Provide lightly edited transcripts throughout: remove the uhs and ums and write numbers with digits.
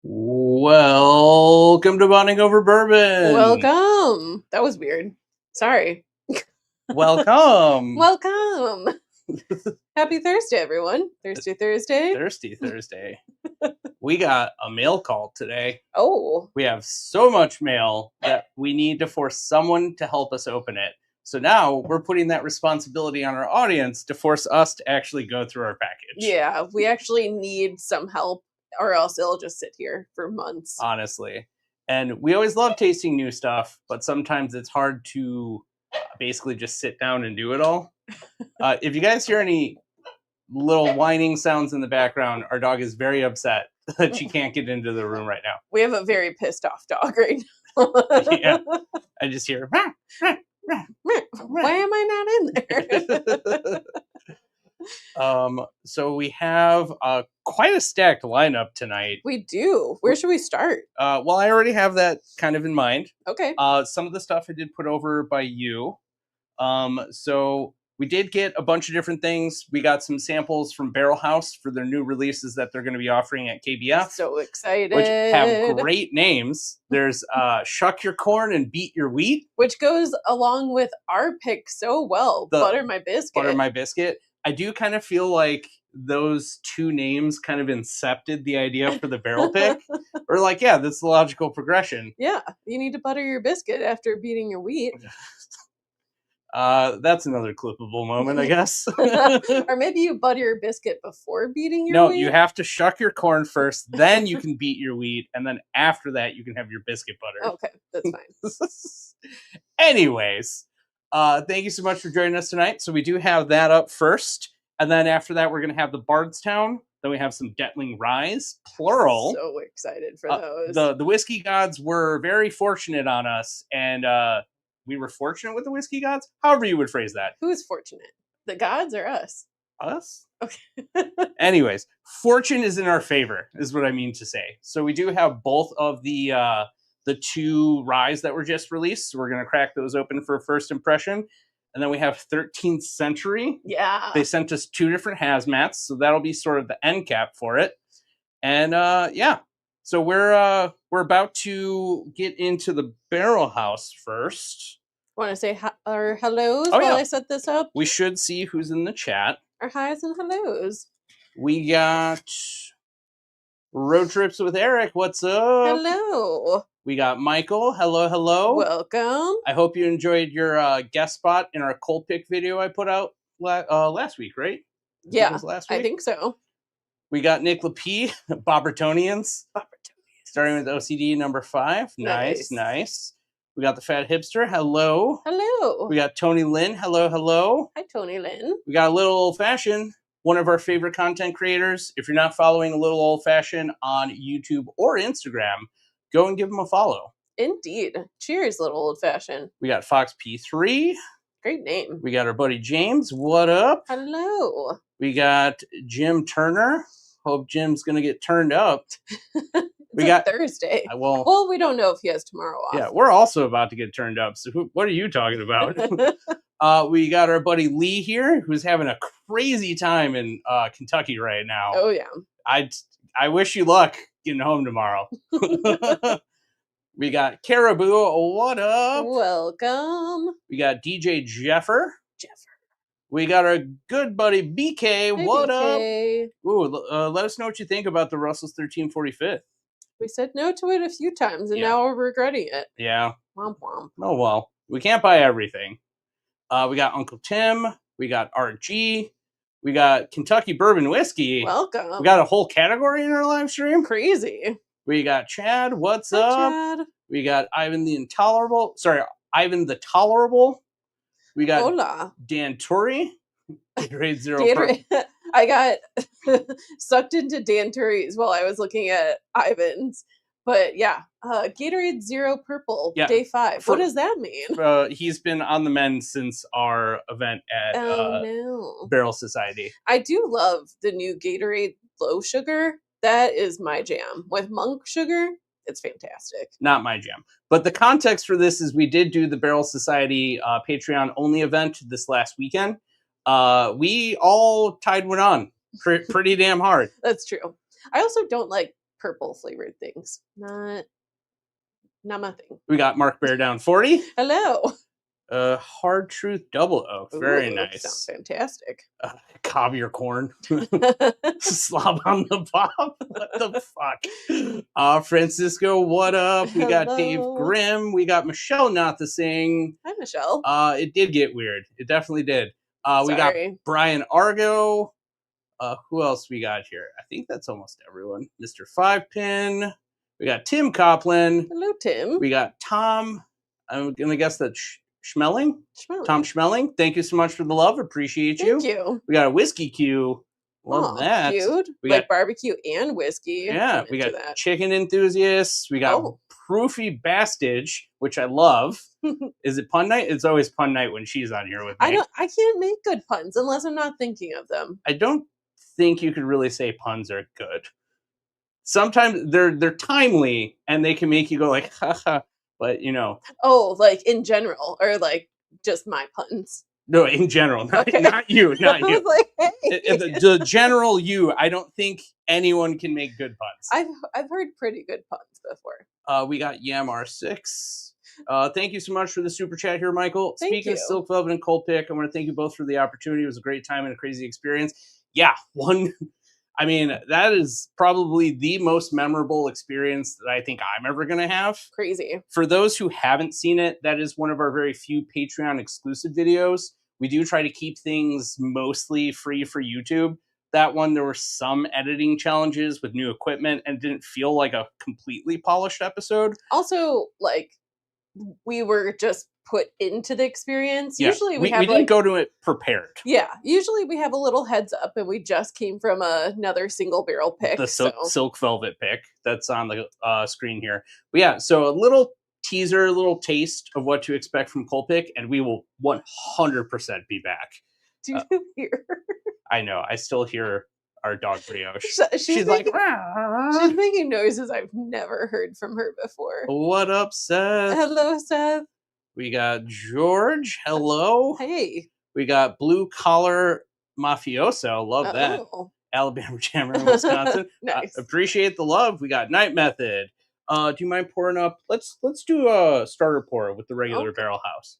Welcome to Bonding Over Bourbon. Welcome. That was weird. Sorry. Welcome. Welcome. Happy Thursday, everyone. Thursday. Thirsty Thursday. We got a mail call today. Oh. We have so much mail that we need to force someone to help us open it. So now we're putting that responsibility on our audience to force us to actually go through our package. Yeah, we actually need some help, or else it'll just sit here for months. Honestly. And we always love tasting new stuff, but sometimes it's hard to basically just sit down and do it all. If you guys hear any little whining sounds in the background, our dog is very upset that she can't get into the room right now. We have a very pissed off dog right now. Yeah, I just hear, rah, rah, rah, why am I not in there? So we have quite a stacked lineup tonight. We do. Where should we start? Well, I already have that kind of in mind. Okay. Some of the stuff I did put over by you. So we did get a bunch of different things. We got some samples from Barrel House for their new releases that they're going to be offering at KBF. So excited. Which have great names. There's Shuck Your Corn and Beat Your Wheat. Which goes along with our pick so well. Butter My Biscuit. Butter My Biscuit. I do kind of feel like those two names kind of incepted the idea for the barrel pick. Or like, yeah, that's the logical progression. Yeah, you need to butter your biscuit after beating your wheat. That's another clippable moment, I guess. Or maybe you butter your biscuit before beating your wheat? No, you have to shuck your corn first, then you can beat your wheat, and then after that you can have your biscuit butter. Okay, that's fine. Anyways, thank you so much for joining us tonight. So we do have that up first, and then after that we're going to have the Bardstown. Then we have some Dettling Rye, plural. So excited for those. The whiskey gods were very fortunate on us, and we were fortunate with the whiskey gods. However you would phrase that. Who's fortunate? The gods or us? Us? Okay. Anyways, fortune is in our favor, is what I mean to say. So we do have both of the two ryes that were just released. So we're going to crack those open for first impression. And then we have 13th Century. Yeah. They sent us two different hazmats, so that'll be sort of the end cap for it. And yeah, so we're about to get into the Barrel House first. Want to say our hellos while I set this up? We should see who's in the chat. Our highs and hellos. We got Road Trips with Eric. What's up? Hello. We got Michael. Hello, hello. Welcome. I hope you enjoyed your guest spot in our cold pick video I put out last week, right? Yeah, last week? I think so. We got Nick Lapie, Bobbertonians. Starting with OCD number 5. Nice. We got the Fat Hipster. Hello. Hello. We got Tony Lynn. Hello, hello. Hi, Tony Lynn. We got a Little Old Fashioned, one of our favorite content creators. If you're not following a Little Old Fashioned on YouTube or Instagram, go and give them a follow. Indeed. Cheers, Little Old Fashioned. We got Fox P3. Great name. We got our buddy James. What up? Hello. We got Jim Turner. Hope Jim's going to get turned up. We got Thursday. Well, we don't know if he has tomorrow off. Yeah, we're also about to get turned up. So what are you talking about? We got our buddy Lee here, who's having a crazy time in Kentucky right now. Oh yeah. I wish you luck getting home tomorrow. We got Caribou. What up? Welcome. We got DJ Jeffer. We got our good buddy BK. Hey, what BK. Up? Ooh, let us know what you think about the Russell's 1345th. We said no to it a few times, and now we're regretting it. Yeah. Womp womp. Oh, well. We can't buy everything. We got Uncle Tim. We got RG. We got Kentucky Bourbon Whiskey. Welcome. We got a whole category in our live stream. Crazy. We got Chad. What's up? Chad. We got Ivan the Tolerable. We got Hola. Dan Turry. Grade 0. I got sucked into Dan Turry's while I was looking at Ivan's. But yeah, Gatorade Zero Purple, day 5. What does that mean? He's been on the mend since our event at Barrel Society. I do love the new Gatorade Low Sugar. That is my jam. With monk sugar, it's fantastic. Not my jam. But the context for this is we did do the Barrel Society Patreon only event this last weekend. We all tied one on pretty damn hard. That's true. I also don't like purple flavored things. Not my thing. We got Mark Bear down 40. Hello. Hard Truth Double Oak. Very nice. Sounds fantastic. Cob your corn. Slob on the pop. What the fuck? Francisco, what up? We got Dave Grimm. We got Michelle Not to Sing. Hi, Michelle. It did get weird. It definitely did. We got Brian Argo. Who else we got here? I think that's almost everyone. Mr. Five Pin. We got Tim Copland. Hello, Tim. We got Tom. I'm going to guess that's Schmelling? Tom Schmelling. Thank you so much for the love. Appreciate you. Thank you. We got a whiskey queue. Love that. Cute. We got barbecue and whiskey. Yeah, we got chicken enthusiasts. We got Proofy Bastage, which I love. Is it pun night? It's always pun night when she's on here with me. I can't make good puns unless I'm not thinking of them. I don't think you could really say puns are good. Sometimes they're timely and they can make you go like, haha. But, you know. Oh, like in general, or like just my puns? No, in general, not you, not you. Like, hey. The general you, I don't think anyone can make good puns. I've heard pretty good puns before. We got Yamr6. Thank you so much for the super chat here, Michael. Speaking of Silk Velvet and Cold Pick, I want to thank you both for the opportunity. It was a great time and a crazy experience. Yeah, I mean, that is probably the most memorable experience that I think I'm ever going to have. Crazy. For those who haven't seen it, that is one of our very few Patreon exclusive videos. We do try to keep things mostly free for YouTube. That one, there were some editing challenges with new equipment and didn't feel like a completely polished episode. Also, like, we were just put into the experience. Yeah. Usually we didn't go to it prepared. Yeah. Usually we have a little heads up and we just came from another single barrel pick. The Silk Velvet pick that's on the screen here. But yeah, so a little teaser, a little taste of what to expect from Cold Pick, and we will 100% be back. Do you hear? I know. I still hear our dog Brioche. She's like, she's making noises I've never heard from her before. What up, Seth? Hello, Seth. We got George. Hello. Hey. We got Blue Collar Mafioso. Love that. Alabama Jammer in Wisconsin. Nice. Appreciate the love. We got Night Method. Do you mind pouring up? Let's do a starter pour with the regular barrel house.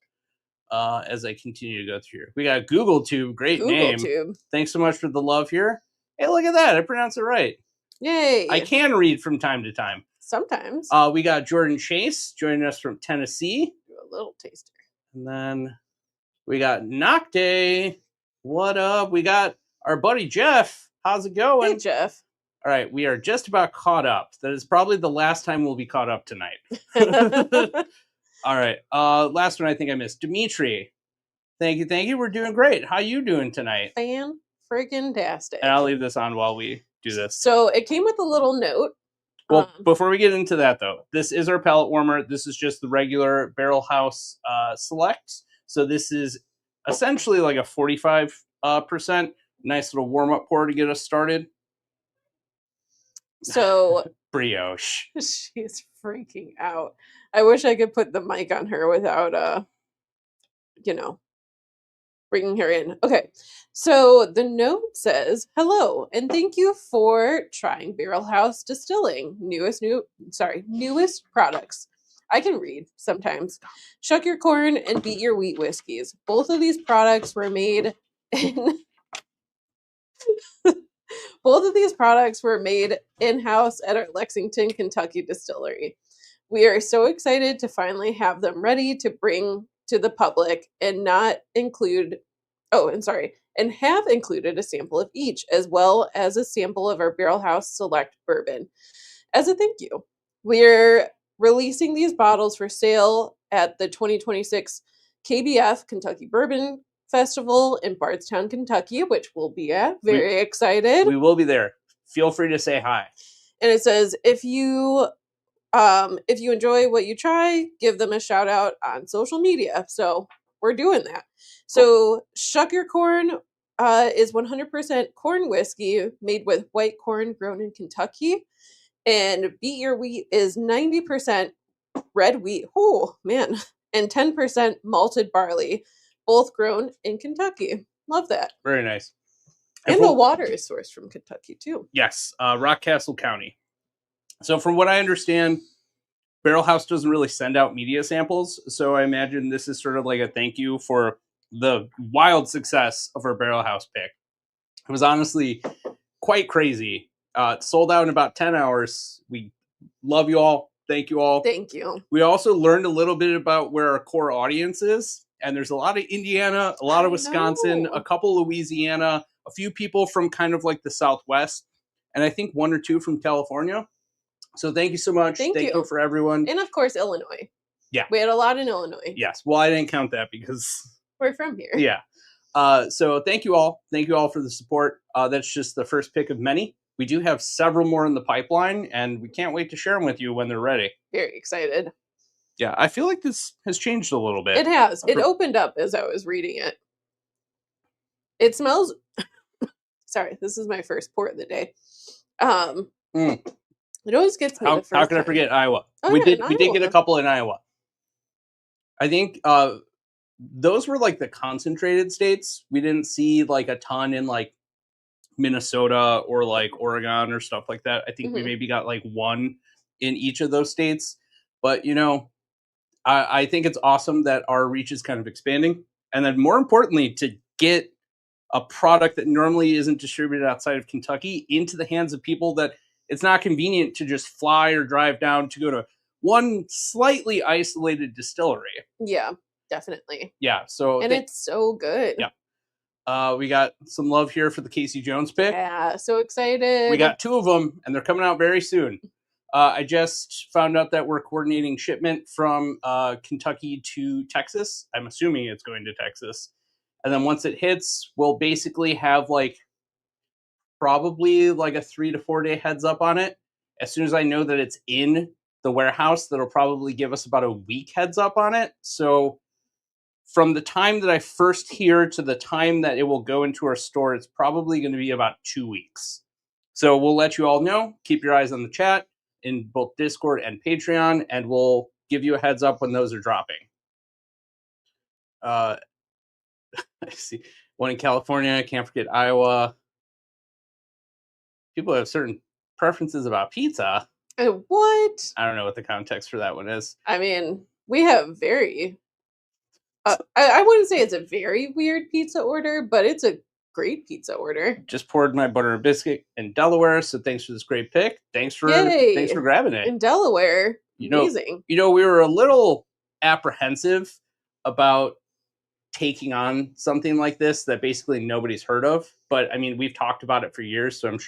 As I continue to go through. We got Google Tube. Great name. Thanks so much for the love here. Hey, look at that. I pronounced it right. Yay. I can read from time to time. Sometimes. We got Jordan Chase joining us from Tennessee. Do a little taster. And then we got Nocte. What up? We got our buddy Jeff. How's it going? Hey, Jeff. All right. We are just about caught up. That is probably the last time we'll be caught up tonight. All right. Last one I think I missed. Dimitri. Thank you. We're doing great. How you doing tonight? Fan-freaking-tastic. And I'll leave this on while we do this. So it came with a little note. Well, before we get into that, though, this is our palate warmer. This is just the regular Barrel House Select. So this is essentially like a 45%. Nice little warm-up pour to get us started. So Brioche. She's freaking out. I wish I could put the mic on her without, bringing her in. Okay. So the note says, hello, and thank you for trying Barrel House Distilling. Newest products. I can read sometimes. Shuck your corn and beat your wheat whiskeys. Both of these products were made in-house at our Lexington, Kentucky distillery. We are so excited to finally have them ready to bring to the public and have included a sample of each, as well as a sample of our Barrel House Select Bourbon. As a thank you, we're releasing these bottles for sale at the 2026 KBF Kentucky Bourbon Festival in Bardstown, Kentucky, which we'll be at. Very excited. We will be there. Feel free to say hi. And it says, if you enjoy what you try, give them a shout out on social media. So we're doing that. So Shuck Your Corn is 100% corn whiskey made with white corn grown in Kentucky. And Beat Your Wheat is 90% red wheat. Oh, man. And 10% malted barley, both grown in Kentucky. Love that. Very nice. And the water is sourced from Kentucky, too. Yes. Rockcastle County. So from what I understand, Barrel House doesn't really send out media samples. So I imagine this is sort of like a thank you for the wild success of our Barrel House pick. It was honestly quite crazy. It sold out in about 10 hours. We love you all. Thank you all. Thank you. We also learned a little bit about where our core audience is. And there's a lot of Indiana, a lot of Wisconsin, a couple Louisiana, a few people from kind of like the Southwest, and I think 1 or 2 from California. So thank you so much. Thank you for everyone. And of course, Illinois. Yeah. We had a lot in Illinois. Yes. Well, I didn't count that because we're from here. Yeah. So thank you all. Thank you all for the support. That's just the first pick of many. We do have several more in the pipeline, and we can't wait to share them with you when they're ready. Very excited. Yeah, I feel like this has changed a little bit. It has. It opened up as I was reading it. It smells... Sorry, this is my first pour of the day. It always gets me the first How could time. I forget Iowa? Oh, we yeah, did get a couple in Iowa. I think those were like the concentrated states. We didn't see like a ton in like Minnesota or like Oregon or stuff like that. I think we maybe got like 1 in each of those states. But, you know, I think it's awesome that our reach is kind of expanding. And then more importantly, to get a product that normally isn't distributed outside of Kentucky into the hands of people that it's not convenient to just fly or drive down to go to one slightly isolated distillery. Yeah, definitely. Yeah. So and it's so good. Yeah. We got some love here for the Casey Jones pick. Yeah, so excited. We got 2 of them, and they're coming out very soon. I just found out that we're coordinating shipment from Kentucky to Texas. I'm assuming it's going to Texas. And then once it hits, we'll basically have like probably like a 3 to 4 day heads up on it. As soon as I know that it's in the warehouse, that'll probably give us about a week heads up on it. So from the time that I first hear to the time that it will go into our store, it's probably going to be about 2 weeks. So we'll let you all know. Keep your eyes on the chat in both Discord and Patreon, and we'll give you a heads up when those are dropping. I see 1 in California. Can't forget Iowa. People have certain preferences about pizza. What? I don't know what the context for that one is. I mean, we have very... I wouldn't say it's a very weird pizza order, but it's a great pizza order. Just poured my butter and biscuit in Delaware, so thanks for this great pick. Thanks for grabbing it. In Delaware. Amazing. You know, we were a little apprehensive about taking on something like this that basically nobody's heard of. But I mean, we've talked about it for years, so I'm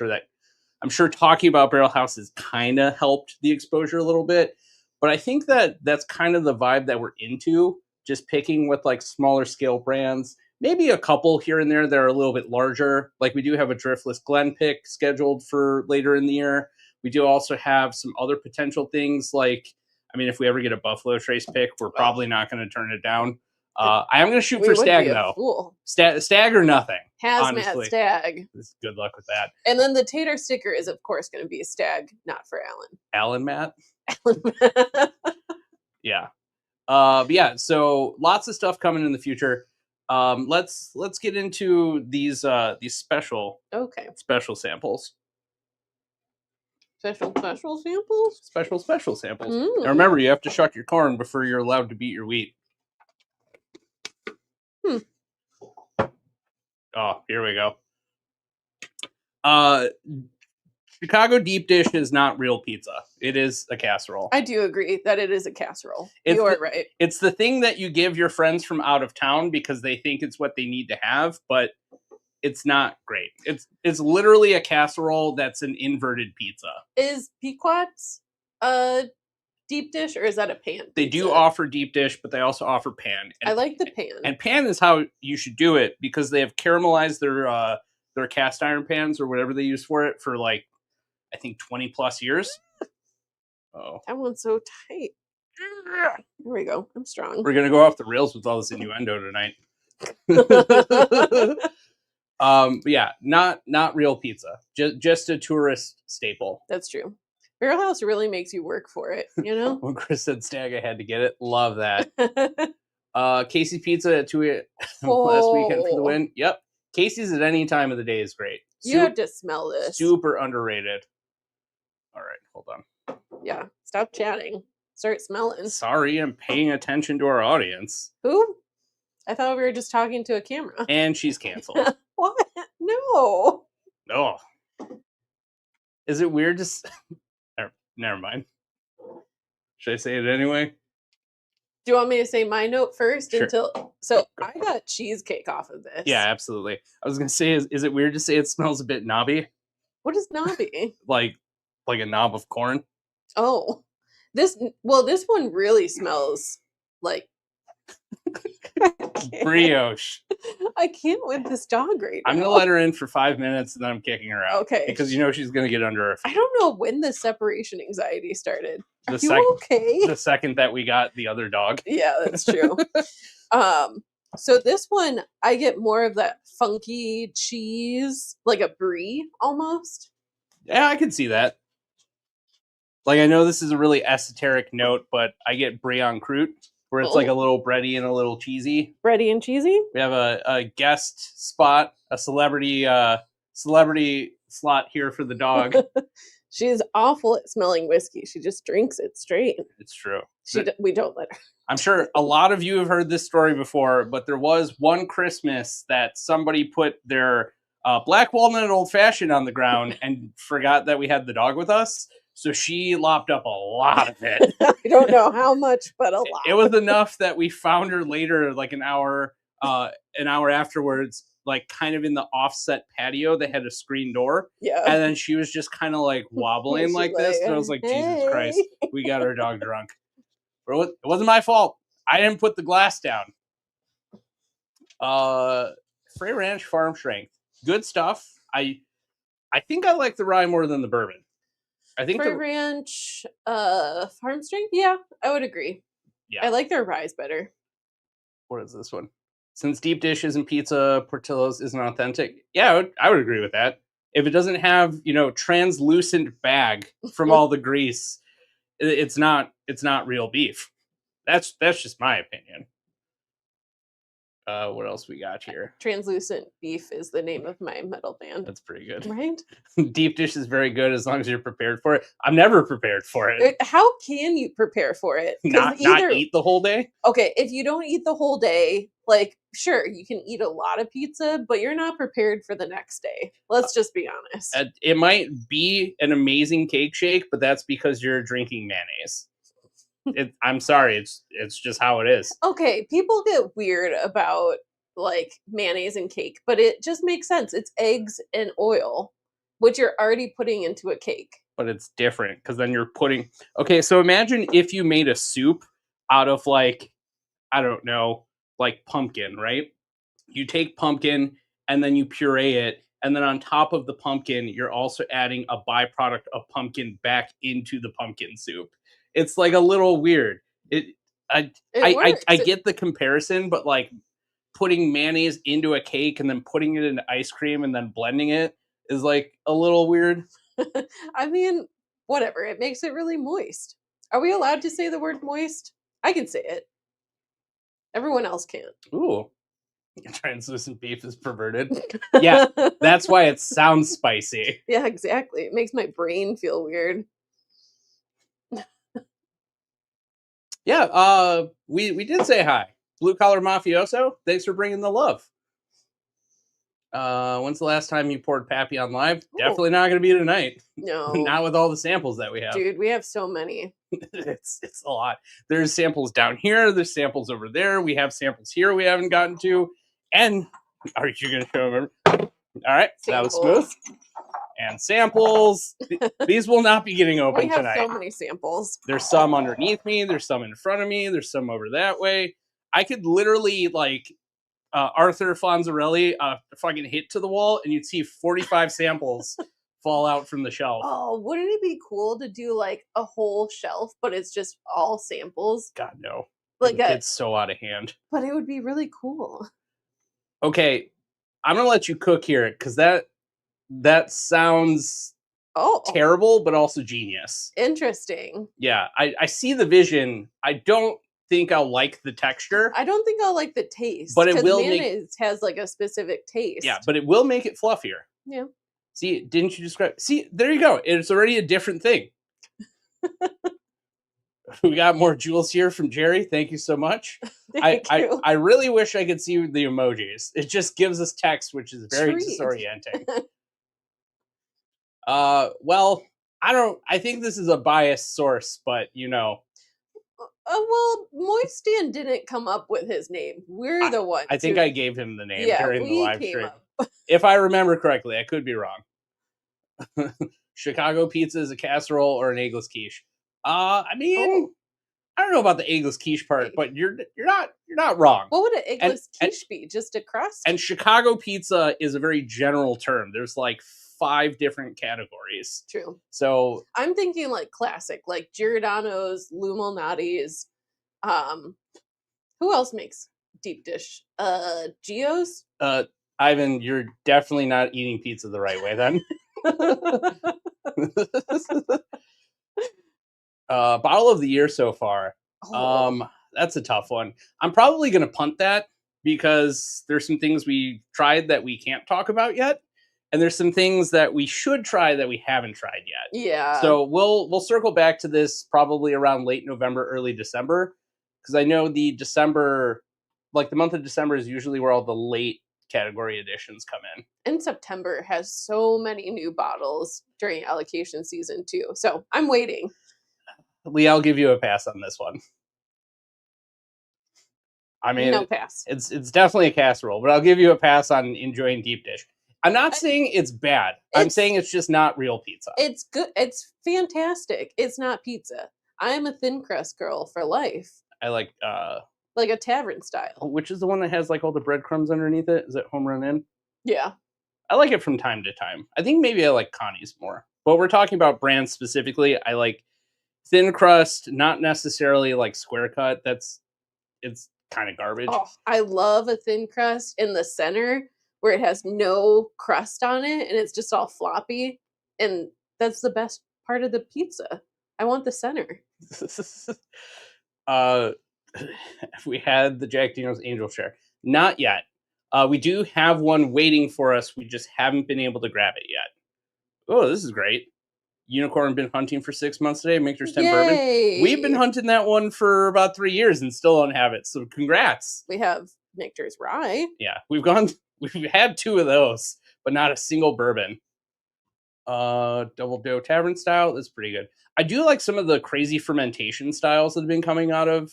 sure talking about Barrel House has kind of helped the exposure a little bit. But I think that that's kind of the vibe that we're into, just picking with like smaller scale brands, maybe a couple here and there that are a little bit larger. Like we do have a Driftless Glen pick scheduled for later in the year. We do also have some other potential things like, I mean, if we ever get a Buffalo Trace pick, we're probably not going to turn it down. I am going to shoot for Stag though. Stag or nothing. Hazmat honestly. Stag. Good luck with that. And then the tater sticker is of course going to be a Stag, not for Alan. Alan Matt? Yeah. But yeah, so lots of stuff coming in the future. Let's get into these special samples. Special samples? Special samples. Now remember, you have to shuck your corn before you're allowed to beat your wheat. Oh, here we go. Chicago deep dish is not real pizza. It is a casserole. I do agree that it is a casserole. You are right. It's the thing that you give your friends from out of town because they think it's what they need to have, but it's not great. It's literally a casserole that's an inverted pizza. Is Pequot's a deep dish or is that a pan pizza? They do offer deep dish, but they also offer pan. I like the pan. And pan is how you should do it because they have caramelized their cast iron pans or whatever they use for it for like, I think 20 plus years. Oh, that one's so tight. Here we go. I'm strong. We're gonna go off the rails with all this innuendo tonight. But yeah, not real pizza. Just a tourist staple. That's true. Barrel House really makes you work for it, you know? When Chris said Stag, I had to get it. Love that. Casey Pizza at 2 last weekend for the win. Yep. Casey's at any time of the day is great. You have to smell this. Super underrated. All right, hold on. Yeah, stop chatting. Start smelling. Sorry, I'm paying attention to our audience. Who? I thought we were just talking to a camera. And she's canceled. What? No. Oh. Is it weird to... Never mind. Should I say it anyway? Do you want me to say my note first? Sure. So I got cheesecake off of this. Yeah, absolutely. I was going to say, is it weird to say it smells a bit knobby? What is knobby? like a knob of corn? Oh. This one really smells like Brioche. I can't with this dog right now. I'm going to let her in for 5 minutes and then I'm kicking her out. Okay. Because you know she's going to get under her feet. I don't know when the separation anxiety started. Are The you okay? The second that we got the other dog. Yeah, that's true. So this one, I get more of that funky cheese, like a brie almost. Yeah, I can see that. Like, I know this is a really esoteric note, but I get brie en croûte, where it's like a little bready and a little cheesy. Bready and cheesy? We have a guest spot, a celebrity slot here for the dog. She's awful at smelling whiskey. She just drinks it straight. It's true. We don't let her. I'm sure a lot of you have heard this story before, but there was one Christmas that somebody put their black walnut old fashioned on the ground and forgot that we had the dog with us. So she lopped up a lot of it. I don't know how much, but a lot. It was enough that we found her later, like an hour afterwards, like kind of in the offset patio that had a screen door. Yeah. And then she was just kind of like wobbling like this. And I was like, Jesus Christ, we got our dog drunk. It wasn't my fault. I didn't put the glass down. Frey Ranch Farm Strength. Good stuff. I think I like the rye more than the bourbon. I think Frey Ranch Farm Strength? Yeah, I would agree. Yeah. I like their ryes better. What is this one? Since deep dishes and pizza Portillo's isn't authentic. Yeah, I would agree with that. If it doesn't have, translucent bag from all the grease, it's not real beef. That's just my opinion. What else we got here? Translucent Beef is the name of my metal band. That's pretty good. Right? Deep dish is very good as long as you're prepared for it. I'm never prepared for it. How can you prepare for it? Not eat the whole day? Okay, if you don't eat the whole day, like, sure, you can eat a lot of pizza, but you're not prepared for the next day. Let's just be honest. It might be an amazing cake shake, but that's because you're drinking mayonnaise. I'm sorry, it's just how it is. Okay, people get weird about like mayonnaise and cake, but it just makes sense. It's eggs and oil, which you're already putting into a cake. But it's different because then you're putting... Okay, so imagine if you made a soup out of like, I don't know, like pumpkin, right? You take pumpkin and then you puree it, and then on top of the pumpkin, you're also adding a byproduct of pumpkin back into the pumpkin soup. It's like a little weird. I get the comparison, but like putting mayonnaise into a cake and then putting it into ice cream and then blending it is like a little weird. I mean, whatever. It makes it really moist. Are we allowed to say the word moist? I can say it. Everyone else can't. Ooh. Translucent beef is perverted. Yeah, that's why it sounds spicy. Yeah, exactly. It makes my brain feel weird. Yeah, we did say hi. Blue Collar Mafioso, thanks for bringing the love. When's the last time you poured Pappy on live? Ooh. Definitely not going to be tonight. No. Not with all the samples that we have. Dude, we have so many. It's a lot. There's samples down here. There's samples over there. We have samples here we haven't gotten to. And are you going to show them? All right, samples. That was smooth. And samples. These will not be getting open tonight. We have so many samples. There's some underneath me. There's some in front of me. There's some over that way. I could literally, like, Arthur Fonzarelli, fucking hit to the wall, and you'd see 45 samples fall out from the shelf. Oh, wouldn't it be cool to do, like, a whole shelf, but it's just all samples? God, no. Like it's so out of hand. But it would be really cool. Okay, I'm going to let you cook here, because that sounds terrible, but also genius. Interesting. Yeah, I see the vision. I don't think I'll like the texture. I don't think I'll like the taste. But it will mayonnaise has like a specific taste. Yeah, but it will make it fluffier. Yeah. See, didn't you describe... See, there you go. It's already a different thing. We got more jewels here from Jerry. Thank you so much. Thank you. I really wish I could see the emojis. It just gives us text, which is very Treat. disorienting. Well, I think this is a biased source, but you know. Well, Moistan didn't come up with his name. We're the ones. I think I gave him the name during the live stream. Up. If I remember correctly, I could be wrong. Chicago pizza is a casserole or an eggless quiche. I mean, I don't know about the eggless quiche part, but you're not wrong. What would an eggless quiche be? Just a crust? And Chicago pizza is a very general term. There's like 5 different categories. True. So I'm thinking like classic, like Giordano's, Lou Malnati's. Who else makes deep dish? Gio's? Ivan, you're definitely not eating pizza the right way then. Bottle of the year so far. That's a tough one. I'm probably gonna punt that because there's some things we tried that we can't talk about yet. And there's some things that we should try that we haven't tried yet. Yeah. So we'll circle back to this probably around late November, early December. Because I know the month of December is usually where all the late category editions come in. And September has so many new bottles during allocation season too. So I'm waiting. Lee, I'll give you a pass on this one. I mean, no pass. It's definitely a casserole, but I'll give you a pass on enjoying deep dish. I'm not saying it's bad. I'm saying it's just not real pizza. It's good. It's fantastic. It's not pizza. I'm a thin crust girl for life. I like a tavern style. Which is the one that has like all the breadcrumbs underneath it? Is it Home Run Inn? Yeah. I like it from time to time. I think maybe I like Connie's more. But we're talking about brands specifically. I like thin crust, not necessarily like square cut. It's kind of garbage. Oh, I love a thin crust in the center where it has no crust on it and it's just all floppy. And that's the best part of the pizza. I want the center. We had the Jack Daniel's Angel Share. Not yet. We do have one waiting for us. We just haven't been able to grab it yet. Oh, this is great. Unicorn been hunting for 6 months today. Michter's 10 Bourbon. We've been hunting that one for about 3 years and still don't have it. So congrats. We have Michter's Rye. Yeah, we've had 2 of those, but not a single bourbon. Double dough tavern style. That's pretty good. I do like some of the crazy fermentation styles that have been coming out of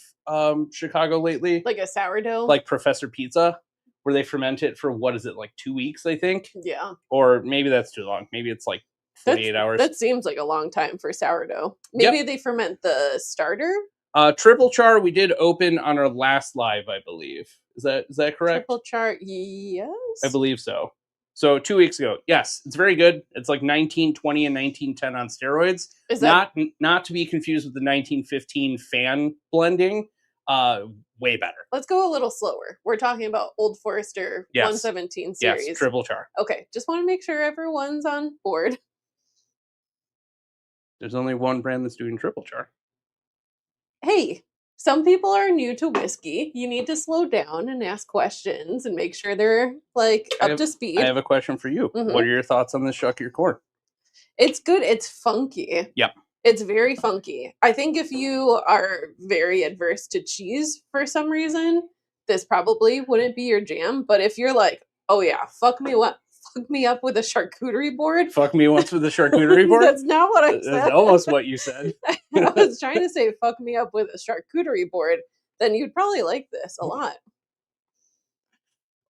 Chicago lately. Like a sourdough? Like Professor Pizza, where they ferment it for, what is it, like 2 weeks, I think? Yeah. Or maybe that's too long. Maybe it's like 48 hours. That seems like a long time for sourdough. Maybe they ferment the starter? Triple char we did open on our last live, I believe. Is that correct? Triple char, yes. I believe so. So 2 weeks ago. Yes, it's very good. It's like 1920 and 1910 on steroids. Is that not to be confused with the 1915 fan blending. Way better. Let's go a little slower. We're talking about Old Forester 117 series. Yes, triple char. Okay, just want to make sure everyone's on board. There's only one brand that's doing triple char. Hey, some people are new to whiskey. You need to slow down and ask questions and make sure they're up to speed. I have a question for you. Mm-hmm. What are your thoughts on this Shuck Your Corn? It's good. It's funky. Yep. It's very funky. I think if you are very adverse to cheese for some reason, this probably wouldn't be your jam. But if you're like, oh yeah, fuck me up with a charcuterie board. Fuck me once with a charcuterie board? That's not what I said. That's almost what you said. I was trying to say fuck me up with a charcuterie board. Then you'd probably like this a lot.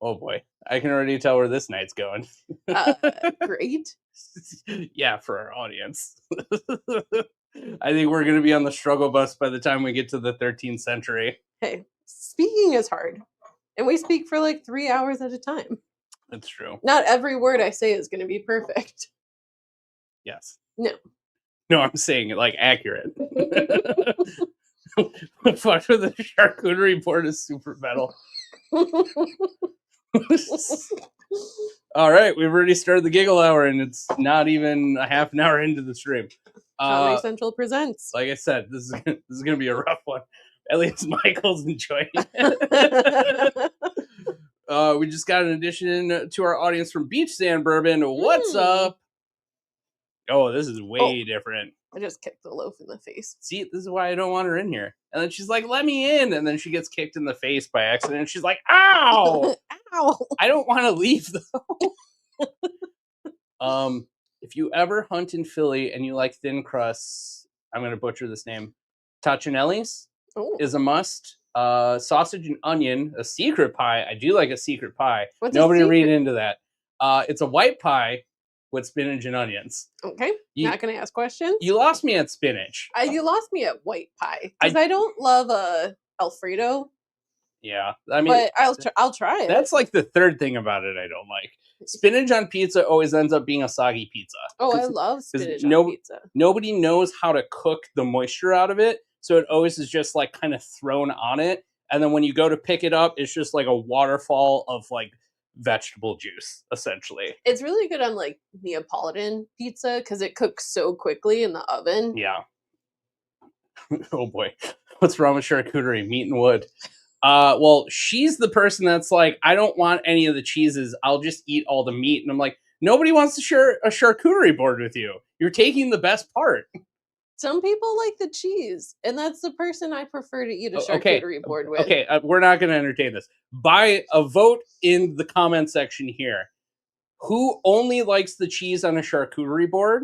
Oh boy. I can already tell where this night's going. Great. Yeah, for our audience. I think we're going to be on the struggle bus by the time we get to the 13th century. Hey, speaking is hard. And we speak for like 3 hours at a time. That's true. Not every word I say is going to be perfect. Yes. No. No, I'm saying it like accurate. Fuck with the charcuterie board is super metal. All right, we've already started the giggle hour, and it's not even a half an hour into the stream. Comedy Central presents. Like I said, this is gonna be a rough one. At least Michael's enjoying it. We just got an addition to our audience from Beach Sand Bourbon. What's up? Oh, this is way different. I just kicked the loaf in the face. See, this is why I don't want her in here. And then she's like, let me in. And then she gets kicked in the face by accident. And she's like, ow! Ow! I don't want to leave, though. If you ever hunt in Philly and you like thin crusts, I'm going to butcher this name. Tachinelli's is a must. Sausage and onion, a secret pie. I do like a secret pie. What's Nobody read into that. It's a white pie with spinach and onions. Okay, not going to ask questions. You lost me at spinach. You lost me at white pie because I don't love Alfredo. Yeah, I mean, but I'll try it. That's like the third thing about it I don't like. Spinach on pizza always ends up being a soggy pizza. Oh, I love spinach on pizza. Nobody knows how to cook the moisture out of it, so it always is just like kind of thrown on it. And then when you go to pick it up, it's just like a waterfall of like vegetable juice, essentially. It's really good on like Neapolitan pizza because it cooks so quickly in the oven. Yeah. Oh boy, what's wrong with charcuterie? Meat and wood. Well, she's the person that's like, I don't want any of the cheeses. I'll just eat all the meat. And I'm like, nobody wants to share a charcuterie board with you. You're taking the best part. Some people like the cheese, and that's the person I prefer to eat a charcuterie board with. Okay, we're not going to entertain this. By a vote in the comment section here, who only likes the cheese on a charcuterie board,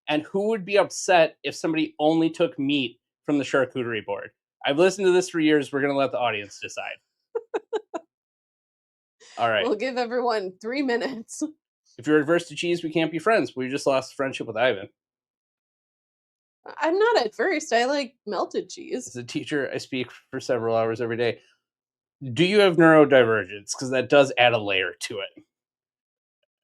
and who would be upset if somebody only took meat from the charcuterie board? I've listened to this for years. We're going to let the audience decide. All right. We'll give everyone 3 minutes. If you're adverse to cheese, we can't be friends. We just lost friendship with Ivan. I'm not adverse. I like melted cheese. As a teacher, I speak for several hours every day. Do you have neurodivergence? Because that does add a layer to it.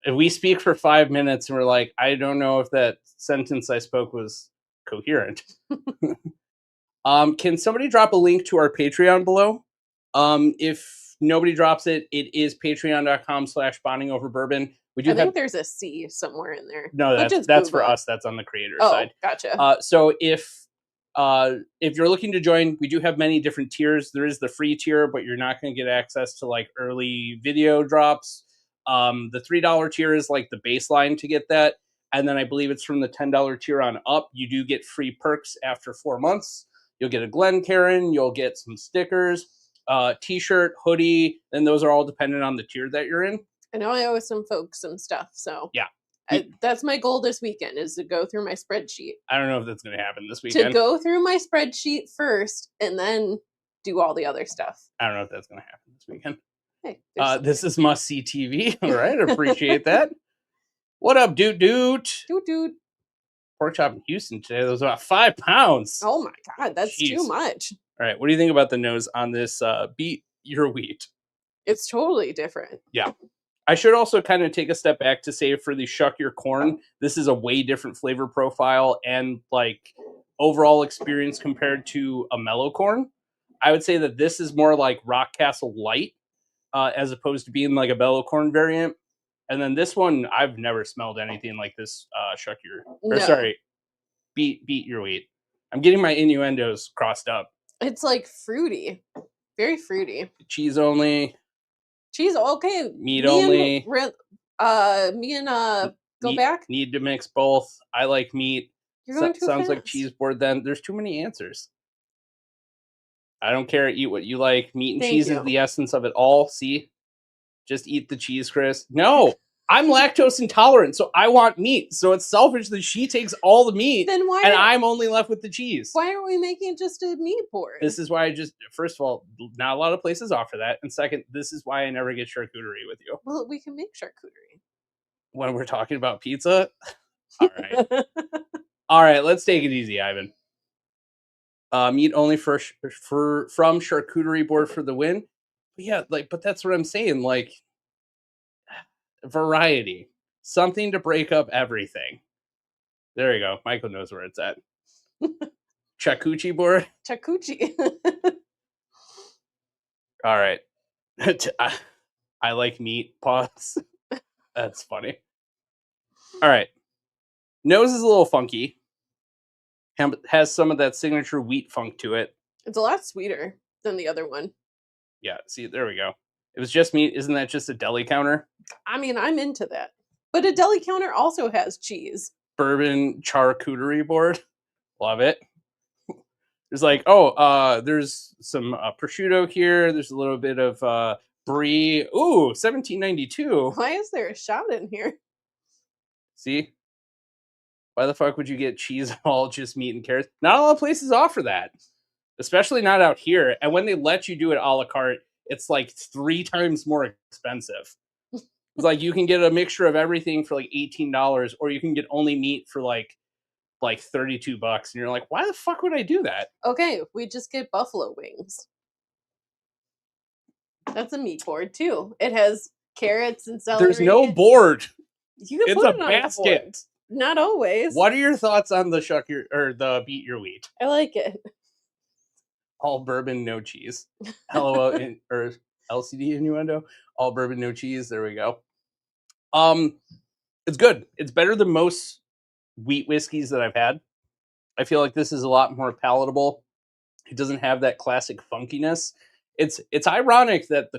If we speak for 5 minutes and we're like, I don't know if that sentence I spoke was coherent. Can somebody drop a link to our Patreon below? If nobody drops it, it is patreon.com/bondingoverbourbon. I think there's a C somewhere in there. No, that's for us. That's on the creator side. Gotcha. So if you're looking to join, we do have many different tiers. There is the free tier, but you're not going to get access to like early video drops. The $3 tier is like the baseline to get that. And then I believe it's from the $10 tier on up. You do get free perks after 4 months. You'll get a Glencairn, you'll get some stickers, t-shirt, hoodie, and those are all dependent on the tier that you're in. I know I owe some folks some stuff, so yeah. That's my goal this weekend, is to go through my spreadsheet. I don't know if that's going to happen this weekend. To go through my spreadsheet first and then do all the other stuff. I don't know if that's going to happen this weekend. Hey, this is must-see TV. All right, appreciate that. What up, dude? Dude. Pork chop in Houston today. That was about 5 pounds. Oh my God, that's too much. All right, what do you think about the nose on this Beat Your Wheat? It's totally different. Yeah. I should also kind of take a step back to say for the Shuck Your Corn, this is a way different flavor profile and like overall experience compared to a mellow corn. I would say that this is more like Rock Castle Light as opposed to being like a mellow corn variant. And then this one, I've never smelled anything like this. Beat Your Wheat. I'm getting my innuendos crossed up. It's like fruity, very fruity. Cheese only. Cheese okay. Meat only. Go back. Need to mix both. I like meat. You're going too sounds fast. like cheese board. Then there's too many answers. I don't care. Eat what you like. Meat and cheese is the essence of it all. See. Just eat the cheese, Chris. No, I'm lactose intolerant, so I want meat. So it's selfish that she takes all the meat, then why? And I'm only left with the cheese. Why aren't we making just a meat board? This is why first of all, not a lot of places offer that, and second, this is why I never get charcuterie with you. Well, we can make charcuterie when we're talking about pizza. All right, all right. Let's take it easy, Ivan. Meat only from charcuterie board for the win. Yeah, but that's what I'm saying. Like, variety, something to break up everything. There you go. Michael knows where it's at. Charcuterie board. Charcuterie. All right. I like meat. Pause. That's funny. All right. Nose is a little funky. Has some of that signature wheat funk to it. It's a lot sweeter than the other one. Yeah, see, there we go. It was just meat. Isn't that just a deli counter? I mean, I'm into that. But a deli counter also has cheese. Bourbon charcuterie board. Love it. There's like, oh, there's some prosciutto here. There's a little bit of brie. Ooh, 1792. Why is there a shot in here? See? Why the fuck would you get cheese all just meat and carrots? Not all the places offer that, especially not out here. And when they let you do it a la carte, it's like 3 times more expensive. It's like you can get a mixture of everything for like $18, or you can get only meat for like $32, and you're like, why the fuck would I do that? Okay, we just get buffalo wings. That's a meat board too. It has carrots and celery. There's no board. You can It's put a it on basket. A board. Not always. What are your thoughts on the the beat your wheat? I like it. All bourbon, no cheese. LOL or LCD innuendo. All bourbon, no cheese. There we go. It's good. It's better than most wheat whiskeys that I've had. I feel like this is a lot more palatable. It doesn't have that classic funkiness. It's ironic that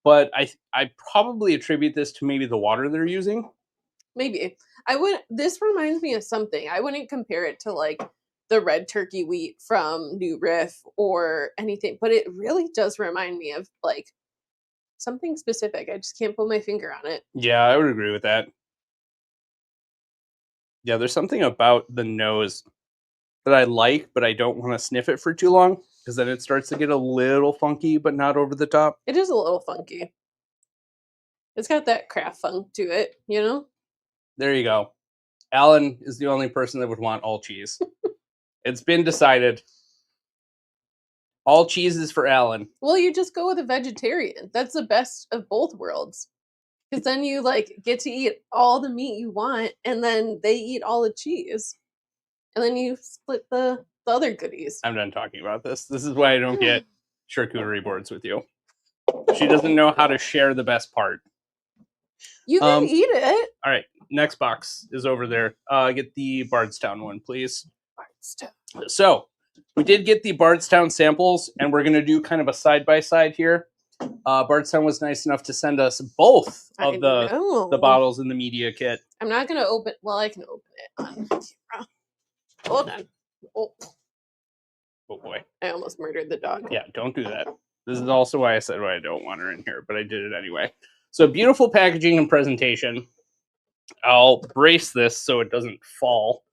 but I probably attribute this to maybe the water they're using. Maybe. This reminds me of something. I wouldn't compare it to like the red turkey wheat from New Riff or anything, but it really does remind me of like something specific. I just can't put my finger on it. Yeah, I would agree with that. Yeah, there's something about the nose that I like, but I don't want to sniff it for too long, because then it starts to get a little funky, but not over the top. It is a little funky. It's got that craft funk to it, you know? There you go. Alan is the only person that would want all cheese. It's been decided. All cheese is for Alan. Well, you just go with a vegetarian. That's the best of both worlds. Because then you like get to eat all the meat you want, and then they eat all the cheese. And then you split the other goodies. I'm done talking about this. This is why I don't get charcuterie boards with you. She doesn't know how to share the best part. You can eat it. All right, next box is over there. Get the Bardstown one, please. Bardstown. So, we did get the Bardstown samples, and we're going to do kind of a side-by-side here. Bardstown was nice enough to send us both of the bottles in the media kit. I'm not going to open... Well, I can open it on camera. Hold on. Oh boy. I almost murdered the dog. Yeah, don't do that. This is also why I said why I don't want her in here, but I did it anyway. So beautiful packaging and presentation. I'll brace this so it doesn't fall.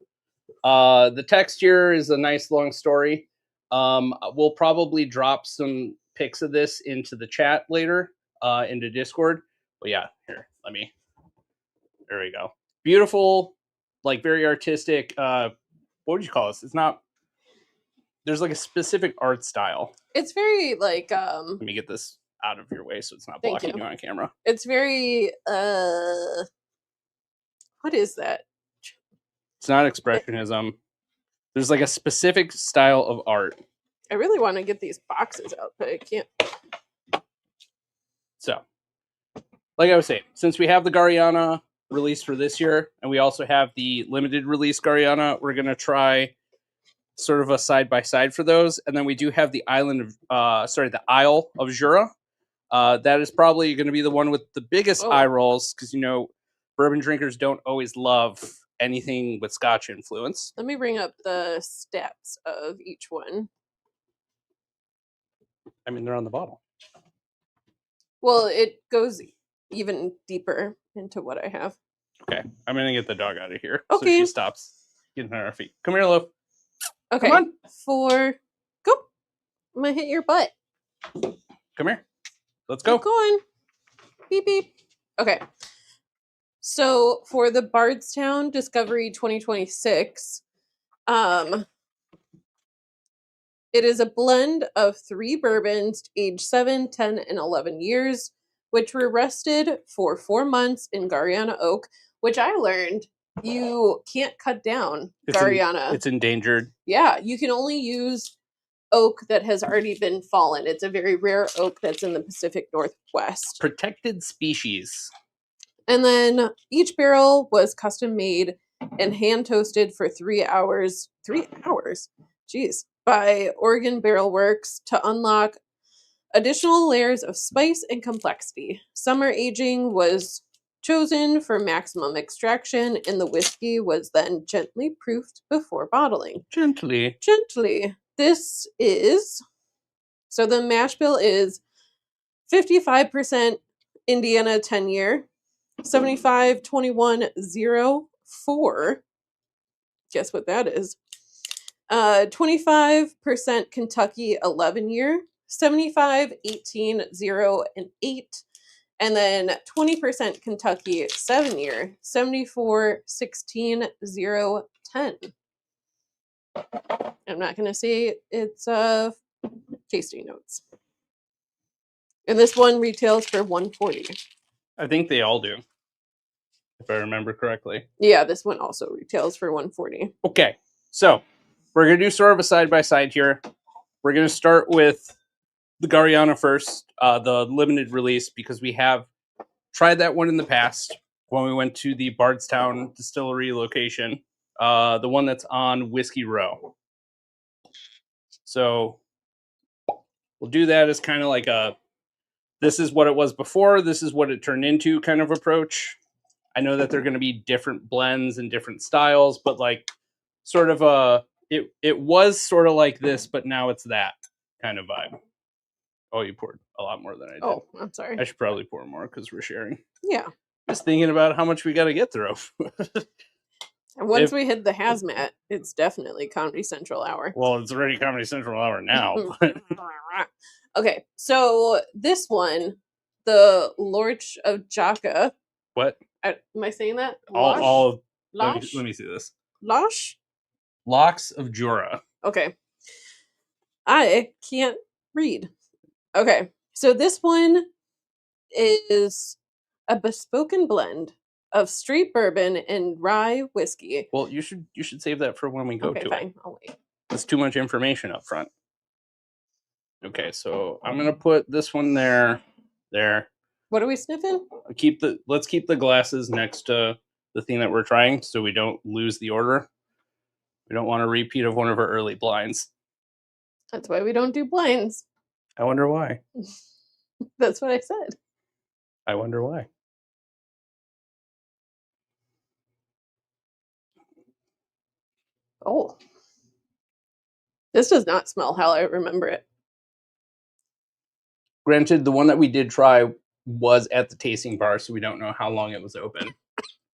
The text here is a nice long story. We'll probably drop some pics of this into the chat later, into Discord. But yeah, here, there we go. Beautiful, like very artistic. What would you call this? It's not, there's like a specific art style. It's very like, let me get this out of your way so it's not blocking you on camera. It's very, what is that? It's not expressionism. There's like a specific style of art. I really want to get these boxes out, but I can't. So, like I was saying, since we have the Gariana release for this year, and we also have the limited release Gariana, we're going to try sort of a side-by-side for those. And then we do have the the Isle of Jura. That is probably going to be the one with the biggest eye rolls, because, you know, bourbon drinkers don't always love anything with Scotch influence. Let me bring up the stats of each one. I mean, they're on the bottle. Well, it goes even deeper into what I have. Okay, I'm going to get the dog out of here. Okay. So she stops getting on her feet. Come here, Lo. Okay. Come on. Go. I'm going to hit your butt. Come here. Let's go. Keep going. Beep, beep. Okay. So for the Bardstown Discovery 2026, it is a blend of 3 bourbons aged 7, 10, and 11 years, which were rested for 4 months in Gariana oak, which I learned you can't cut down Gariana. It's endangered. Yeah, you can only use oak that has already been fallen. It's a very rare oak that's in the Pacific Northwest. Protected species. And then each barrel was custom made and hand toasted for 3 hours. 3 hours? Jeez. By Oregon Barrel Works to unlock additional layers of spice and complexity. Summer aging was chosen for maximum extraction, and the whiskey was then gently proofed before bottling. Gently. Gently. This is, so the mash bill is 55% Indiana 10-year, 75, 21, 0, 4. Guess what that is? 25% Kentucky 11-year, 75, 18, 0, and 8. And then 20% Kentucky 7-year, 74, 16, 0, 10. I'm not going to say it's tasting notes. And this one retails for $140. I think they all do, if I remember correctly. Yeah, this one also retails for $140. Okay, so we're going to do sort of a side-by-side here. We're going to start with the Gariana first, the limited release, because we have tried that one in the past when we went to the Bardstown distillery location, the one that's on Whiskey Row. So we'll do that as kind of like a, this is what it was before, this is what it turned into kind of approach. I know that they're going to be different blends and different styles, but like sort of a, it was sort of like this, but now it's that kind of vibe. Oh, you poured a lot more than I did. Oh, I'm sorry. I should probably pour more because we're sharing. Yeah. Just thinking about how much we got to get through. And once we hit the hazmat, it's definitely Comedy Central hour. Well, it's already Comedy Central hour now. Okay, so this one, the Lochs of Jaka. What? Am I saying that? All Loch? let me see this. Lochs? Lochs of Jura. Okay. I can't read. Okay, so this one is a bespoken blend of straight bourbon and rye whiskey. Well, you should save that for when we go to fine. it. I'll wait. It's too much information up front. Okay, so I'm gonna put this one there. What are we sniffing? Let's keep the glasses next to the thing that we're trying, so we don't lose the order. We don't want a repeat of one of our early blinds. That's why we don't do blinds. I wonder why. That's what I said. I wonder why. Oh. This does not smell how I remember it. Granted, the one that we did try was at the tasting bar, so we don't know how long it was open.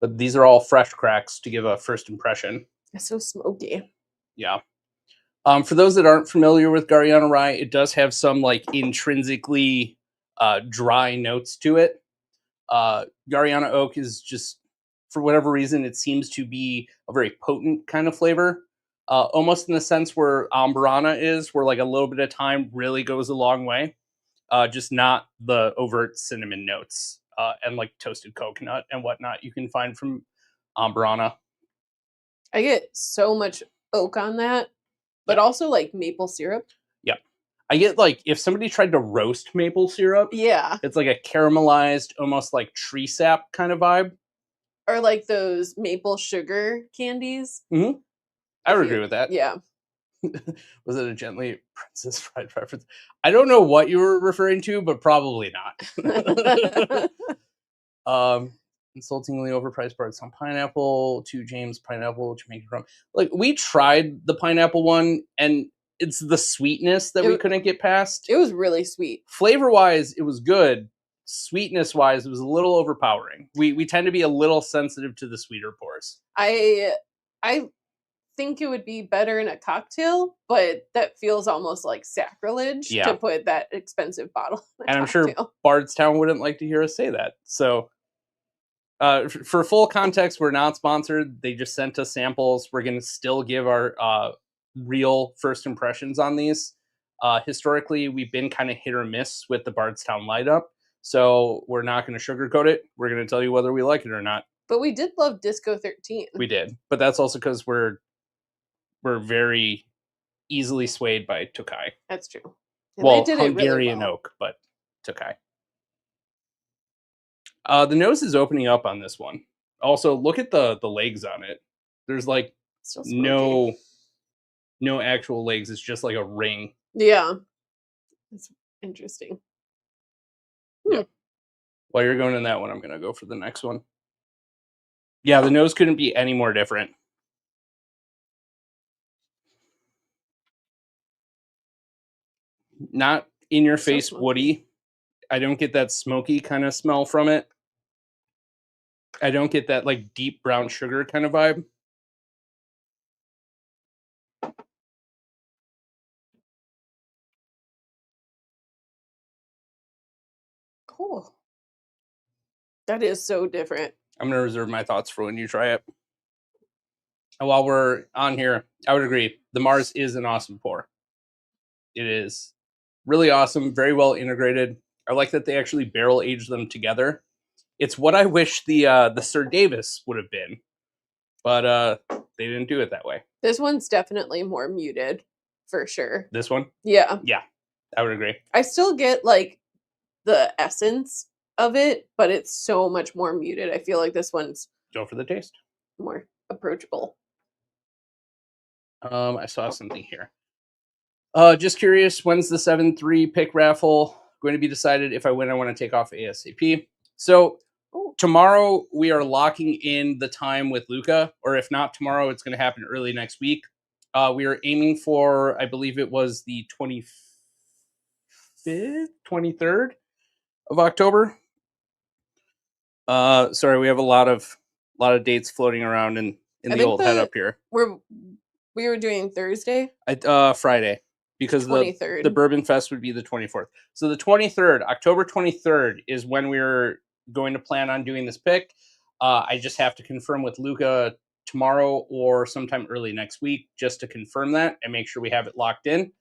But these are all fresh cracks to give a first impression. It's so smoky. Yeah. For those that aren't familiar with Gariana Rye, it does have some like intrinsically dry notes to it. Gariana oak is just, for whatever reason, it seems to be a very potent kind of flavor. Almost in the sense where Ambrana is, where like a little bit of time really goes a long way. Just not the overt cinnamon notes and like toasted coconut and whatnot you can find from Ambrana. I get so much oak on that, but also like maple syrup. Yeah. I get like, if somebody tried to roast maple syrup, yeah, it's like a caramelized, almost like tree sap kind of vibe. Or like those maple sugar candies. Mm-hmm. I would agree with that. Yeah. Was it a gently princess fried reference? I don't know what you were referring to, but probably not. Insultingly overpriced Bardstown pineapple, 2 James pineapple, Jamaican rum. Like, we tried the pineapple one, and it's the sweetness that we couldn't get past. It was really sweet. Flavor-wise, it was good. Sweetness-wise, it was a little overpowering. We tend to be a little sensitive to the sweeter pours. I think it would be better in a cocktail, but that feels almost like sacrilege to put that expensive bottle in a and cocktail. I'm sure Bardstown wouldn't like to hear us say that. So for full context, we're not sponsored. They just sent us samples. We're going to still give our real first impressions on these. Historically, we've been kind of hit or miss with the Bardstown light up. So we're not going to sugarcoat it. We're going to tell you whether we like it or not. But we did love Disco 13. We did. But that's also because we're very easily swayed by Tokai. That's true. And well, they did Hungarian it really well. oak, but Tokai. The nose is opening up on this one. Also, look at the legs on it. There's like no actual legs. It's just like a ring. Yeah. That's interesting. Yeah. While you're going in that one, I'm going to go for the next one. Yeah, the nose couldn't be any more different. Not in your face woody. I don't get that smoky kind of smell from it. I don't get that like deep brown sugar kind of vibe. Cool. That is so different. I'm going to reserve my thoughts for when you try it. And while we're on here, I would agree. The Mars is an awesome pour. It is really awesome, very well integrated. I like that they actually barrel age them together. It's what I wish the Sir Davis would have been, but they didn't do it that way. This one's definitely more muted, for sure. This one? Yeah. Yeah, I would agree. I still get like the essence of it, but it's so much more muted. I feel like this one's Go for the taste. more approachable. I saw something here. Just curious, when's the 7-3 pick raffle going to be decided? If I win, I want to take off ASAP. So tomorrow we are locking in the time with Luca, or if not tomorrow, it's going to happen early next week. We are aiming for, I believe it was the 25th, 23rd of October. Sorry, we have a lot of dates floating around in the old head up here. We were doing Thursday? Friday, because 23rd. the Bourbon Fest would be the 24th. So the 23rd, October 23rd, is when we're going to plan on doing this pick. I just have to confirm with Luca tomorrow or sometime early next week just to confirm that and make sure we have it locked in.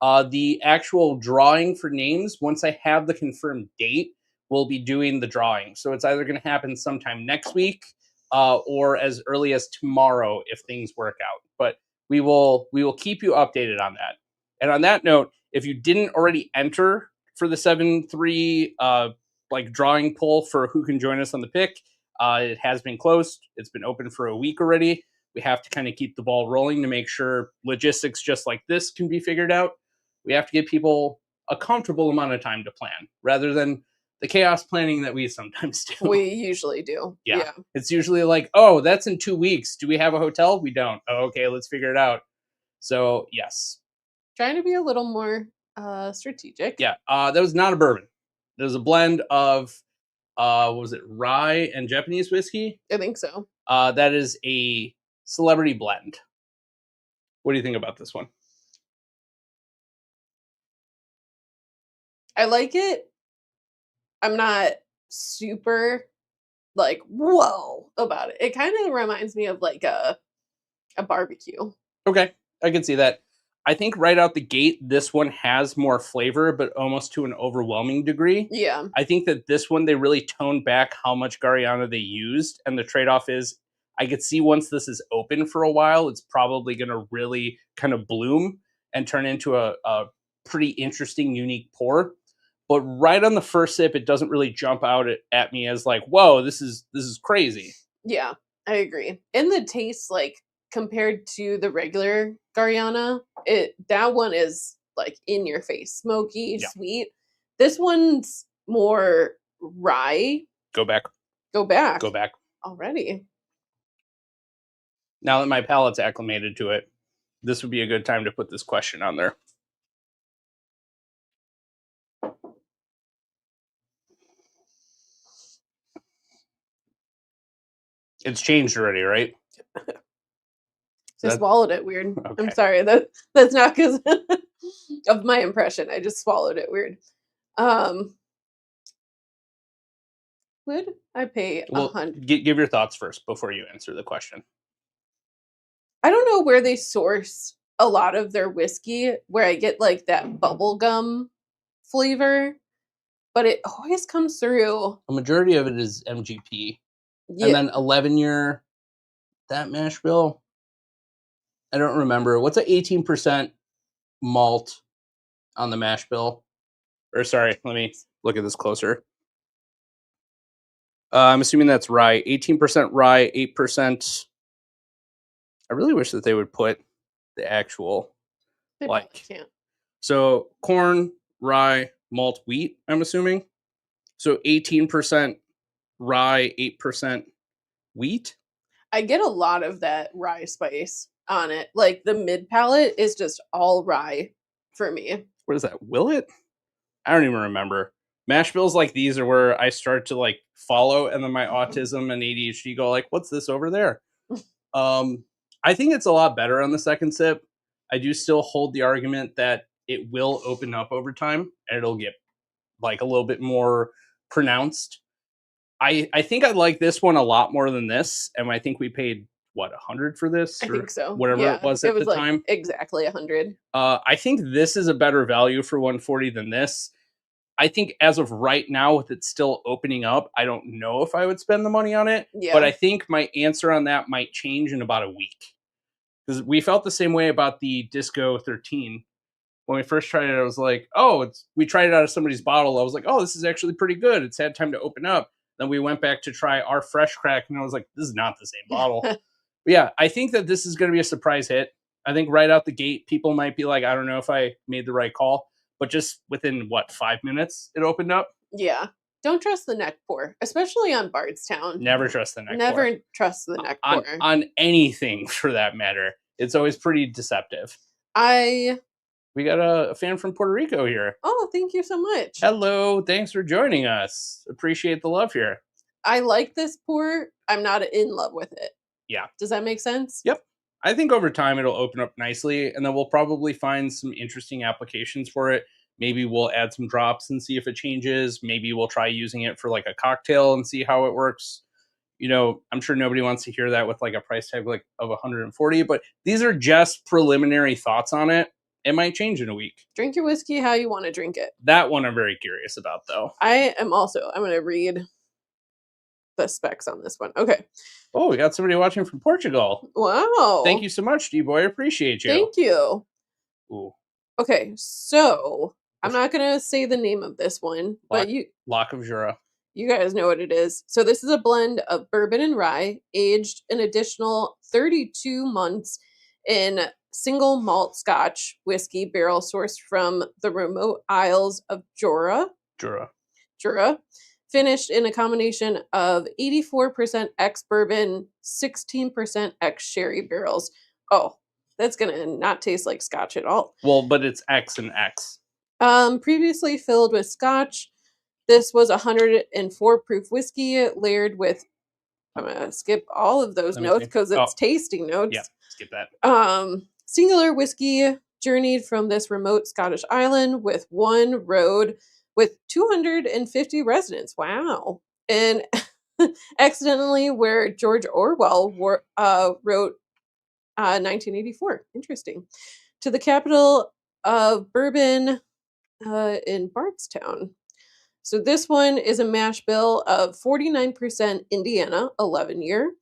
The actual drawing for names, once I have the confirmed date, we'll be doing the drawing. So it's either going to happen sometime next week or as early as tomorrow if things work out. But we will keep you updated on that. And on that note, if you didn't already enter for the 7-3 like drawing poll for who can join us on the pick, it has been closed. It's been open for a week already. We have to kind of keep the ball rolling to make sure logistics just like this can be figured out. We have to give people a comfortable amount of time to plan rather than the chaos planning that we sometimes do. We usually do. Yeah. It's usually like, oh, that's in 2 weeks. Do we have a hotel? We don't. Oh, okay, let's figure it out. So, yes. Trying to be a little more strategic. Yeah. That was not a bourbon. It was a blend of, what was it, rye and Japanese whiskey? I think so. That is a celebrity blend. What do you think about this one? I like it. I'm not super like whoa about it. It kind of reminds me of like a barbecue. Okay, I can see that. I think right out the gate, this one has more flavor, but almost to an overwhelming degree. Yeah. I think that this one, they really toned back how much Gariana they used. And the trade-off is, I could see once this is open for a while, it's probably going to really kind of bloom and turn into a pretty interesting, unique pour. But right on the first sip, it doesn't really jump out at me as like, whoa, this is crazy. Yeah, I agree. And the taste, like, compared to the regular Gariana, that one is like in your face, smoky, sweet. This one's more rye. Go back Already. Now that my palate's acclimated to it, this would be a good time to put this question on there. It's changed already, right? I swallowed it weird. Okay. I'm sorry. That's not because of my impression. I just swallowed it weird. Would I pay $100? Give your thoughts first before you answer the question. I don't know where they source a lot of their whiskey, where I get like that bubblegum flavor, but it always comes through. A majority of it is MGP. Yeah. And then 11-year, that mash bill, I don't remember. What's an 18% malt on the mash bill? Or sorry, let me look at this closer. I'm assuming that's rye. 18% rye, 8%. I really wish that they would put the actual, They like, can't. So corn, rye, malt, wheat, I'm assuming. So 18% rye, 8% wheat. I get a lot of that rye spice on it. Like the mid palate is just all rye for me. What is that? Willet? I don't even remember. Mash bills like these are where I start to like follow, and then my autism and ADHD go like, "What's this over there?" I think it's a lot better on the second sip. I do still hold the argument that it will open up over time, and it'll get like a little bit more pronounced. I think I like this one a lot more than this, and I think we paid what 100 for this, I or think so. whatever Yeah, it was it at was the like time. exactly 100. I think this is a better value for 140 than this. I think as of right now, with it still opening up, I don't know if I would spend the money on it. Yeah. But I think my answer on that might change in about a week, because we felt the same way about the Disco 13. When we first tried it, I was like, "Oh, we tried it out of somebody's bottle." I was like, "Oh, this is actually pretty good. It's had time to open up." Then we went back to try our fresh crack, and I was like, "This is not the same bottle." But yeah, I think that this is going to be a surprise hit. I think right out the gate, people might be like, "I don't know if I made the right call," but just within what 5 minutes, it opened up. Yeah. Don't trust the neck pour, especially on Bardstown. Never trust the neck Never pour. trust the neck on, pour. on anything for that matter. It's always pretty deceptive. We got a fan from Puerto Rico here. Oh, thank you so much. Hello, thanks for joining us. Appreciate the love here. I like this pour. I'm not in love with it. Yeah. Does that make sense? Yep. I think over time it'll open up nicely, and then we'll probably find some interesting applications for it. Maybe we'll add some drops and see if it changes. Maybe we'll try using it for like a cocktail and see how it works. You know, I'm sure nobody wants to hear that with like a price tag like of 140, but these are just preliminary thoughts on it. It might change in a week. Drink your whiskey how you want to drink it. That one I'm very curious about, though. I'm going to read the specs on this one. Okay. Oh, we got somebody watching from Portugal. Wow. Thank you so much, D-Boy. Appreciate you. Thank you. Ooh. Okay, so I'm not going to say the name of this one, but Loch of Jura. You guys know what it is. So this is a blend of bourbon and rye, aged an additional 32 months in single malt Scotch whiskey barrel sourced from the remote Isles of Jura, finished in a combination of 84% ex-bourbon, 16% ex-sherry barrels. Oh, that's going to not taste like Scotch at all. Well, but it's X and X. Previously filled with Scotch. This was 104 proof whiskey layered with, I'm going to skip all of those notes because it's tasting notes. Yeah, skip that. Singular whiskey journeyed from this remote Scottish island with one road with 250 residents. Wow. And accidentally where George Orwell wrote 1984. Interesting. To the capital of Bourbon in Bardstown. So this one is a mash bill of 49% Indiana, 11-year,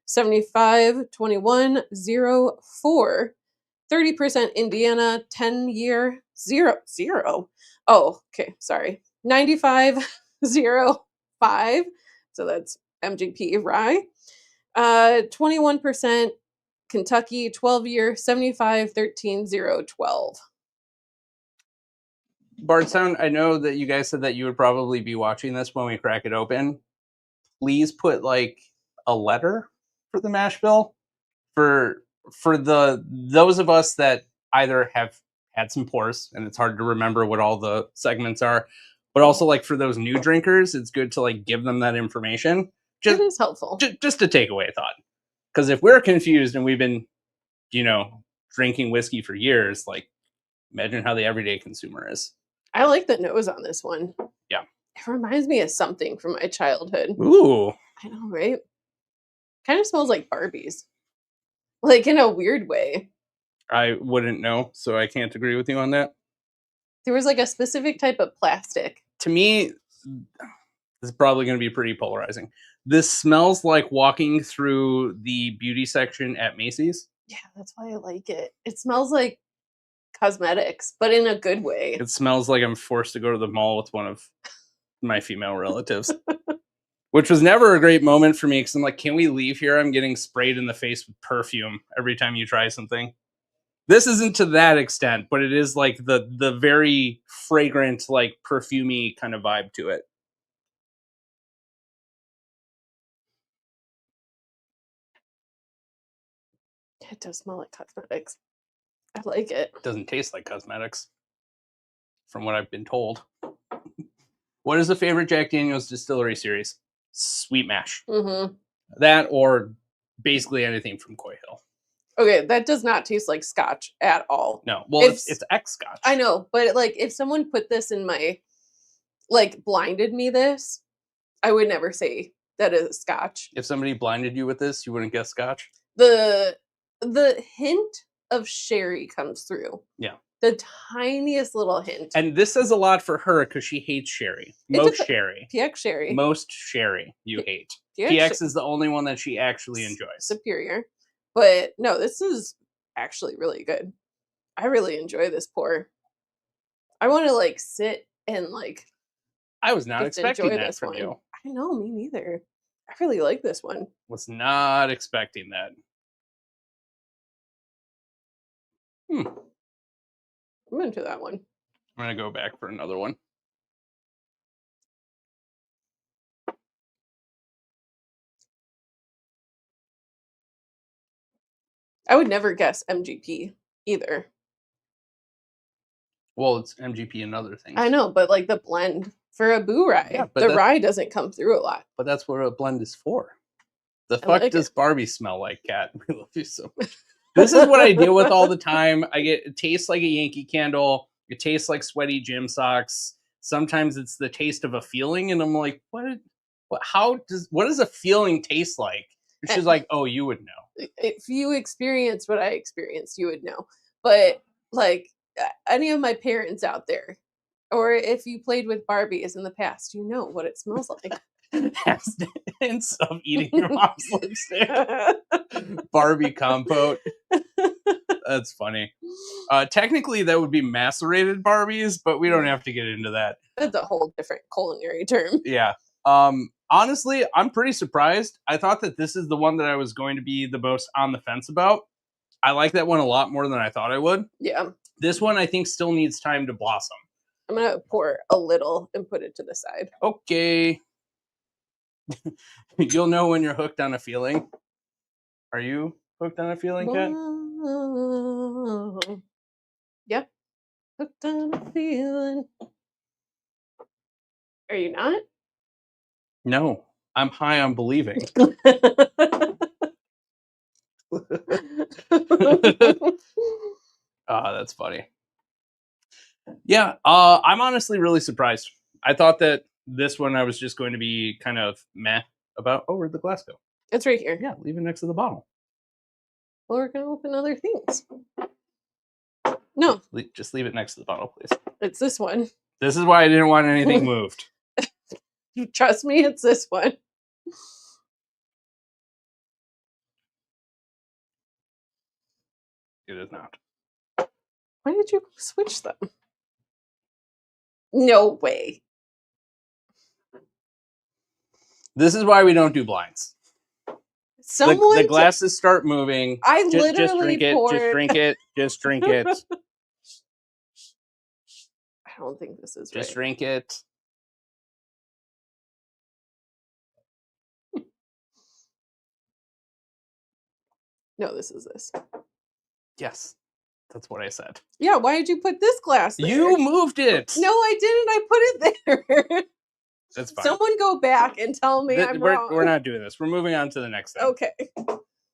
75-21-04, 30% Indiana, 10-year, 0. Oh, okay, sorry. 95-05. So that's MGP rye. 21% Kentucky, 12-year, 75-13-0-12. Bardstown, I know that you guys said that you would probably be watching this when we crack it open. Please put like a letter for the mash bill for those of us that either have had some pours and it's hard to remember what all the segments are, but also like for those new drinkers, it's good to like give them that information. It is helpful. Just a takeaway thought. Because if we're confused and we've been, drinking whiskey for years, like imagine how the everyday consumer is. I like the nose on this one. Yeah. It reminds me of something from my childhood. Ooh. I know, right? Kind of smells like Barbies. Like in a weird way. I wouldn't know, so I can't agree with you on that. There was like a specific type of plastic. To me, this is probably going to be pretty polarizing. This smells like walking through the beauty section at Macy's. Yeah, that's why I like it. It smells like cosmetics, but in a good way. It smells like I'm forced to go to the mall with one of my female relatives, which was never a great moment for me because I'm like, can we leave here? I'm getting sprayed in the face with perfume every time you try something. This isn't to that extent, but it is like the very fragrant, like perfumey kind of vibe to it. It does smell like cosmetics. I like it. It doesn't taste like cosmetics, from what I've been told. What is the favorite Jack Daniel's distillery series? Sweet Mash. Mm-hmm. That or basically anything from Coy Hill. Okay, that does not taste like scotch at all. No. Well, it's ex-scotch. I know, but like if someone put this in my, like blinded me this, I would never say that is scotch. If somebody blinded you with this, you wouldn't guess scotch? The hint of sherry comes through. Yeah. The tiniest little hint. And this says a lot for her because she hates sherry. Sherry. PX sherry. Most sherry you hate. PX PX is the only one that she actually enjoys. Superior. But no, this is actually really good. I really enjoy this pour. I want to like sit and like. I was not expecting that from you. I know, me neither. I really like this one. Was not expecting that. I'm into that one. I'm going to go back for another one. I would never guess MGP either. Well, it's MGP and other things. I know, but like the blend for a Boo Rye, the rye doesn't come through a lot. But that's what a blend is for. The fuck does Barbie smell like, Kat? We love you so much. This is what I deal with all the time. It tastes like a Yankee Candle. It tastes like sweaty gym socks. Sometimes it's the taste of a feeling, and I'm like, what does a feeling taste like? And she's like, oh, you would know. If you experienced what I experienced, you would know. But like any of my parents out there, or if you played with Barbies in the past, you know what it smells like. Has hints of eating your mom's lipstick. Barbie compote. That's funny. Technically, that would be macerated Barbies, but we don't have to get into that. That's a whole different culinary term. Yeah. Honestly, I'm pretty surprised. I thought that this is the one that I was going to be the most on the fence about. I like that one a lot more than I thought I would. Yeah. This one, I think, still needs time to blossom. I'm going to pour a little and put it to the side. Okay. You'll know when you're hooked on a feeling. Are you hooked on a feeling, Kat? Yep. Hooked on a feeling. Are you not? No. I'm high on believing. That's funny. Yeah, I'm honestly really surprised. I thought that this one I was just going to be kind of meh about. Oh, where'd the glass go? It's right here. Yeah, leave it next to the bottle. Well, we're going to open other things. No. Just leave it next to the bottle, please. It's this one. This is why I didn't want anything moved. Trust me, it's this one. It is not. Why did you switch them? No way. This is why we don't do blinds. The glasses start moving. I literally just drink it. poured... Just drink it. Just drink it. I don't think this is just drink it. No, this is this. Yes. That's what I said. Yeah, why did you put this glass there? You moved it. No, I didn't. I put it there. That's fine. Someone go back and tell me I'm wrong. We're not doing this. We're moving on to the next thing. Okay.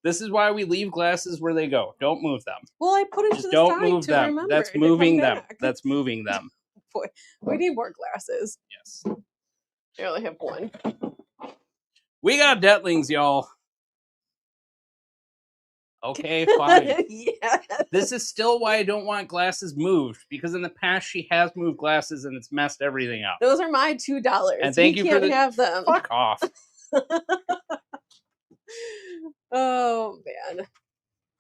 This is why we leave glasses where they go. Don't move them. Well, I put it Just to the don't side move to them. remember That's to moving come them. back. That's moving them. Boy, we need more glasses. Yes. I only have one. We got Dettlings, y'all. Okay, fine. Yes. This is still why I don't want glasses moved, because in the past she has moved glasses and it's messed everything up. Those are my $2. And thank you for have them. Fuck off. Oh man.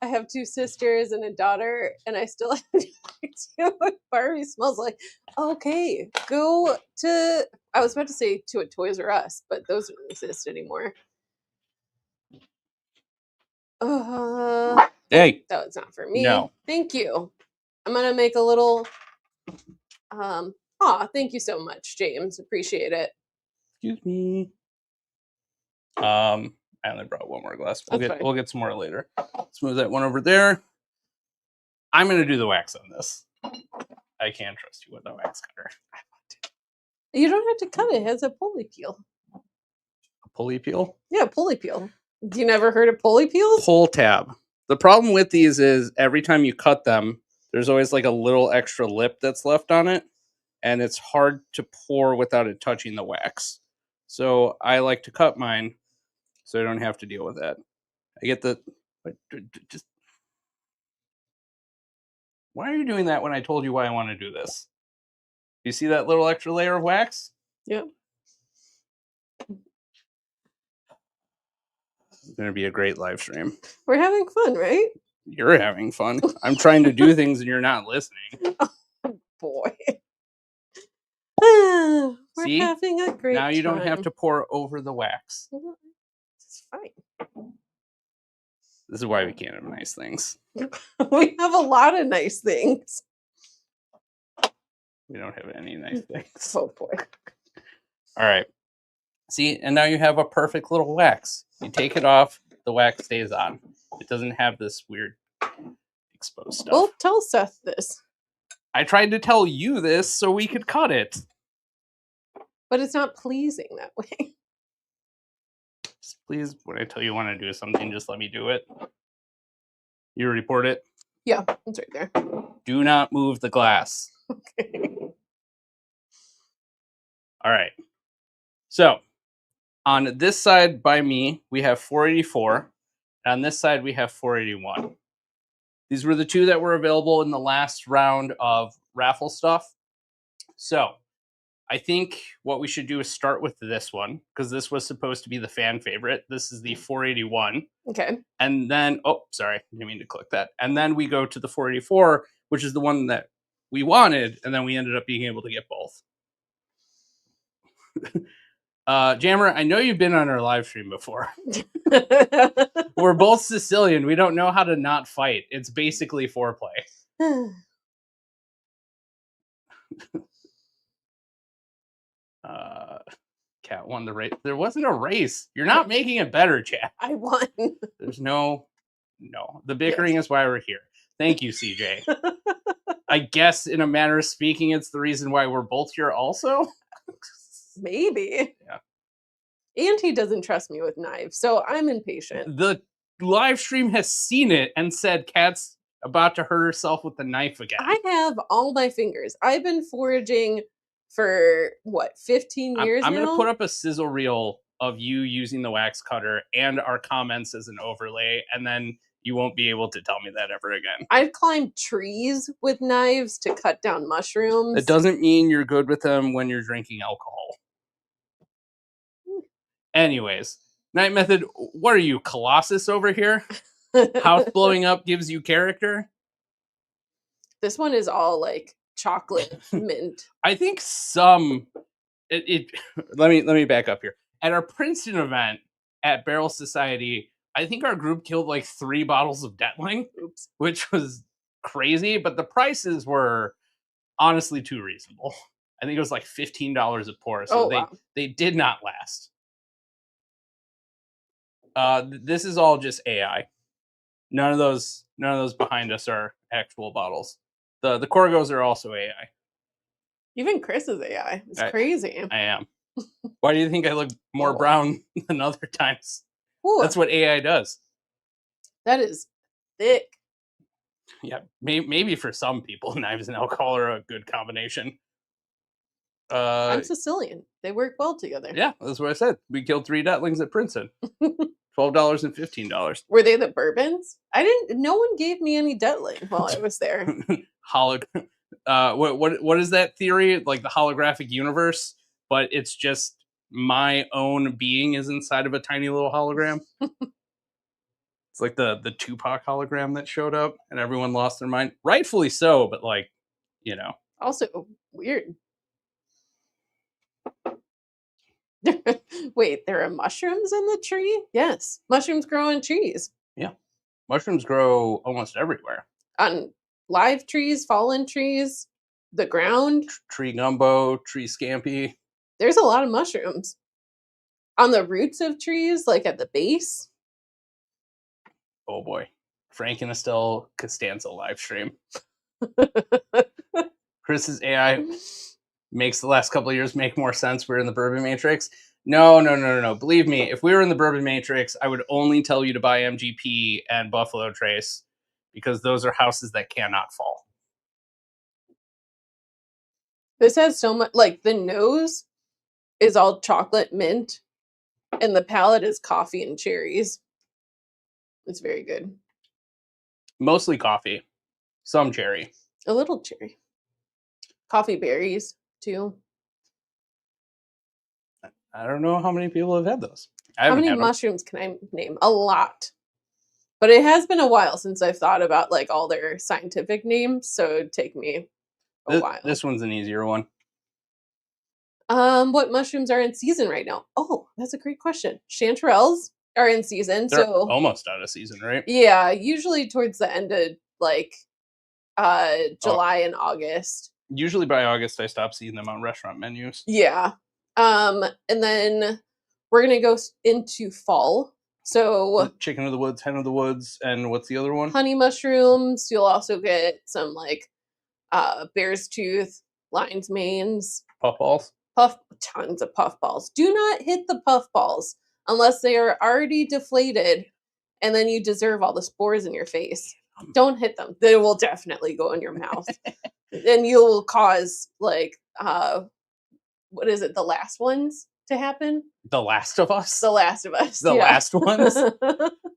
I have 2 sisters and a daughter, and I still have no idea what Barbie smells like. Okay, go to... I was about to say to a Toys R Us, but those don't exist anymore. Hey. That was not for me. No. Thank you. I'm going to make a little... thank you so much, James. Appreciate it. Excuse me. I only brought one more glass. That's fine. We'll get some more later. Let's move that one over there. I'm gonna do the wax on this. I can't trust you with the wax cutter. You don't have to cut it. It has a pulley peel. A pulley peel? Yeah, pulley peel. You never heard of pulley peels? Pull tab. The problem with these is every time you cut them, there's always like a little extra lip that's left on it, and it's hard to pour without it touching the wax. So I like to cut mine so I don't have to deal with that. I get the... Just... Why are you doing that when I told you why I want to do this? You see that little extra layer of wax? Yep. It's going to be a great live stream. We're having fun, right? You're having fun. I'm trying to do things and you're not listening. Oh, boy. We're See? having a great Now you don't have time. to pour over the wax. It's fine. This is why we can't have nice things. We have a lot of nice things. We don't have any nice things. Oh, boy. All right. See, and now you have a perfect little wax. You take it off, the wax stays on. It doesn't have this weird exposed stuff. Well, tell Seth this. I tried to tell you this so we could cut it. But it's not pleasing that way. Just please, when I tell you want to do something, just let me do it. You report it. Yeah, it's right there. Do not move the glass. Okay. All right. So, on this side by me, we have 484. And on this side, we have 481. These were the two that were available in the last round of raffle stuff. So, I think what we should do is start with this one, because this was supposed to be the fan favorite. This is the 481. Okay. And then, oh, sorry, didn't mean to click that. And then we go to the 484, which is the one that we wanted, and then we ended up being able to get both. Jammer, I know you've been on our live stream before. We're both Sicilian. We don't know how to not fight. It's basically foreplay. Cat won the race. There wasn't a race. You're not making it better, chat. I won. There's no. The bickering is why we're here. Thank you, CJ. I guess, in a manner of speaking, it's the reason why we're both here also. Maybe. Yeah. And he doesn't trust me with knives, so I'm impatient. The live stream has seen it and said Kat's about to hurt herself with the knife again. I have all my fingers. I've been foraging for, 15 years I'm now? going to put up a sizzle reel of you using the wax cutter and our comments as an overlay, and then you won't be able to tell me that ever again. I've climbed trees with knives to cut down mushrooms. It doesn't mean you're good with them when you're drinking alcohol. Anyways, Night Method, what are you, Colossus over here? House blowing up gives you character? This one is all like chocolate mint. I think some... Let me back up here. At our Princeton event at Barrel Society, I think our group killed like 3 bottles of Dettling, which was crazy, but the prices were honestly too reasonable. I think it was like $15 a pour, so they did not last. This is all just AI. None of those behind us are actual bottles. The Corgos are also AI. Even Chris is AI. It's crazy. I am. Why do you think I look more brown than other times? Ooh. That's what AI does. That is thick. Yeah, maybe for some people, knives and alcohol are a good combination. I'm Sicilian. They work well together. Yeah, that's what I said. We killed 3 Dettlings at Princeton. $12 and $15. Were they the bourbons? No one gave me any Dettling while I was there. What is that theory? Like the holographic universe, but it's just my own being is inside of a tiny little hologram. It's like the Tupac hologram that showed up and everyone lost their mind. Rightfully so, but like, Also weird. Wait, there are mushrooms in the tree? Yes. Mushrooms grow on trees. Yeah. Mushrooms grow almost everywhere. On live trees, fallen trees, the ground. Tree gumbo, tree scampi. There's a lot of mushrooms. On the roots of trees, like at the base. Oh boy. Frank and Estelle Costanza live stream. Chris's AI makes the last couple of years make more sense. We're in the Bourbon Matrix. No. Believe me, if we were in the Bourbon Matrix, I would only tell you to buy MGP and Buffalo Trace because those are houses that cannot fall. This has so much, like the nose is all chocolate mint and the palate is coffee and cherries. It's very good. Mostly coffee, some cherry. A little cherry. Coffee berries, too. I don't know how many people have had those. How many mushrooms can I name? A lot. But it has been a while since I've thought about like all their scientific names, so it'd take me a while. This one's an easier one. What mushrooms are in season right now? Oh, that's a great question. Chanterelles are in season, They're so almost out of season, right? yeah, usually towards the end of like July and August. Usually by August, I stop seeing them on restaurant menus. Yeah. And then we're gonna go into fall. So Chicken of the woods, hen of the woods, and what's the other one? Honey mushrooms. You'll also get some like bear's tooth, lion's manes, Puffballs. tons of puffballs. Do not hit the puffballs unless they are already deflated, and then you deserve all the spores in your face. Don't hit them. They will definitely go in your mouth. And you'll cause like what is it, the last ones to happen? The Last of Us? The Last of Us. The last ones?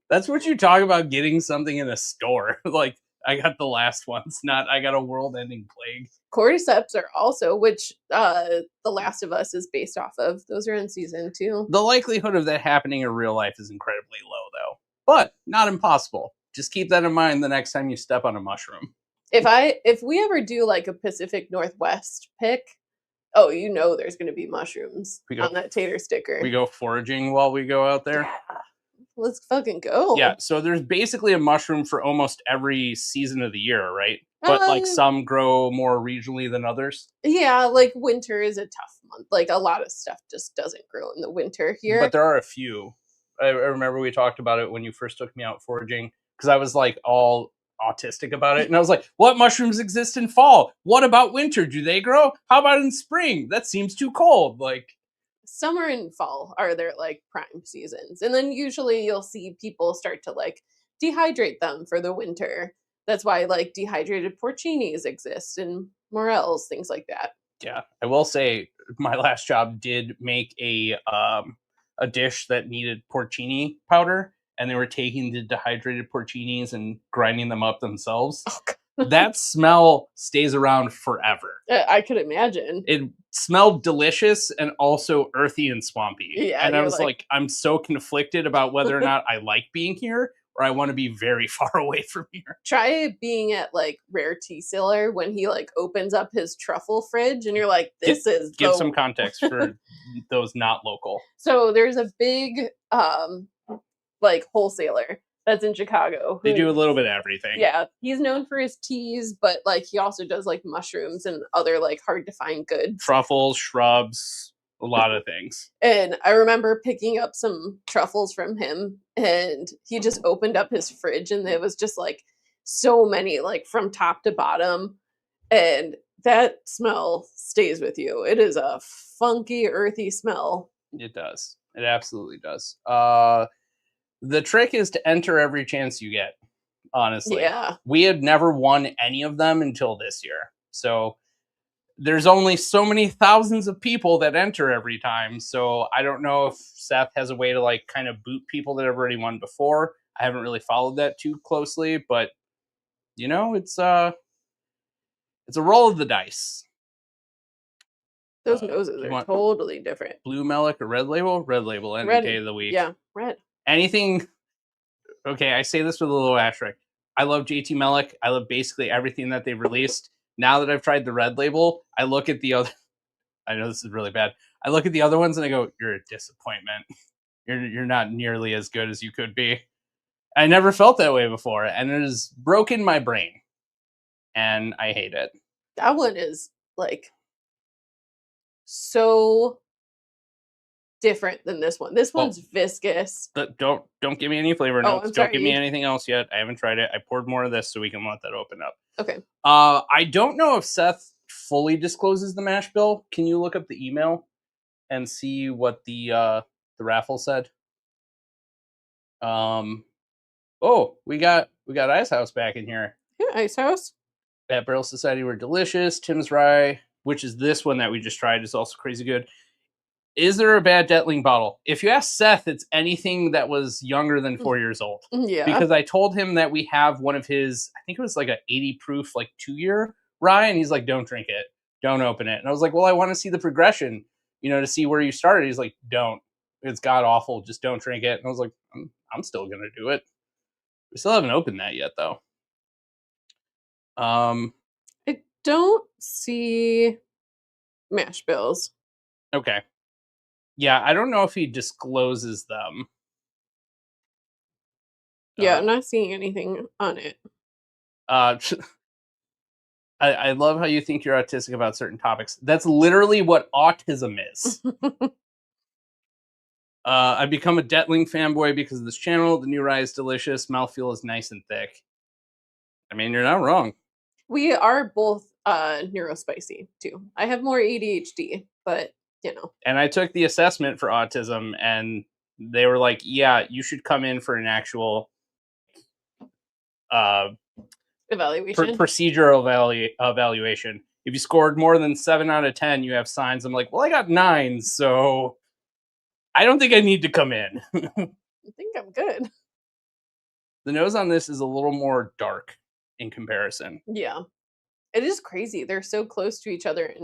That's what you talk about getting something in a store. Like, I got the last ones, not I got a world-ending plague. Cordyceps are also, which The Last of Us is based off of. Those are in season 2. The likelihood of that happening in real life is incredibly low, though. But not impossible. Just keep that in mind the next time you step on a mushroom. If we ever do like a Pacific Northwest pick, oh, you know there's going to be mushrooms on that tater sticker. We go foraging while we go out there. Yeah. Let's fucking go. Yeah, so there's basically a mushroom for almost every season of the year, right? But like some grow more regionally than others. Yeah, like winter is a tough month. Like a lot of stuff just doesn't grow in the winter here. But there are a few. I remember we talked about it when you first took me out foraging because I was like all autistic about it. And I was like, what mushrooms exist in fall? What about winter? Do they grow? How about in spring? That seems too cold. Like summer and fall are their like prime seasons. And then usually you'll see people start to like dehydrate them for the winter. That's why like dehydrated porcinis exist and morels, things like that. Yeah, I will say my last job did make a dish that needed porcini powder, and they were taking the dehydrated porcinis and grinding them up themselves. Oh, that smell stays around forever. I could imagine. It smelled delicious and also earthy and swampy. Yeah, and I was like, I'm so conflicted about whether or not I like being here or I want to be very far away from here. Try being at like Rare Tea Cellar when he like opens up his truffle fridge and you're like, this is give some context for those not local. So there's a big like wholesaler that's in Chicago. They do a little bit of everything. Yeah, he's known for his teas, but like he also does like mushrooms and other like hard to find goods. Truffles, shrubs, a lot of things. And I remember picking up some truffles from him, and he just opened up his fridge, and there was just like so many, like from top to bottom, and that smell stays with you. It is a funky, earthy smell. It does. It absolutely does. The trick is to enter every chance you get, honestly. Yeah. We had never won any of them until this year. So there's only so many thousands of people that enter every time. So I don't know if Seth has a way to like kind of boot people that have already won before. I haven't really followed that too closely, but you know, it's a roll of the dice. Those noses are totally different. Blue Melic or Red Label? Red Label any day of the week. Yeah, red. Anything. Okay, I say this with a little asterisk. I love JT Melic. I love basically everything that they've released. Now that I've tried the Red Label, I look at the other. I know this is really bad. I look at the other ones and I go, "You're a disappointment. You're not nearly as good as you could be." I never felt that way before, and it has broken my brain, and I hate it. That one is like so different than this one. This one's viscous. But don't give me any flavor notes. I'm Don't give me sorry. anything else yet. I haven't tried it. I poured more of this so we can let that open up. Okay. I don't know if Seth fully discloses the mash bill. Can you look up the email and see what the raffle said? Oh, we got Ice House back in here. Yeah, Ice House. At Barrel Society were delicious. Tim's Rye, which is this one that we just tried, is also crazy good. Is there a bad Dettling bottle? If you ask Seth, it's anything that was younger than 4 years old. Yeah. Because I told him that we have one of his, I think it was like an 80 proof, like 2-year rye, and he's like, don't drink it. Don't open it. And I was like, well, I want to see the progression, to see where you started. He's like, don't. It's god awful. Just don't drink it. And I was like, I'm still going to do it. We still haven't opened that yet, though. I don't see mash bills. Okay. Yeah, I don't know if he discloses them. Yeah, I'm not seeing anything on it. I love how you think you're autistic about certain topics. That's literally what autism is. I've become a Dettling fanboy because of this channel. The new rye is delicious. Mouthfeel is nice and thick. I mean, you're not wrong. We are both neurospicy too. I have more ADHD, but And I took the assessment for autism, and they were like, "Yeah, you should come in for an actual evaluation, procedural evaluation. If you scored more than 7 out of 10, you have signs." I'm like, "Well, I got 9, so I don't think I need to come in." I think I'm good. The nose on this is a little more dark in comparison. Yeah, it is crazy. They're so close to each other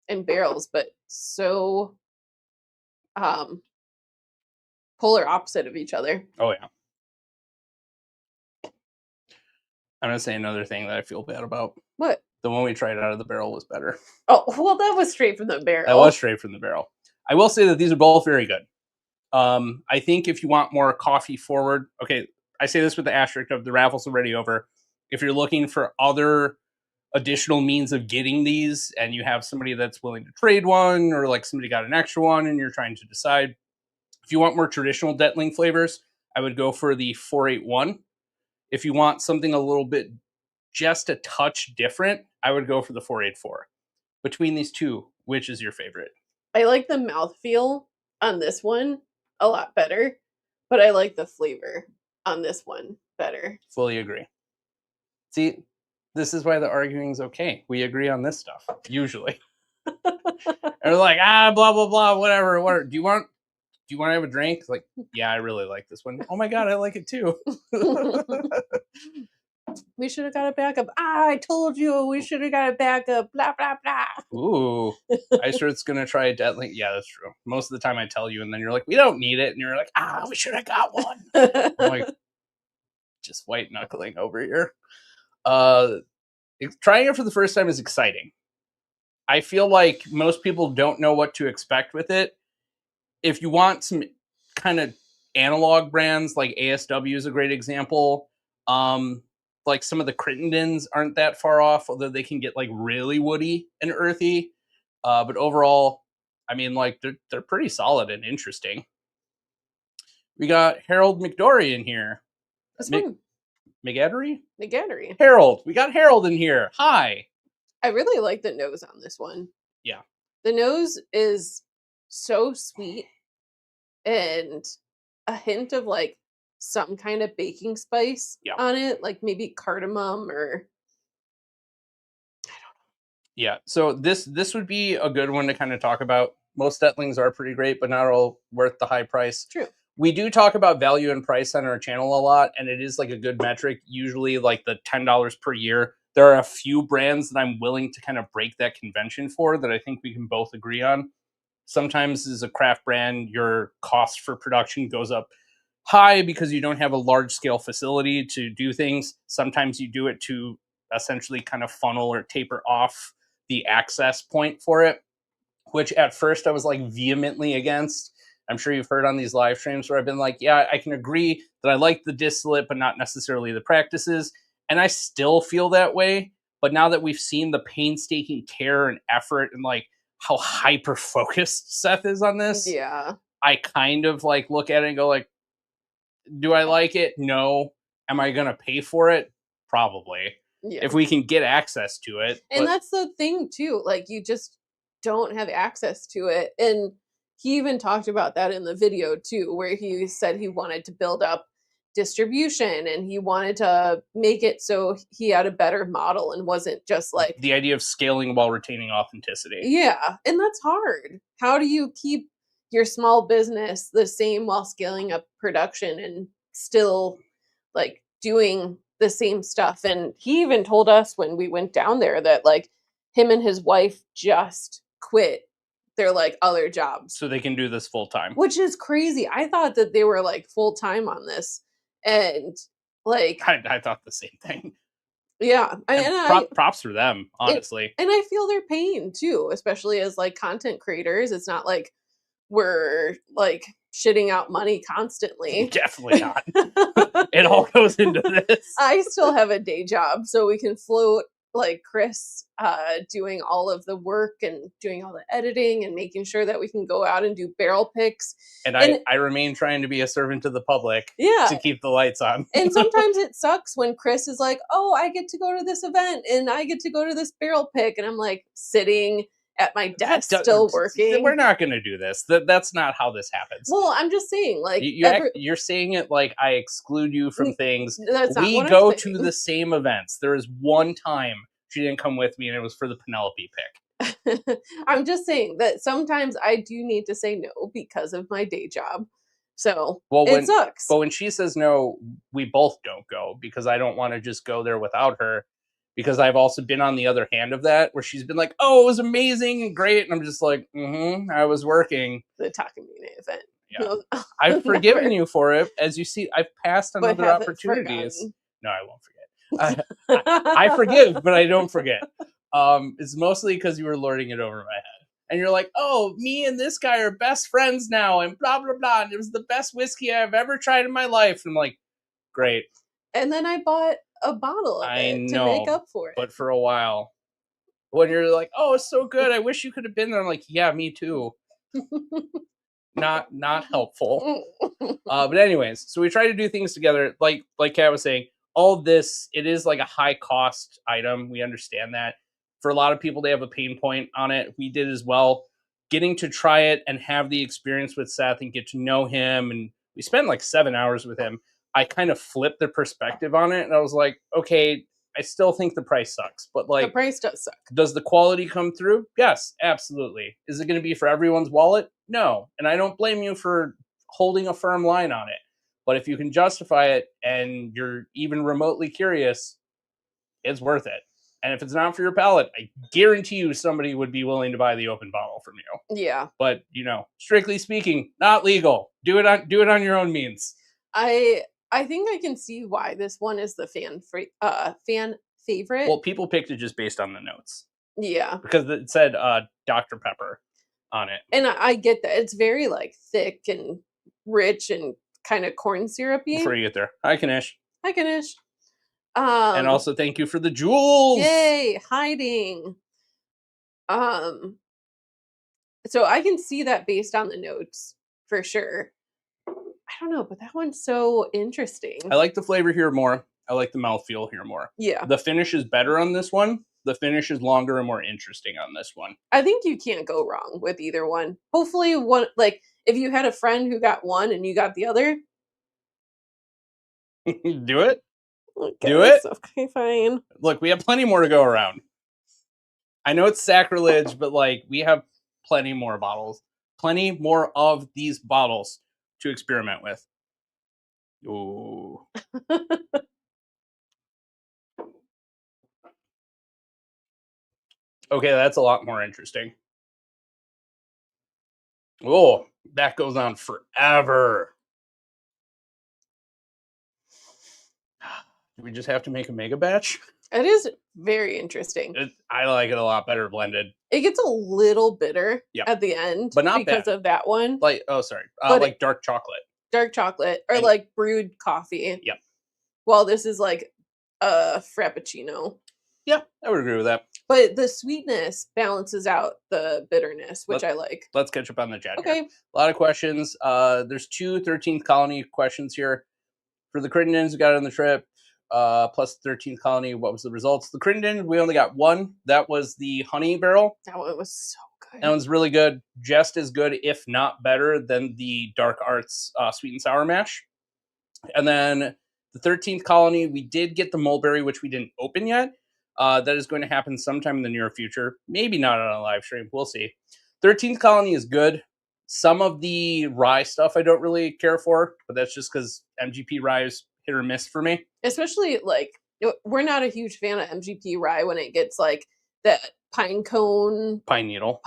in barrels, but so polar opposite of each other. Oh yeah. I'm gonna say another thing that I feel bad about. What? The one we tried out of the barrel was better. Oh, well, that was straight from the barrel. That was straight from the barrel. I will say that these are both very good. I think if you want more coffee forward, okay, I say this with the asterisk of the raffle's already over. If you're looking for other additional means of getting these, and you have somebody that's willing to trade one, or like somebody got an extra one and you're trying to decide, if you want more traditional Dettling flavors, I would go for the 481. If you want something a little bit just a touch different, I would go for the 484. Between these two, which is your favorite? I like the mouthfeel on this one a lot better, but I like the flavor on this one better. Fully agree. See, this is why the arguing's okay. We agree on this stuff, usually. They're like, blah, blah, blah, whatever. Do you want to have a drink? Like, yeah, I really like this one. Oh my God, I like it too. We should have got a backup. I told you we should have got a backup. Blah, blah, blah. Ooh, Icert's going to try a Dettling. Yeah, that's true. Most of the time I tell you, and then you're like, we don't need it. And you're like, we should have got one. I'm like, just white knuckling over here. Trying it for the first time is exciting. I feel like most people don't know what to expect with it. If you want some kind of analog brands, like ASW is a great example. Like some of the Crittendens aren't that far off, although they can get like really woody and earthy. But overall, I mean, like they're pretty solid and interesting. We got Harold McDory in here. McGattery? McGattery. Harold. We got Harold in here. Hi. I really like the nose on this one. Yeah. The nose is so sweet and a hint of like some kind of baking spice on it, like maybe cardamom or I don't know. Yeah, so this would be a good one to kind of talk about. Most Dettlings are pretty great, but not all worth the high price. True. We do talk about value and price on our channel a lot, and it is like a good metric, usually like the $10 per year. There are a few brands that I'm willing to kind of break that convention for that I think we can both agree on. Sometimes as a craft brand, your cost for production goes up high because you don't have a large scale facility to do things. Sometimes you do it to essentially kind of funnel or taper off the access point for it, which at first I was like vehemently against. I'm sure you've heard on these live streams where I've been like, yeah, I can agree that I like the distillate, but not necessarily the practices. And I still feel that way. But now that we've seen the painstaking care and effort and like how hyper focused Seth is on this, yeah, I kind of like look at it and go like, do I like it? No. Am I going to pay for it? Probably. Yeah. If we can get access to it. And that's the thing too. Like you just don't have access to it. And he even talked about that in the video too, where he said he wanted to build up distribution and he wanted to make it so he had a better model and wasn't just like the idea of scaling while retaining authenticity. Yeah. And that's hard. How do you keep your small business the same while scaling up production and still like doing the same stuff? And he even told us when we went down there that like him and his wife just quit their like other jobs so they can do this full time, which is crazy. I thought that they were like full time on this, and like I thought the same thing. Yeah, props for them, honestly. And I feel their pain too, especially as like content creators. It's not like we're like shitting out money constantly. Definitely not. It all goes into this. I still have a day job, so we can float like Chris doing all of the work and doing all the editing and making sure that we can go out and do barrel picks. And I remain trying to be a servant to the public to keep the lights on. And sometimes it sucks when Chris is like, oh, I get to go to this event and I get to go to this barrel pick. And I'm like sitting at my desk still working. We're not going to do this. That's not how this happens. Well, I'm just saying, like, you're saying it like I exclude you from things. That's we go to the same events. There is one time she didn't come with me, and it was for the Penelope pick. I'm just saying that sometimes I do need to say no because of my day job. So it sucks. But when she says no, we both don't go because I don't want to just go there without her. Because I've also been on the other hand of that, where she's been like, "Oh, it was amazing and great," and I'm just like, I was working." The Takamine event. Yeah, I've forgiven you for it. As you see, I've passed on other opportunities. No, I won't forget. I forgive, but I don't forget. It's mostly because you were lording it over my head, and you're like, "Oh, me and this guy are best friends now," and blah blah blah. And it was the best whiskey I've ever tried in my life. And I'm like, "Great." And then I bought a bottle of it to make up for it. But for a while, when you're like, "Oh, it's so good. I wish you could have been there." I'm like, "Yeah, me too." Not helpful. But anyways, so we try to do things together. Like Kat was saying, all of this, it is like a high cost item. We understand that. For a lot of people, they have a pain point on it. We did as well. Getting to try it and have the experience with Seth and get to know him. And we spent like 7 hours with him. I kind of flipped the perspective on it. And I was like, okay, I still think the price sucks. But like, the price does suck. Does the quality come through? Yes, absolutely. Is it going to be for everyone's wallet? No. And I don't blame you for holding a firm line on it. But if you can justify it and you're even remotely curious, it's worth it. And if it's not for your palate, I guarantee you somebody would be willing to buy the open bottle from you. Yeah. But, strictly speaking, not legal. Do it on your own means. I think I can see why this one is the fan favorite. Well, people picked it just based on the notes. Yeah. Because it said Dr. Pepper on it. And I get that. It's very like thick and rich and kind of corn syrupy. Before you get there. Hi, Kanish. Hi, Kanish. And also thank you for the jewels. Yay, hiding. So I can see that based on the notes for sure. I don't know, but that one's so interesting. I like the flavor here more. I like the mouthfeel here more. Yeah. The finish is better on this one. The finish is longer and more interesting on this one. I think you can't go wrong with either one. Hopefully one, like if you had a friend who got one and you got the other. Do it. Okay, do it. Okay, fine. Look, we have plenty more to go around. I know it's sacrilege, but like we have plenty more bottles. Plenty more of these bottles to experiment with. Ooh. Okay, that's a lot more interesting. Oh, that goes on forever. Do we just have to make a mega batch? It is very interesting. I like it a lot better blended. It gets a little bitter at the end, but not because of that one. Like, like dark chocolate. Dark chocolate, or like brewed coffee. Yep. Well, this is like a frappuccino. Yeah, I would agree with that. But the sweetness balances out the bitterness, which I like. Let's catch up on the chat here. Okay. A lot of questions. There's 2 13th colony questions here. For the Crittendens, we got it on the trip. Plus 13th colony, what was the results? The Crittenden, we only got 1. That was the honey barrel. That one was so good. That one's really good. Just as good, if not better, than the Dark Arts sweet and sour mash. And then the 13th colony, we did get the mulberry, which we didn't open yet. That is going to happen sometime in the near future. Maybe not on a live stream. We'll see. 13th colony is good. Some of the rye stuff I don't really care for, but that's just because MGP rye is hit or miss for me. Especially, like, we're not a huge fan of MGP rye when it gets, like, that pine needle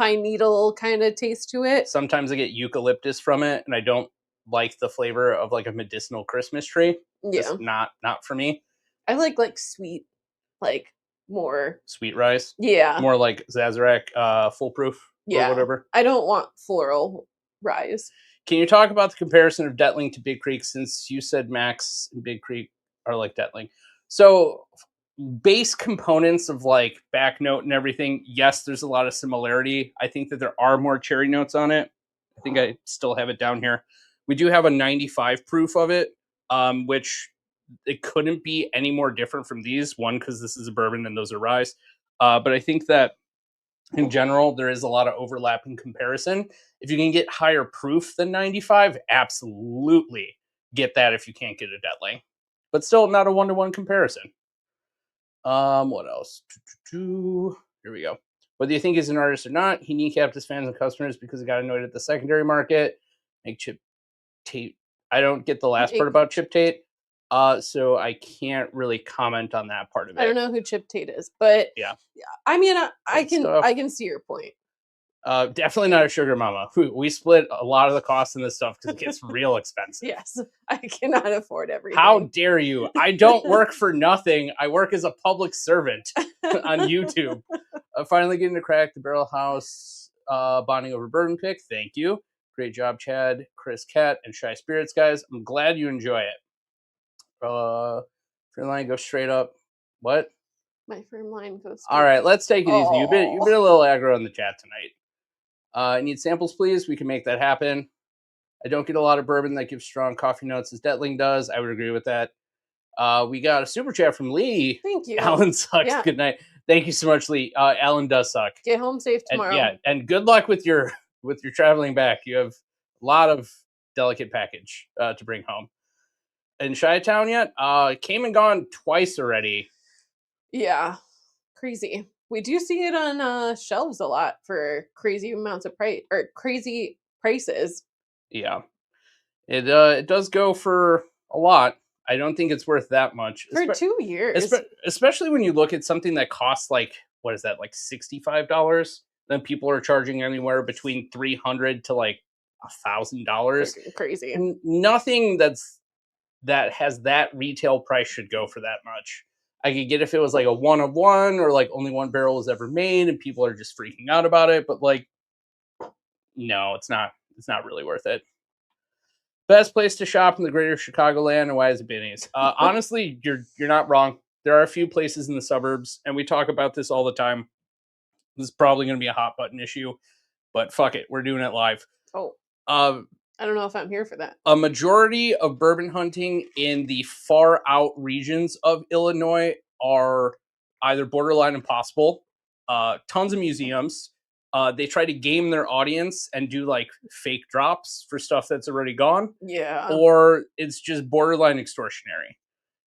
kind of taste to it. Sometimes I get eucalyptus from it, and I don't like the flavor of, like, a medicinal Christmas tree. Yeah. Just not for me. I like sweet, like, more. Sweet rice? Yeah. More like Sazerac Foolproof or whatever. I don't want floral ryes. Can you talk about the comparison of Dettling to Big Creek, since you said Max and Big Creek are like Dettling? So base components of like back note and everything, yes, there's a lot of similarity. I think that there are more cherry notes on it. I think I still have it down here. We do have a 95 proof of it, which it couldn't be any more different from these. One, because this is a bourbon and those are rye. But I think that in general, there is a lot of overlap in comparison. If you can get higher proof than 95, absolutely get that if you can't get a Dettling. But still not a one-to-one comparison. What else? Here we go. Whether you think he's an artist or not, he kneecapped his fans and customers because he got annoyed at the secondary market. Make Chip Tate. I don't get the last part about Chip Tate. So I can't really comment on that part of it. I don't know who Chip Tate is, but yeah. I mean, I can see your point. Definitely not a sugar mama. We split a lot of the costs in this stuff because it gets real expensive. Yes, I cannot afford everything. How dare you? I don't work for nothing. I work as a public servant on YouTube. Finally getting to crack the barrel house bonding over bourbon pick. Thank you. Great job, Chad, Chris, Cat, and Shy Spirits, guys. I'm glad you enjoy it. Firm line, go straight up. What? My firm line goes. All right, let's take it easy. You've been a little aggro in the chat tonight. I need samples, please. We can make that happen. I don't get a lot of bourbon that gives strong coffee notes as Dettling does. I would agree with that. We got a super chat from Lee. Thank you. Alan sucks. Yeah. Good night. Thank you so much, Lee. Alan does suck. Get home safe tomorrow. And good luck with your traveling back. You have a lot of delicate package to bring home. In Chi-Town yet? Came and gone twice already. Yeah, crazy. We do see it on shelves a lot for crazy amounts of price or crazy prices. Yeah, it does go for a lot. I don't think it's worth that much for 2 years. Especially when you look at something that costs like, what is that, like $65? Then people are charging anywhere between $300 to like $1,000. Crazy. And nothing that has that retail price should go for that much. I could get if it was like a one of one or like only one barrel was ever made and people are just freaking out about it. But like, no, it's not really worth it. Best place to shop in the greater Chicagoland, and why is it Binny's? Honestly, you're not wrong. There are a few places in the suburbs, and we talk about this all the time. This is probably going to be a hot button issue, but fuck it, we're doing it live. Oh. I don't know if I'm here for that. A majority of bourbon hunting in the far out regions of Illinois are either borderline impossible, tons of museums. They try to game their audience and do like fake drops for stuff that's already gone. Yeah. Or it's just borderline extortionary.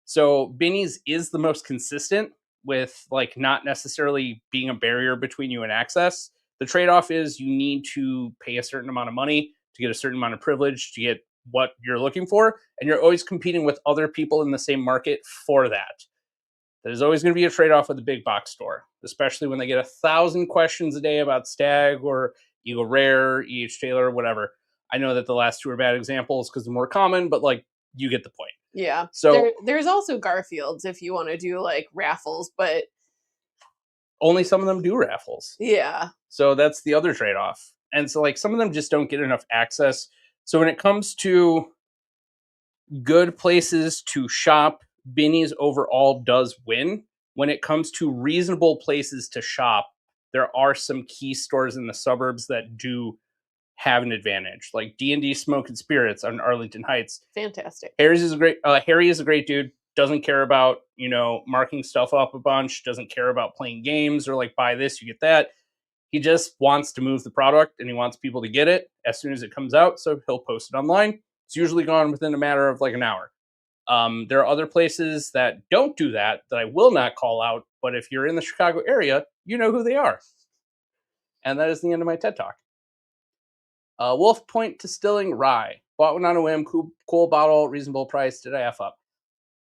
So Binny's is the most consistent with like not necessarily being a barrier between you and access. The trade-off is you need to pay a certain amount of money to get a certain amount of privilege to get what you're looking for. And you're always competing with other people in the same market for that. There's always going to be a trade-off with the big box store, especially when they get 1,000 questions a day about Stag or Eagle Rare, E.H. Taylor, whatever. I know that the last two are bad examples because they're more common, but like you get the point. Yeah. So there's also Garfield's if you want to do like raffles, but only some of them do raffles. Yeah. So that's the other trade-off. And so like some of them just don't get enough access. So when it comes to good places to shop, Binny's overall does win. when it comes to reasonable places to shop, there are some key stores in the suburbs that do have an advantage, like D&D Smoke and Spirits on Arlington Heights. Fantastic. Harry is a great dude. Doesn't care about, marking stuff up a bunch. Doesn't care about playing games or like, buy this, you get that. He just wants to move the product and he wants people to get it as soon as it comes out. So he'll post it online. It's usually gone within a matter of like an hour. There are other places that don't do that I will not call out. But if you're in the Chicago area, you know who they are. And that is the end of my TED Talk. Wolf Point Distilling Rye. Bought one on a whim. Cool bottle, reasonable price. Did I F up?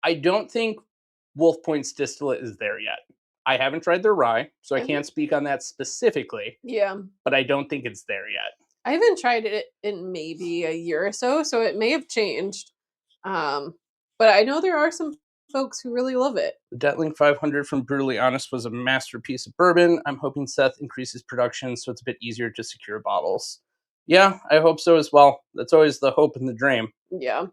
I don't think Wolf Point's distillate is there yet. I haven't tried their rye, so I can't speak on that specifically. Yeah. But I don't think it's there yet. I haven't tried it in maybe a year or so it may have changed. But I know there are some folks who really love it. The Dettling 500 from Brutally Honest was a masterpiece of bourbon. I'm hoping Seth increases production so it's a bit easier to secure bottles. Yeah, I hope so as well. That's always the hope and the dream. Yeah.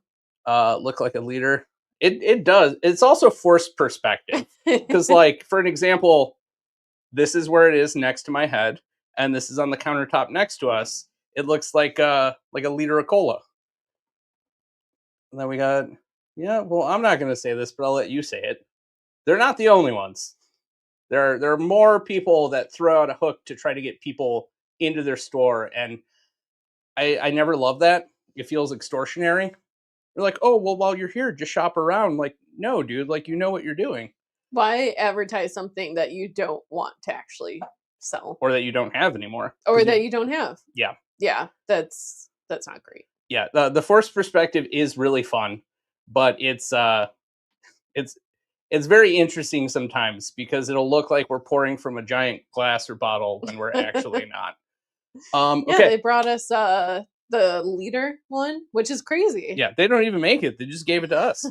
Look like a leader. It does. It's also forced perspective. Because, like, for an example, this is where it is next to my head, and this is on the countertop next to us. It looks like a liter of cola. And then we got, I'm not going to say this, but I'll let you say it. They're not the only ones. There are more people that throw out a hook to try to get people into their store, and I never love that. It feels extortionary. They're like, oh, well, while you're here, just shop around. Like, no, dude, like, you know what you're doing. Why advertise something that you don't want to actually sell? Or that you don't have anymore. Or that you don't have. Yeah. Yeah, that's not great. Yeah, the forced perspective is really fun, but it's very interesting sometimes because it'll look like we're pouring from a giant glass or bottle when we're actually not. Yeah, okay. They brought us the liter one, which is crazy. Yeah, they don't even make it. They just gave it to us.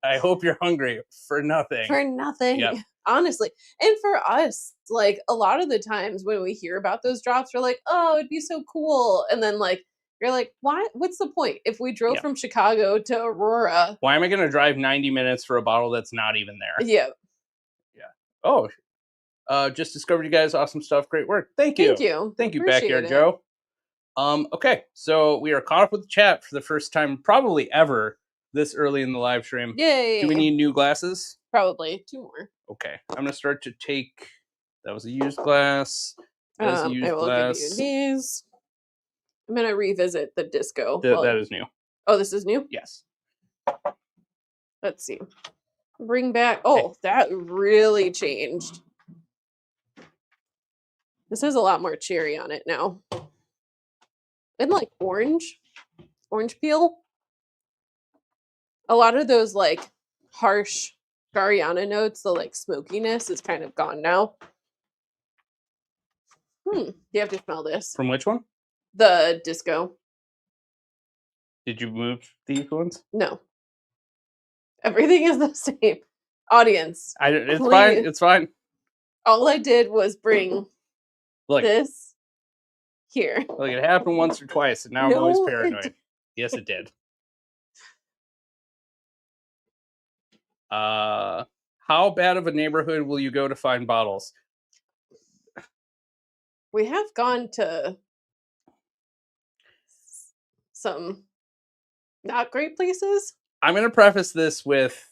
I hope you're hungry for nothing. For nothing. Yep. Honestly. And for us, like a lot of the times when we hear about those drops, we're like, oh, it'd be so cool. And then like, you're like, why? What's the point? If we drove from Chicago to Aurora. Why am I going to drive 90 minutes for a bottle that's not even there? Yeah. Yeah. Oh, just discovered you guys. Awesome stuff. Great work. Thank you. Thank you, Backyard Joe. Okay, so we are caught up with the chat for the first time probably ever this early in the live stream. Yay! Do we need new glasses? Probably 2 more. Okay, I'm gonna start to take. That was a used glass. That was a used glass. Give you these. I'm gonna revisit the disco. That is new. Oh, this is new? Yes. Let's see. Bring back. Oh, that really changed. This has a lot more cherry on it now. And like orange peel. A lot of those like harsh Gariana notes, the like smokiness is kind of gone now. You have to smell this. From which one? The disco. Did you move these ones? No. Everything is the same. Audience. It's fine. It's fine. All I did was bring this here. Like it happened once or twice, and now I'm always paranoid. Yes, it did. How bad of a neighborhood will you go to find bottles? We have gone to some not great places. I'm going to preface this with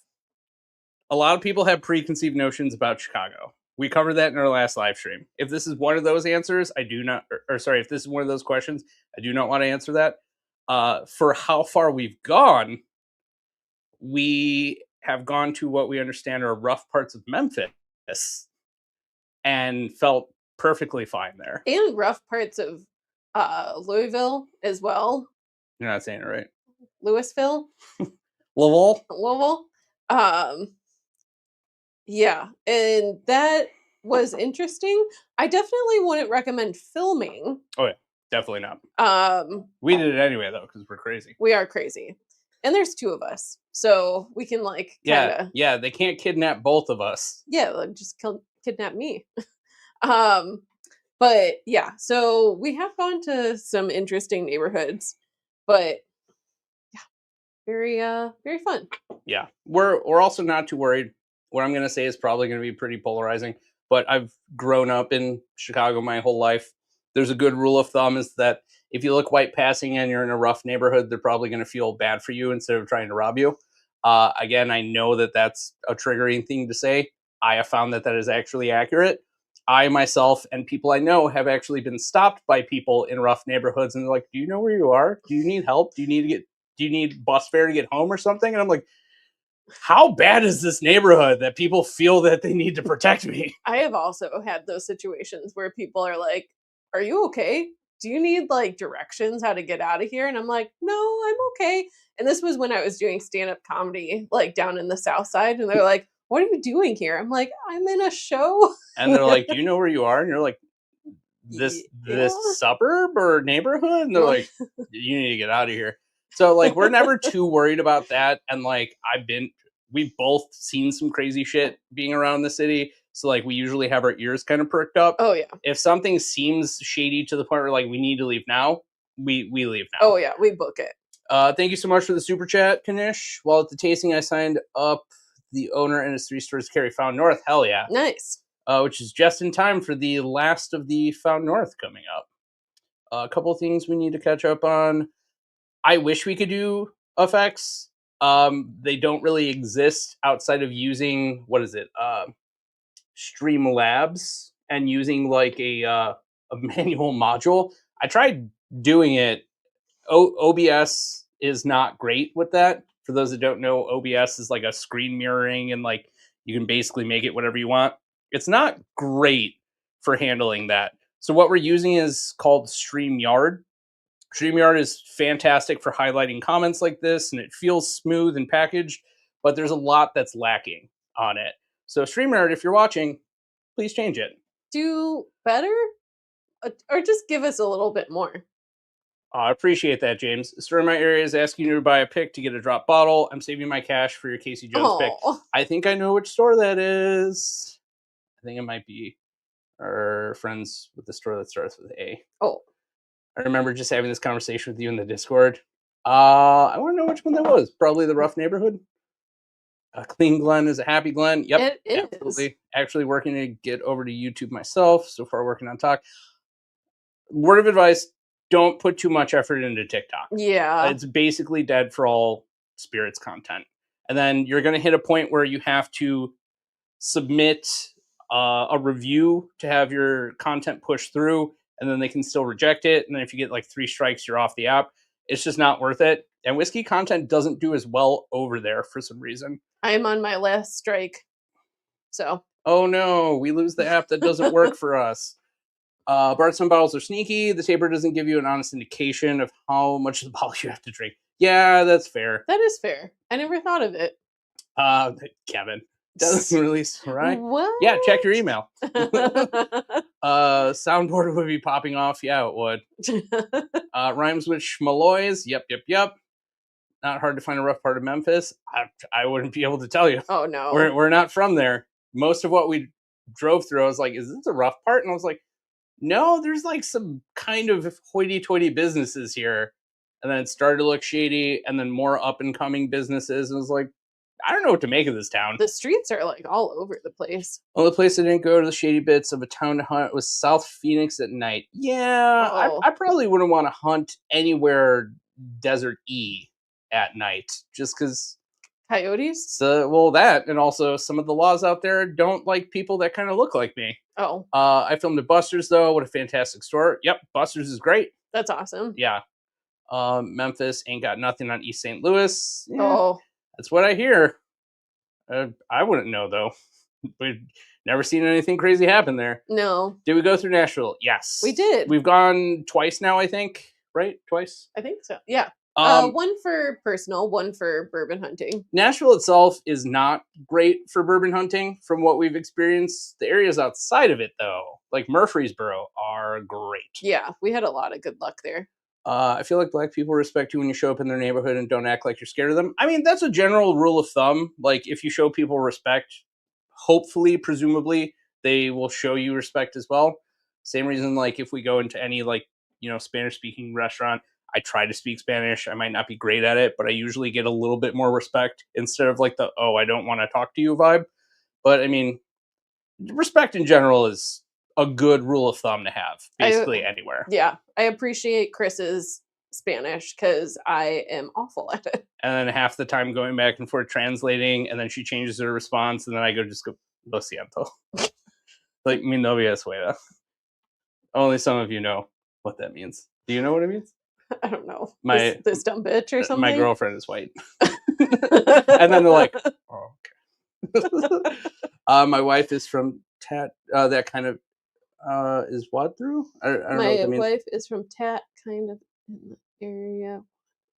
a lot of people have preconceived notions about Chicago. We covered that in our last live stream. If this is one of those answers, I do not, if this is one of those questions, I do not want to answer that. For how far we've gone, we have gone to what we understand are rough parts of Memphis and felt perfectly fine there. And rough parts of Louisville as well. You're not saying it right. Louisville. Louisville. Yeah, and that was interesting. I definitely wouldn't recommend filming. Oh yeah, definitely not. We did it anyway though because we're crazy. We are crazy, and there's 2 of us, so we can like kinda... yeah. They can't kidnap both of us. Yeah, like just kidnap me. But yeah, so we have gone to some interesting neighborhoods, but yeah, very fun. Yeah, we're also not too worried. what I'm going to say is probably going to be pretty polarizing, but I've grown up in Chicago my whole life. There's a good rule of thumb is that if you look white passing and you're in a rough neighborhood, they're probably going to feel bad for you instead of trying to rob you. Again, I know that that's a triggering thing to say. I have found that that is actually accurate. I myself and people I know have actually been stopped by people in rough neighborhoods, and they're like, "Do you know where you are? Do you need help? Do you need bus fare to get home or something?" And I'm like, how bad is this neighborhood that people feel that they need to protect me? I have also had those situations where people are like, "Are you okay? Do you need like directions how to get out of here?" And I'm like, "No, I'm okay." And this was when I was doing stand-up comedy, like down in the South Side, and they're like, "What are you doing here?" I'm like, "I'm in a show." And they're like, "Do you know where you are?" And you're like, Yeah. this suburb or neighborhood?" And they're like, "You need to get out of here." So like we're never too worried about that. And like we've both seen some crazy shit being around the city. So like we usually have our ears kind of perked up. Oh yeah. If something seems shady to the point where like we need to leave now, we leave now. Oh yeah, we book it. Thank you so much for the super chat, Kanish. While at the tasting, I signed up the owner and his 3 stores carry Found North. Hell yeah. Nice. Which is just in time for the last of the Found North coming up. A couple of things we need to catch up on. I wish we could do effects. They don't really exist outside of using, what is it? Streamlabs and using like a manual module. I tried doing it. OBS is not great with that. For those that don't know, OBS is like a screen mirroring and like you can basically make it whatever you want. It's not great for handling that. So what we're using is called StreamYard. StreamYard is fantastic for highlighting comments like this, and it feels smooth and packaged, but there's a lot that's lacking on it. So StreamYard, if you're watching, please change it. Do better? Or just give us a little bit more. I appreciate that, James. A store in my area is asking you to buy a pick to get a drop bottle. I'm saving my cash for your Casey Jones pick. I think I know which store that is. I think it might be our friends with the store that starts with A. Oh. I remember just having this conversation with you in the Discord. I want to know which one that was. Probably the rough neighborhood. A clean Glen is a happy Glen. Yep, it is. Absolutely. Actually working to get over to YouTube myself. So far working on talk. Word of advice, don't put too much effort into TikTok. Yeah. It's basically dead for all spirits content. And then you're going to hit a point where you have to submit a review to have your content pushed through, and then they can still reject it. And then if you get like 3 strikes, you're off the app. It's just not worth it. And whiskey content doesn't do as well over there for some reason. I am on my last strike. So. Oh no, we lose the app that doesn't work for us. Bardstown bottles are sneaky. The taper doesn't give you an honest indication of how much of the bottle you have to drink. Yeah, that's fair. That is fair. I never thought of it. Kevin. Doesn't release, right? What? Yeah, check your email. Soundboard would be popping off. Yeah, it would. Rhymes with schmalloys. Yep. Not hard to find a rough part of Memphis. I wouldn't be able to tell you. Oh, no. We're not from there. Most of what we drove through, I was like, is this a rough part? And I was like, no, there's like some kind of hoity-toity businesses here. And then it started to look shady, and then more up-and-coming businesses. And I was like, I don't know what to make of this town. The streets are like all over the place. Only place I didn't go to the shady bits of a town to hunt was South Phoenix at night. Yeah, I probably wouldn't want to hunt anywhere desert-y at night, just because... Coyotes? So, well, that, and also some of the laws out there don't like people that kind of look like me. Oh. I filmed at Buster's, though. What a fantastic store. Yep, Buster's is great. That's awesome. Yeah. Memphis ain't got nothing on East St. Louis. Yeah, oh. That's what I hear. I wouldn't know, though. We've never seen anything crazy happen there. No. Did we go through Nashville? Yes. We did. We've gone twice now, I think. Right? Twice? I think so. Yeah. One for personal, one for bourbon hunting. Nashville itself is not great for bourbon hunting from what we've experienced. The areas outside of it, though, like Murfreesboro, are great. Yeah, we had a lot of good luck there. I feel like black people respect you when you show up in their neighborhood and don't act like you're scared of them. I mean, that's a general rule of thumb. Like, if you show people respect, hopefully, presumably, they will show you respect as well. Same reason, like, if we go into any, like, Spanish-speaking restaurant, I try to speak Spanish. I might not be great at it, but I usually get a little bit more respect instead of like the, oh, I don't want to talk to you vibe. But I mean, respect in general is a good rule of thumb to have, basically anywhere. Yeah, I appreciate Chris's Spanish because I am awful at it. And then half the time going back and forth translating, and then she changes her response, and then I go lo siento. Like, mi novia es fuera. Only some of you know what that means. Do you know what it means? I don't know. My this dumb bitch or something. My girlfriend is white. And then they're like, oh, okay. My wife is from that kind of is what through? I don't know what that means. My wife is from Tat, kind of in the area.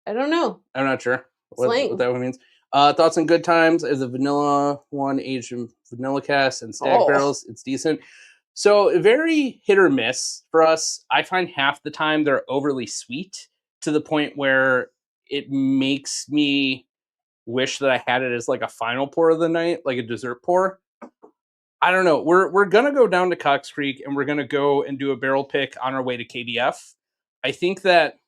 I don't know. I'm not sure what that one means. Thoughts on Good Times is a vanilla one aged in vanilla cask and stag barrels. It's decent. So very hit or miss for us. I find half the time they're overly sweet to the point where it makes me wish that I had it as like a final pour of the night, like a dessert pour. I don't know. We're gonna go down to Cox Creek and we're gonna go and do a barrel pick on our way to KBF. I think that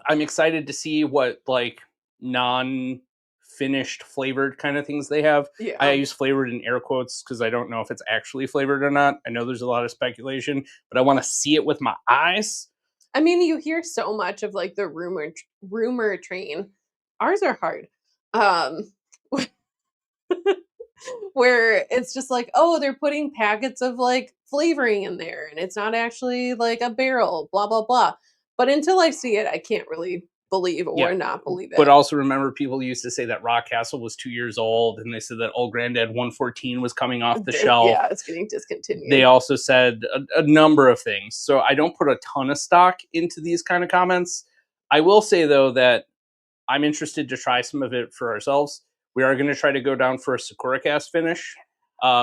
I'm excited to see what like non-finished flavored kind of things they have. Yeah. I use flavored in air quotes because I don't know if it's actually flavored or not. I know there's a lot of speculation, but I want to see it with my eyes. I mean, you hear so much of like the rumor train. Ours are hard. Where it's just like, oh, they're putting packets of like flavoring in there and it's not actually like a barrel, blah, blah, blah. But until I see it, I can't really believe or not believe it. But also remember, people used to say that Rock Castle was 2 years old, and they said that Old Granddad 114 was coming off the shelf. Yeah, it's getting discontinued. They also said a number of things. So I don't put a ton of stock into these kind of comments. I will say, though, that I'm interested to try some of it for ourselves. We are going to try to go down for a Sakura cast finish.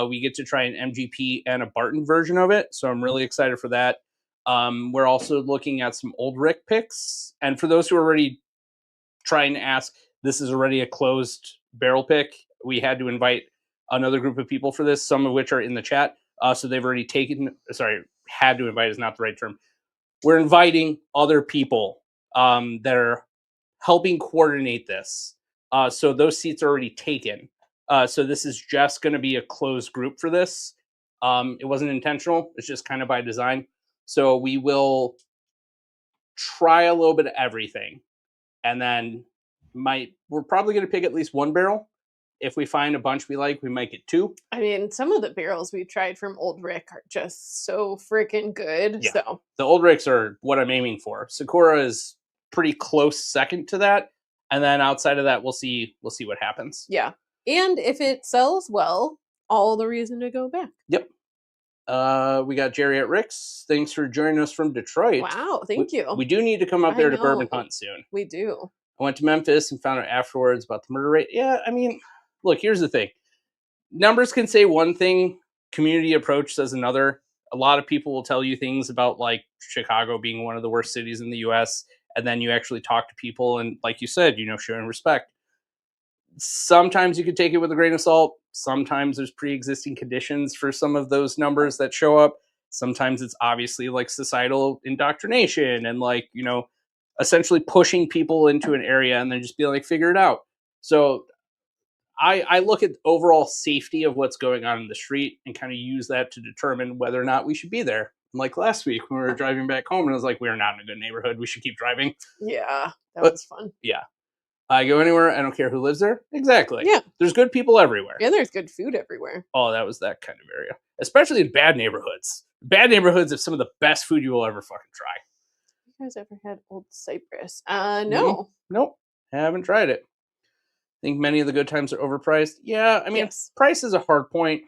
We get to try an MGP and a Barton version of it, so I'm really excited for that. We're also looking at some Old Rick picks. And for those who are already trying to ask, this is already a closed barrel pick. We had to invite another group of people for this, some of which are in the chat. So they've already had to invite is not the right term. We're inviting other people that are helping coordinate this. So those seats are already taken. So this is just going to be a closed group for this. It wasn't intentional. It's just kind of by design. So we will try a little bit of everything. And then we're probably going to pick at least one barrel. If we find a bunch we like, we might get two. I mean, some of the barrels we tried from Old Rick are just so freaking good. Yeah. So the Old Ricks are what I'm aiming for. Sakura is pretty close second to that. And then outside of that, we'll see what happens. Yeah. And if it sells well, all the reason to go back. Yep. We got Jerry at Rick's. Thanks for joining us from Detroit. Wow, thank you. We do need to come up there to Bourbon Hunt soon. We do. I went to Memphis and found out afterwards about the murder rate. Yeah, I mean, look, here's the thing. Numbers can say one thing, community approach says another. A lot of people will tell you things about like Chicago being one of the worst cities in the US, and then you actually talk to people and like you said, showing respect. Sometimes you could take it with a grain of salt. Sometimes there's pre-existing conditions for some of those numbers that show up. Sometimes it's obviously like societal indoctrination and like, essentially pushing people into an area and then just be like, figure it out. So I look at overall safety of what's going on in the street and kind of use that to determine whether or not we should be there. Like last week when we were driving back home and I was like, we're not in a good neighborhood. We should keep driving. Yeah, that was fun. Yeah. I go anywhere. I don't care who lives there. Exactly. Yeah. There's good people everywhere. And there's good food everywhere. Oh, that was that kind of area. Especially in bad neighborhoods. Bad neighborhoods have some of the best food you will ever fucking try. You guys ever had Old Cypress? No. Nope. Haven't tried it. Think many of the good times are overpriced. Yeah, I mean, price is a hard point.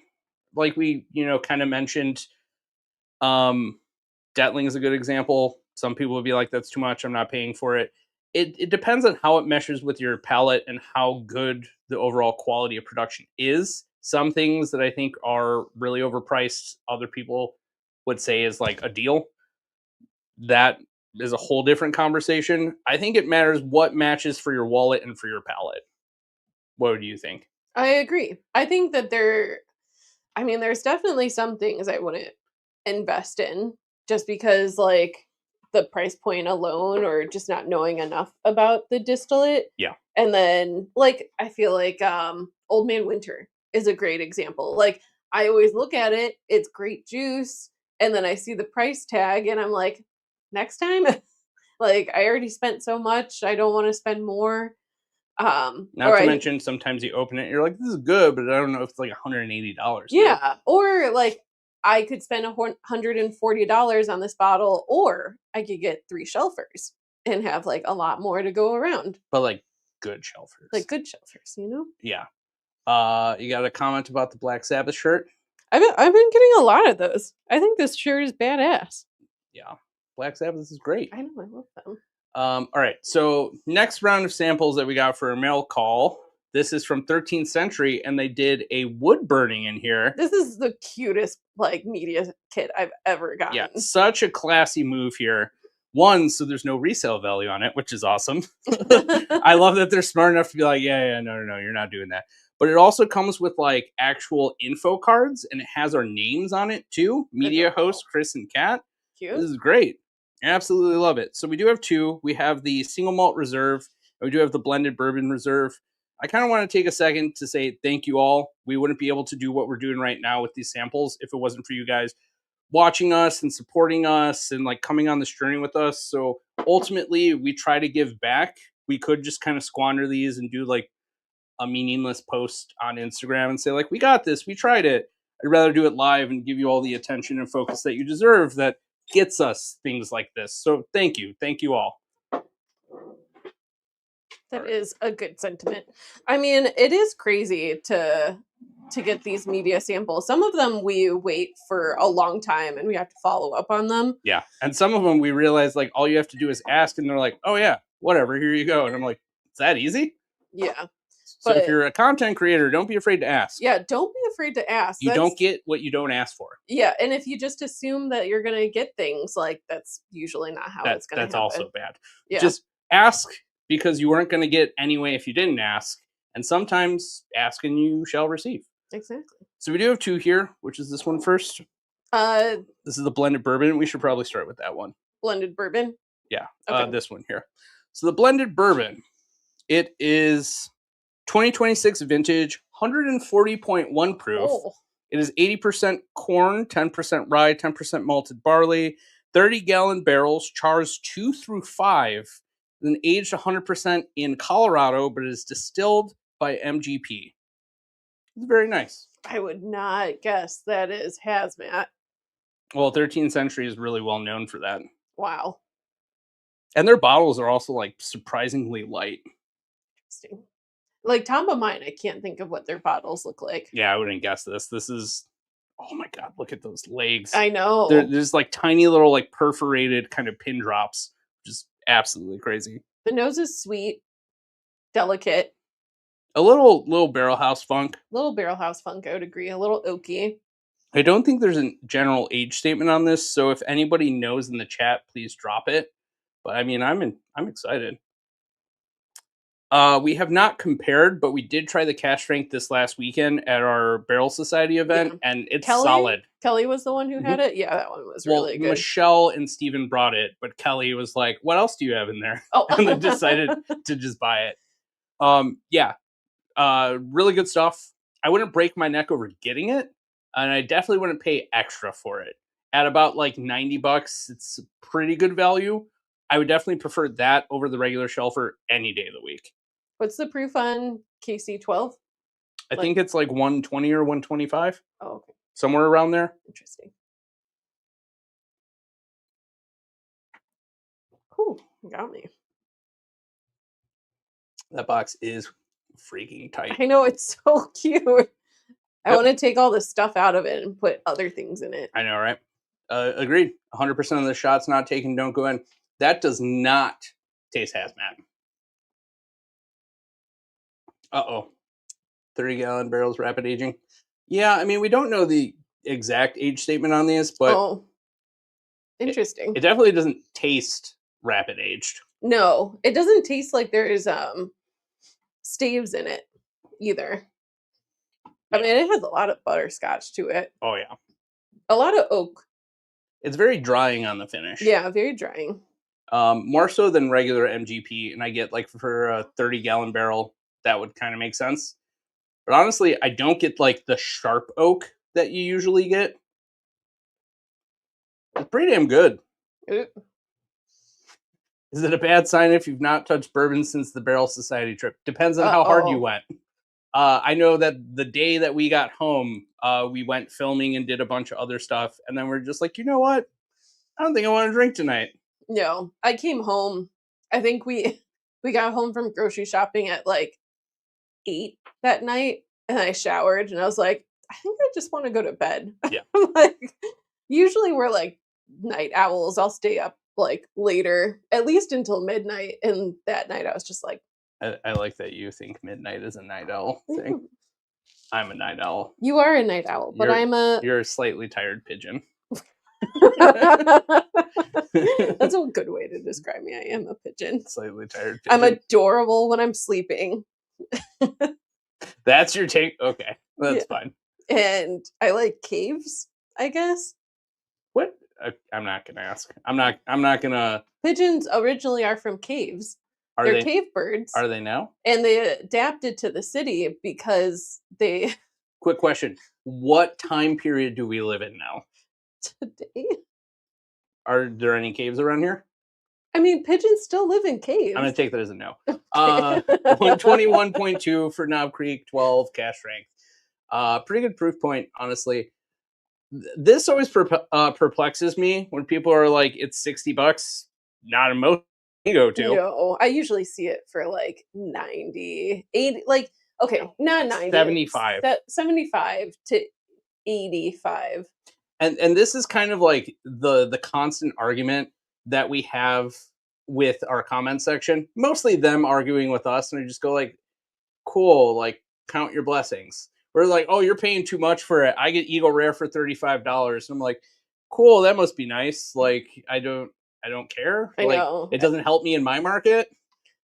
Like we, kind of mentioned, Dettling is a good example. Some people would be like, that's too much. I'm not paying for it. It depends on how it meshes with your palate and how good the overall quality of production is. Some things that I think are really overpriced, other people would say is like a deal. That is a whole different conversation. I think it matters what matches for your wallet and for your palate. What do you think? I agree. I think that there's definitely some things I wouldn't invest in just because like the price point alone or just not knowing enough about the distillate. Yeah. And then like I feel like Old Man Winter is a great example. Like, I always look at it, it's great juice, and then I see the price tag and I'm like, next time? Like, I already spent so much, I don't want to spend more. Not Or to I mention, sometimes you open it, and you're like, this is good, but I don't know if it's like $180. Yeah, or like I could spend $140 on this bottle, or I could get 3 shelfers and have like a lot more to go around. But like good shelfers. Like good shelfers, you know? Yeah. You got a comment about the Black Sabbath shirt? I've been getting a lot of those. I think this shirt is badass. Yeah. Black Sabbath is great. I know, I love them. All right. So next round of samples that we got for a mail call. This is from 13th Century, and they did a wood burning in here. This is the cutest like media kit I've ever gotten. Yeah, such a classy move here. One, so there's no resale value on it, which is awesome. I love that they're smart enough to be like, yeah, no, you're not doing that. But it also comes with like actual info cards, and it has our names on it too. Media host Chris and Kat. Cute. This is great. I absolutely love it. So we do have 2. We have the single malt reserve, and we do have the blended bourbon reserve. I kind of want to take a second to say thank you all. We wouldn't be able to do what we're doing right now with these samples if it wasn't for you guys watching us and supporting us and like coming on this journey with us. So ultimately, we try to give back. We could just kind of squander these and do like a meaningless post on Instagram and say like, we got this, we tried it. I'd rather do it live and give you all the attention and focus that you deserve that gets us things like this. So thank you all. That is a good sentiment. I mean, it is crazy to get these media samples. Some of them we wait for a long time and we have to follow up on them. Yeah. And some of them we realize like all you have to do is ask and they're like, oh yeah, whatever, here you go. And I'm like, is that easy? Yeah. So if you're a content creator, don't be afraid to ask. Yeah, don't be afraid to ask. You don't get what you don't ask for. Yeah, and if you just assume that you're going to get things, like that's usually not how it's going to happen. That's also bad. Yeah. Just ask because you weren't going to get anyway if you didn't ask. And sometimes ask and you shall receive. Exactly. So we do have 2 here, which is this one first. This is the blended bourbon. We should probably start with that one. Blended bourbon? Yeah, okay. This one here. So the blended bourbon, it is 2026 vintage, 140.1 proof. Oh. It is 80% corn, 10% rye, 10% malted barley, 30-gallon barrels, chars 2 through 5, then aged 100% in Colorado, but it is distilled by MGP. It's very nice. I would not guess that is Hazmat. Well, 13th Century is really well known for that. Wow. And their bottles are also like surprisingly light. Interesting. Like top of mind, I can't think of what their bottles look like. Yeah, I wouldn't guess this. This is, oh my God, look at those legs. I know. There's like tiny little like perforated kind of pin drops. Just absolutely crazy. The nose is sweet, delicate. A little barrel house funk. Little barrel house funk, I would agree. A little oaky. I don't think there's a general age statement on this, so if anybody knows in the chat, please drop it. But I mean, I'm excited. We have not compared, but we did try the cash strength this last weekend at our Barrel Society event, and it's solid. Kelly was the one who had it? Yeah, that one was really good. Michelle and Steven brought it, but Kelly was like, what else do you have in there? Oh. And then decided to just buy it. Really good stuff. I wouldn't break my neck over getting it, and I definitely wouldn't pay extra for it. At about like $90, it's a pretty good value. I would definitely prefer that over the regular shelfer any day of the week. What's the proof on KC12? I think it's like 120 or 125. Oh, okay. Somewhere around there. Interesting. Cool. Got me. That box is freaking tight. I know, it's so cute. I want to take all the stuff out of it and put other things in it. I know, right? Agreed. 100% of the shots not taken don't go in. That does not taste Hazmat. Uh-oh. 30-gallon barrels, rapid aging. Yeah, I mean, we don't know the exact age statement on these, but... Oh, interesting. It definitely doesn't taste rapid aged. No, it doesn't taste like there is staves in it either. I mean, it has a lot of butterscotch to it. Oh, yeah. A lot of oak. It's very drying on the finish. Yeah, very drying. More so than regular MGP, and I get like for a 30-gallon barrel, that would kind of make sense. But honestly, I don't get like the sharp oak that you usually get. It's pretty damn good. Ooh. Is it a bad sign if you've not touched bourbon since the Barrel Society trip? Depends on how hard you went. I know that the day that we got home, we went filming and did a bunch of other stuff. And then we're just like, you know what? I don't think I want to drink tonight. No, I came home. I think we got home from grocery shopping at like 8 that night, and I showered, and I was like, I think I just want to go to bed. Yeah. Like, usually we're like night owls. I'll stay up like later, at least until midnight. And that night I was just like, I like that you think midnight is a night owl thing. I'm a night owl. You are a night owl, but You're a slightly tired pigeon. That's a good way to describe me. I am a pigeon. Slightly tired pigeon. I'm adorable when I'm sleeping. That's your take? Okay. That's fine. And I like caves, I guess. What? I'm not gonna ask. I'm not gonna. Pigeons originally are from caves. They're cave birds. Are they now? And they adapted to the city because they... Quick question. What time period do we live in now? Today? Are there any caves around here? I mean, pigeons still live in caves. I'm going to take that as a no. 121.2 for Knob Creek, 12 cash strength. Pretty good proof point, honestly. This always perplexes me when people are like, it's $60. Not a most you go to. No, I usually see it for like 90, 80, like, okay, not 90. 75. 75 to 85. And this is kind of like the constant argument that we have with our comment section. Mostly them arguing with us, and I just go like, cool, like, count your blessings. We're like, oh, you're paying too much for it. I get Eagle Rare for $35. And I'm like, cool, that must be nice. Like, I don't care. I know. It doesn't help me in my market.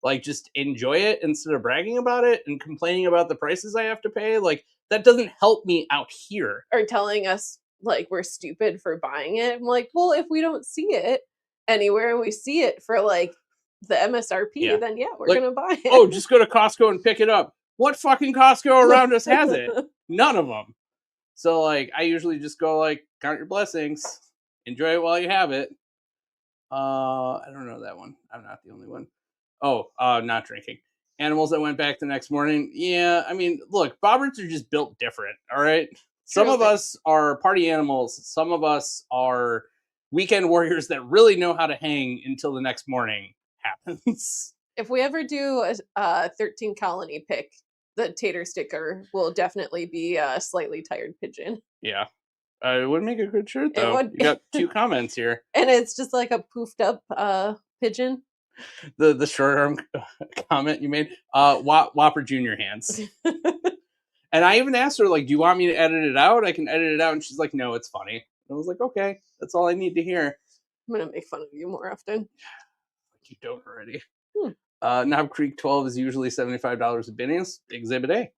Like, just enjoy it instead of bragging about it and complaining about the prices I have to pay. Like, that doesn't help me out here. Or telling us like we're stupid for buying it. I'm like, well, if we don't see it anywhere and we see it for like the MSRP, then we're gonna buy it. Oh, just go to Costco and pick it up. What fucking Costco around us has it? None of them. So like, I usually just go like, count your blessings, enjoy it while you have it. I don't know that one. I'm not the only one. Oh, not drinking. Animals that went back the next morning. Yeah, I mean, look, bobberts are just built different. All right. Some of us are party animals. Some of us are weekend warriors that really know how to hang until the next morning happens. If we ever do a 13 colony pick, the tater sticker will definitely be a slightly tired pigeon. Yeah. It would make a good shirt, though. You got 2 comments here. And it's just like a poofed up pigeon. The short arm comment you made. Whopper Junior hands. And I even asked her, like, do you want me to edit it out? I can edit it out. And she's like, no, it's funny. And I was like, okay, that's all I need to hear. I'm going to make fun of you more often. You don't already. Knob Creek 12 is usually $75 at Binny's. Exhibit A.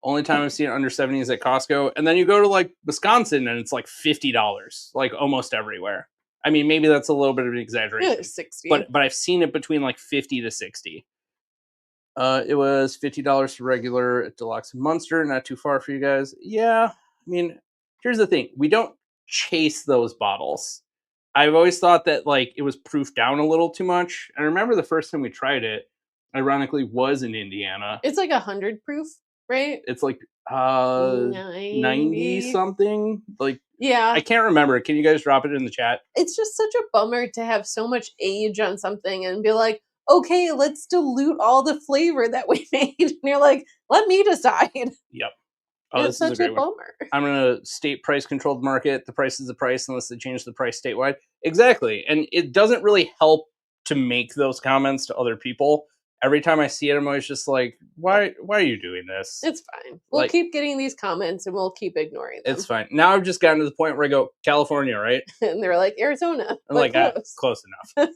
Only time I've seen it under 70 is at Costco. And then you go to like Wisconsin and it's like $50, like almost everywhere. I mean, maybe that's a little bit of an exaggeration. 60. But I've seen it between like 50 to 60. It was $50 for regular at Deluxe in Munster. Not too far for you guys. Yeah. I mean, here's the thing. We don't chase those bottles. I've always thought that like it was proofed down a little too much. I remember the first time we tried it, ironically, was in Indiana. It's like 100 proof, right? It's like 90 something. Like, yeah, I can't remember. Can you guys drop it in the chat? It's just such a bummer to have so much age on something and be like, okay, let's dilute all the flavor that we made. And you're like, let me decide. Yep. Oh, it's this is a great bummer. One. I'm in a state price controlled market. The price is the price unless they change the price statewide. Exactly. And it doesn't really help to make those comments to other people. Every time I see it, I'm always just like, why are you doing this? It's fine. We'll keep getting these comments and we'll keep ignoring them. It's fine. Now I've just gotten to the point where I go, California, right? And they're like, Arizona. I'm like, close enough.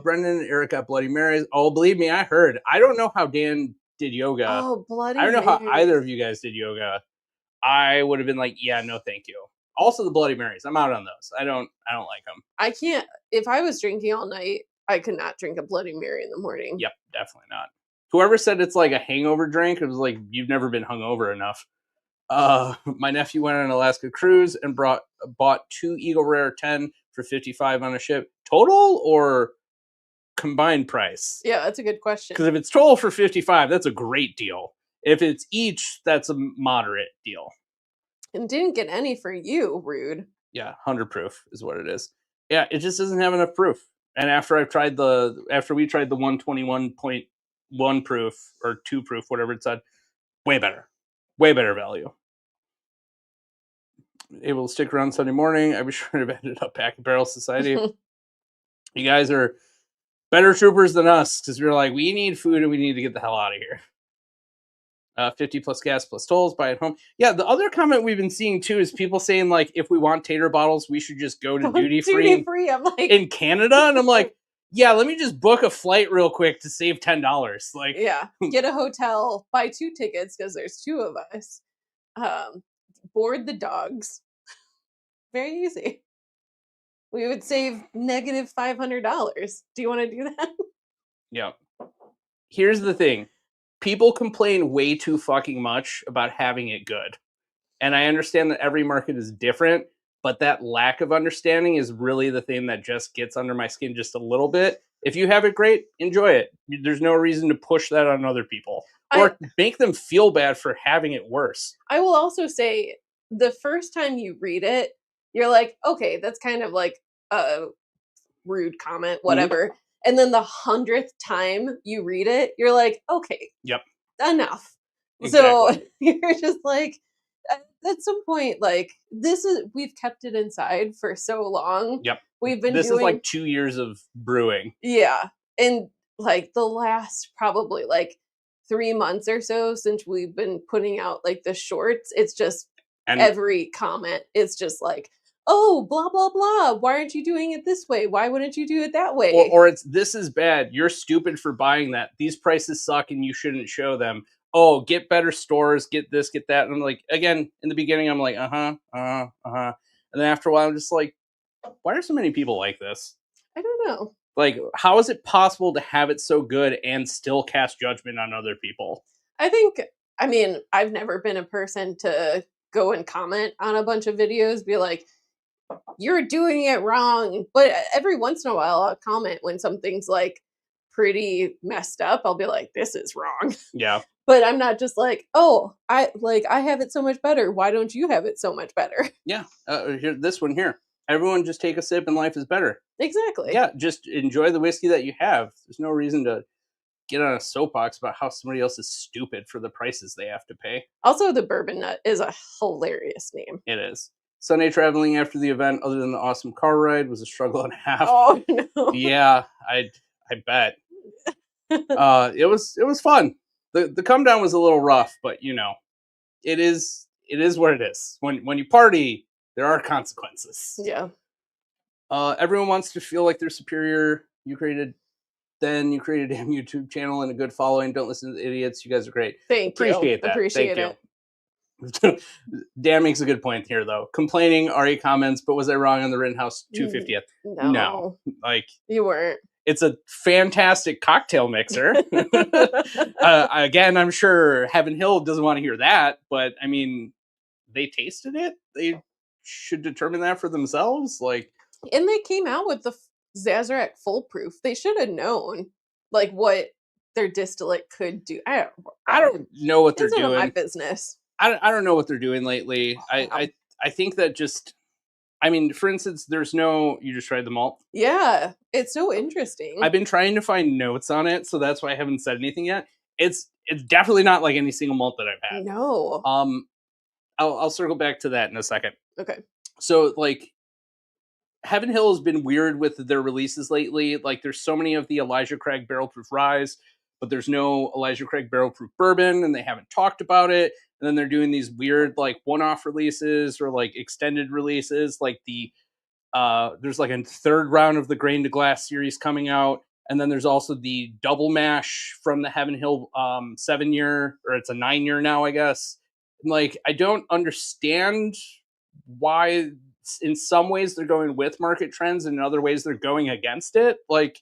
Brendan and Eric got Bloody Marys. Oh, believe me, I heard. I don't know how Dan did yoga. Oh, Bloody I don't know Marys. how either of you guys did yoga. I would have been like, yeah, no, thank you. Also, the Bloody Marys. I'm out on those. I don't like them. I can't. If I was drinking all night, I could not drink a Bloody Mary in the morning. Yep, definitely not. Whoever said it's like a hangover drink, it was like, you've never been hungover enough. My nephew went on an Alaska cruise and bought 2 Eagle Rare 10 for $55 on a ship. Total or combined price? Yeah, that's a good question. Because if it's total for $55, that's a great deal. If it's each, that's a moderate deal. And didn't get any for you, rude. Yeah, 100 proof is what it is. Yeah, it just doesn't have enough proof. And after we tried the 121.1 proof or 2 proof, whatever it said, way better value. Able to stick around Sunday morning. I wish I would have ended up back at Barrel Society. You guys are better troopers than us because we were like, we need food and we need to get the hell out of here. 50 plus gas plus tolls, buy it home. Yeah, the other comment we've been seeing too is people saying like, if we want tater bottles, we should just go to duty free I'm like, in Canada. And I'm like, yeah, let me just book a flight real quick to save $10. Like, yeah, get a hotel, buy 2 tickets because there's 2 of us. Board the dogs. Very easy. We would save negative $500. Do you want to do that? Yeah. Here's the thing. People complain way too fucking much about having it good. And I understand that every market is different, but that lack of understanding is really the thing that just gets under my skin just a little bit. If you have it great, enjoy it. There's no reason to push that on other people or make them feel bad for having it worse. I will also say the first time you read it, you're like, okay, that's kind of like a rude comment, whatever. Mm-hmm. And then the 100th time you read it, you're like, okay, yep, enough. Exactly. So you're just like, at some point, like we've kept it inside for so long. Yep. This is like 2 years of brewing. Yeah. And like the last probably like 3 months or so since we've been putting out like the shorts, it's just every comment is just like, oh, blah, blah, blah. Why aren't you doing it this way? Why wouldn't you do it that way? Or it's, this is bad. You're stupid for buying that. These prices suck and you shouldn't show them. Oh, get better stores, get this, get that. And I'm like, again, in the beginning, I'm like, And then after a while, I'm just like, why are so many people like this? I don't know. Like, how is it possible to have it so good and still cast judgment on other people? I mean, I've never been a person to go and comment on a bunch of videos, be like, you're doing it wrong. But every once in a while, I'll comment when something's like pretty messed up. I'll be like, this is wrong. Yeah. But I'm not just like, oh, I have it so much better. Why don't you have it so much better? Yeah. Here, this one here. Everyone just take a sip and life is better. Exactly. Yeah. Just enjoy the whiskey that you have. There's no reason to get on a soapbox about how somebody else is stupid for the prices they have to pay. Also, the Bourbon Nut is a hilarious name. It is. Sunday traveling after the event, other than the awesome car ride, was a struggle and a half. Oh no! Yeah, I bet. It was fun. The come down was a little rough, but you know, it is what it is. When you party, there are consequences. Yeah. Everyone wants to feel like they're superior. You created a damn YouTube channel and a good following. Don't listen to the idiots. You guys are great. Appreciate that. Appreciate it. Dan makes a good point here, though. Complaining, Ari comments, but was I wrong on the Rittenhouse 250th? No. Like, you weren't. It's a fantastic cocktail mixer. Again, I'm sure Heaven Hill doesn't want to hear that, but I mean, they tasted it. They should determine that for themselves. Like, and they came out with the Sazerac Full Proof. They should have known, like, what their distillate could do. I don't know what they're doing. It's none of my business. I don't know what they're doing lately. I think that just, I mean, for instance, you just tried the malt? Yeah, it's so interesting. I've been trying to find notes on it, so that's why I haven't said anything yet. It's definitely not like any single malt that I've had. No. I'll circle back to that in a second. Okay. So, like, Heaven Hill has been weird with their releases lately. Like, there's so many of the Elijah Craig Barrel Proof Ryes, but there's no Elijah Craig Barrel Proof Bourbon, and they haven't talked about it. And then they're doing these weird, like, one-off releases or, like, extended releases. Like, there's, like, a third round of the Grain to Glass series coming out. And then there's also the double mash from the Heaven Hill 7-year, or it's a 9-year now, I guess. And, like, I don't understand why in some ways they're going with market trends and in other ways they're going against it. Like,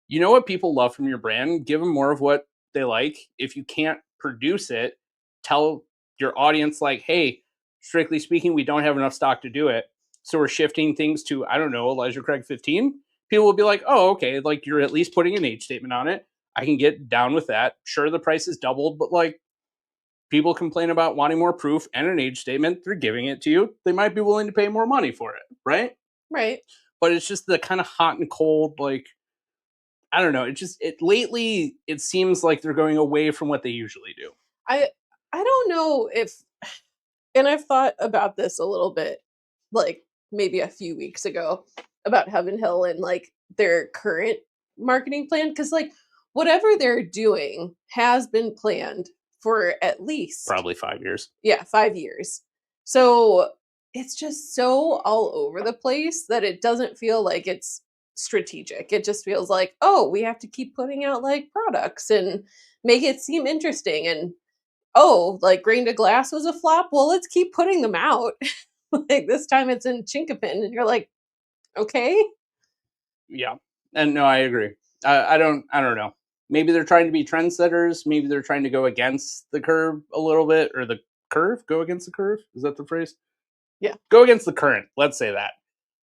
you know what people love from your brand? Give them more of what they like. If you can't produce it, tell your audience like, hey, strictly speaking, we don't have enough stock to do it. So we're shifting things to, I don't know, Elijah Craig 15. People will be like, oh, okay, like you're at least putting an age statement on it. I can get down with that. Sure, the price is doubled, but like people complain about wanting more proof and an age statement. They're giving it to you. They might be willing to pay more money for it, right? Right. But it's just the kind of hot and cold, like, I don't know. Lately, it seems like they're going away from what they usually do. I don't know if, and I've thought about this a little bit, like maybe a few weeks ago, about Heaven Hill and like their current marketing plan, because like whatever they're doing has been planned for at least Probably 5 years. Yeah, 5 years. So it's just so all over the place that it doesn't feel like it's strategic. It just feels like, oh, we have to keep putting out like products and make it seem interesting. And oh, like Grain to Glass was a flop. Well, let's keep putting them out. Like this time it's in Chinkapin, and you're like, okay. Yeah, and no, I agree. I don't know. Maybe they're trying to be trendsetters. Maybe they're trying to go against the curve a little bit, or the curve. Go against the curve. Is that the phrase? Yeah. Go against the current. Let's say that.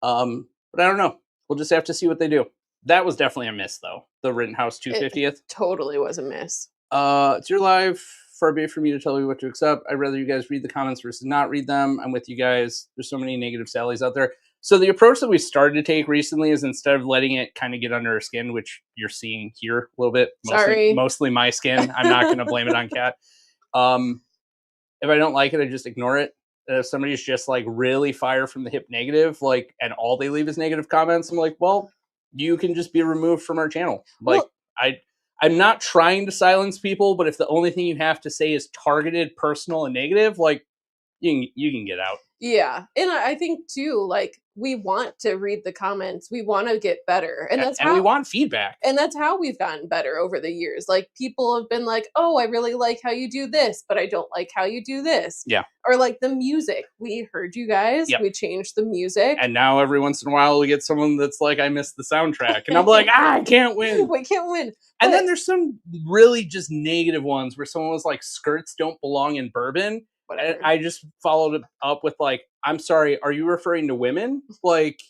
But I don't know. We'll just have to see what they do. That was definitely a miss, though. The Rittenhouse 250th. Totally was a miss. It's your live. Far be it for me to tell you what to accept. I'd rather you guys read the comments versus not read them. I'm with you guys. There's so many negative Sallys out there. So the approach that we started to take recently is instead of letting it kind of get under our skin, which you're seeing here a little bit, mostly my skin. I'm not going to blame it on Kat. If I don't like it, I just ignore it. If somebody's just like really fire from the hip negative, like, and all they leave is negative comments, I'm like, well, you can just be removed from our channel. Like, I'm not trying to silence people, but if the only thing you have to say is targeted, personal, and negative, like, you can get out. Yeah. And I think too, like, we want to read the comments. We want to get better. And that's how we want feedback. And that's how we've gotten better over the years. Like, people have been like, oh, I really like how you do this, but I don't like how you do this. Yeah. Or like the music. We heard you guys. Yep. We changed the music. And now every once in a while we get someone that's like, I missed the soundtrack. And I'm like, I can't win. We can't win. And then there's some really just negative ones where someone was like, skirts don't belong in bourbon. And I just followed it up with like, I'm sorry, are you referring to women? Like,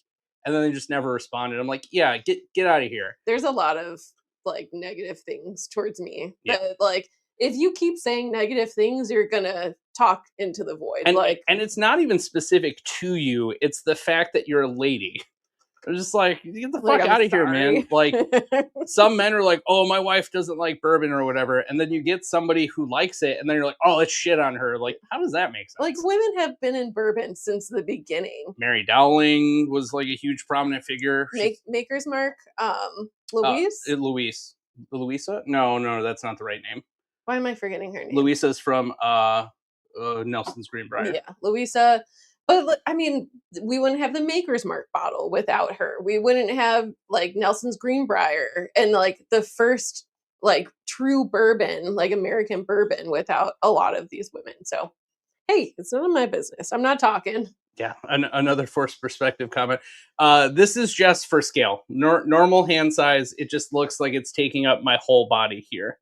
and then they just never responded. I'm like, yeah, get out of here. There's a lot of like negative things towards me. Yeah. That, like, if you keep saying negative things, you're gonna talk into the void. And it's not even specific to you. It's the fact that you're a lady. I'm just like, get the fuck out of here, man. Like, some men are like, oh, my wife doesn't like bourbon or whatever. And then you get somebody who likes it, and then you're like, oh, let's shit on her. Like, how does that make sense? Like, women have been in bourbon since the beginning. Mary Dowling was like a huge prominent figure. Maker's Mark, Louise? Louisa? No, that's not the right name. Why am I forgetting her name? Louisa's from Nelson's Greenbrier. Yeah, Louisa. But I mean, we wouldn't have the Maker's Mark bottle without her. We wouldn't have like Nelson's Greenbrier and like the first like true bourbon, like American bourbon, without a lot of these women. So, hey, it's none of my business. I'm not talking. Yeah, another forced perspective comment. This is just for scale. Normal hand size. It just looks like it's taking up my whole body here.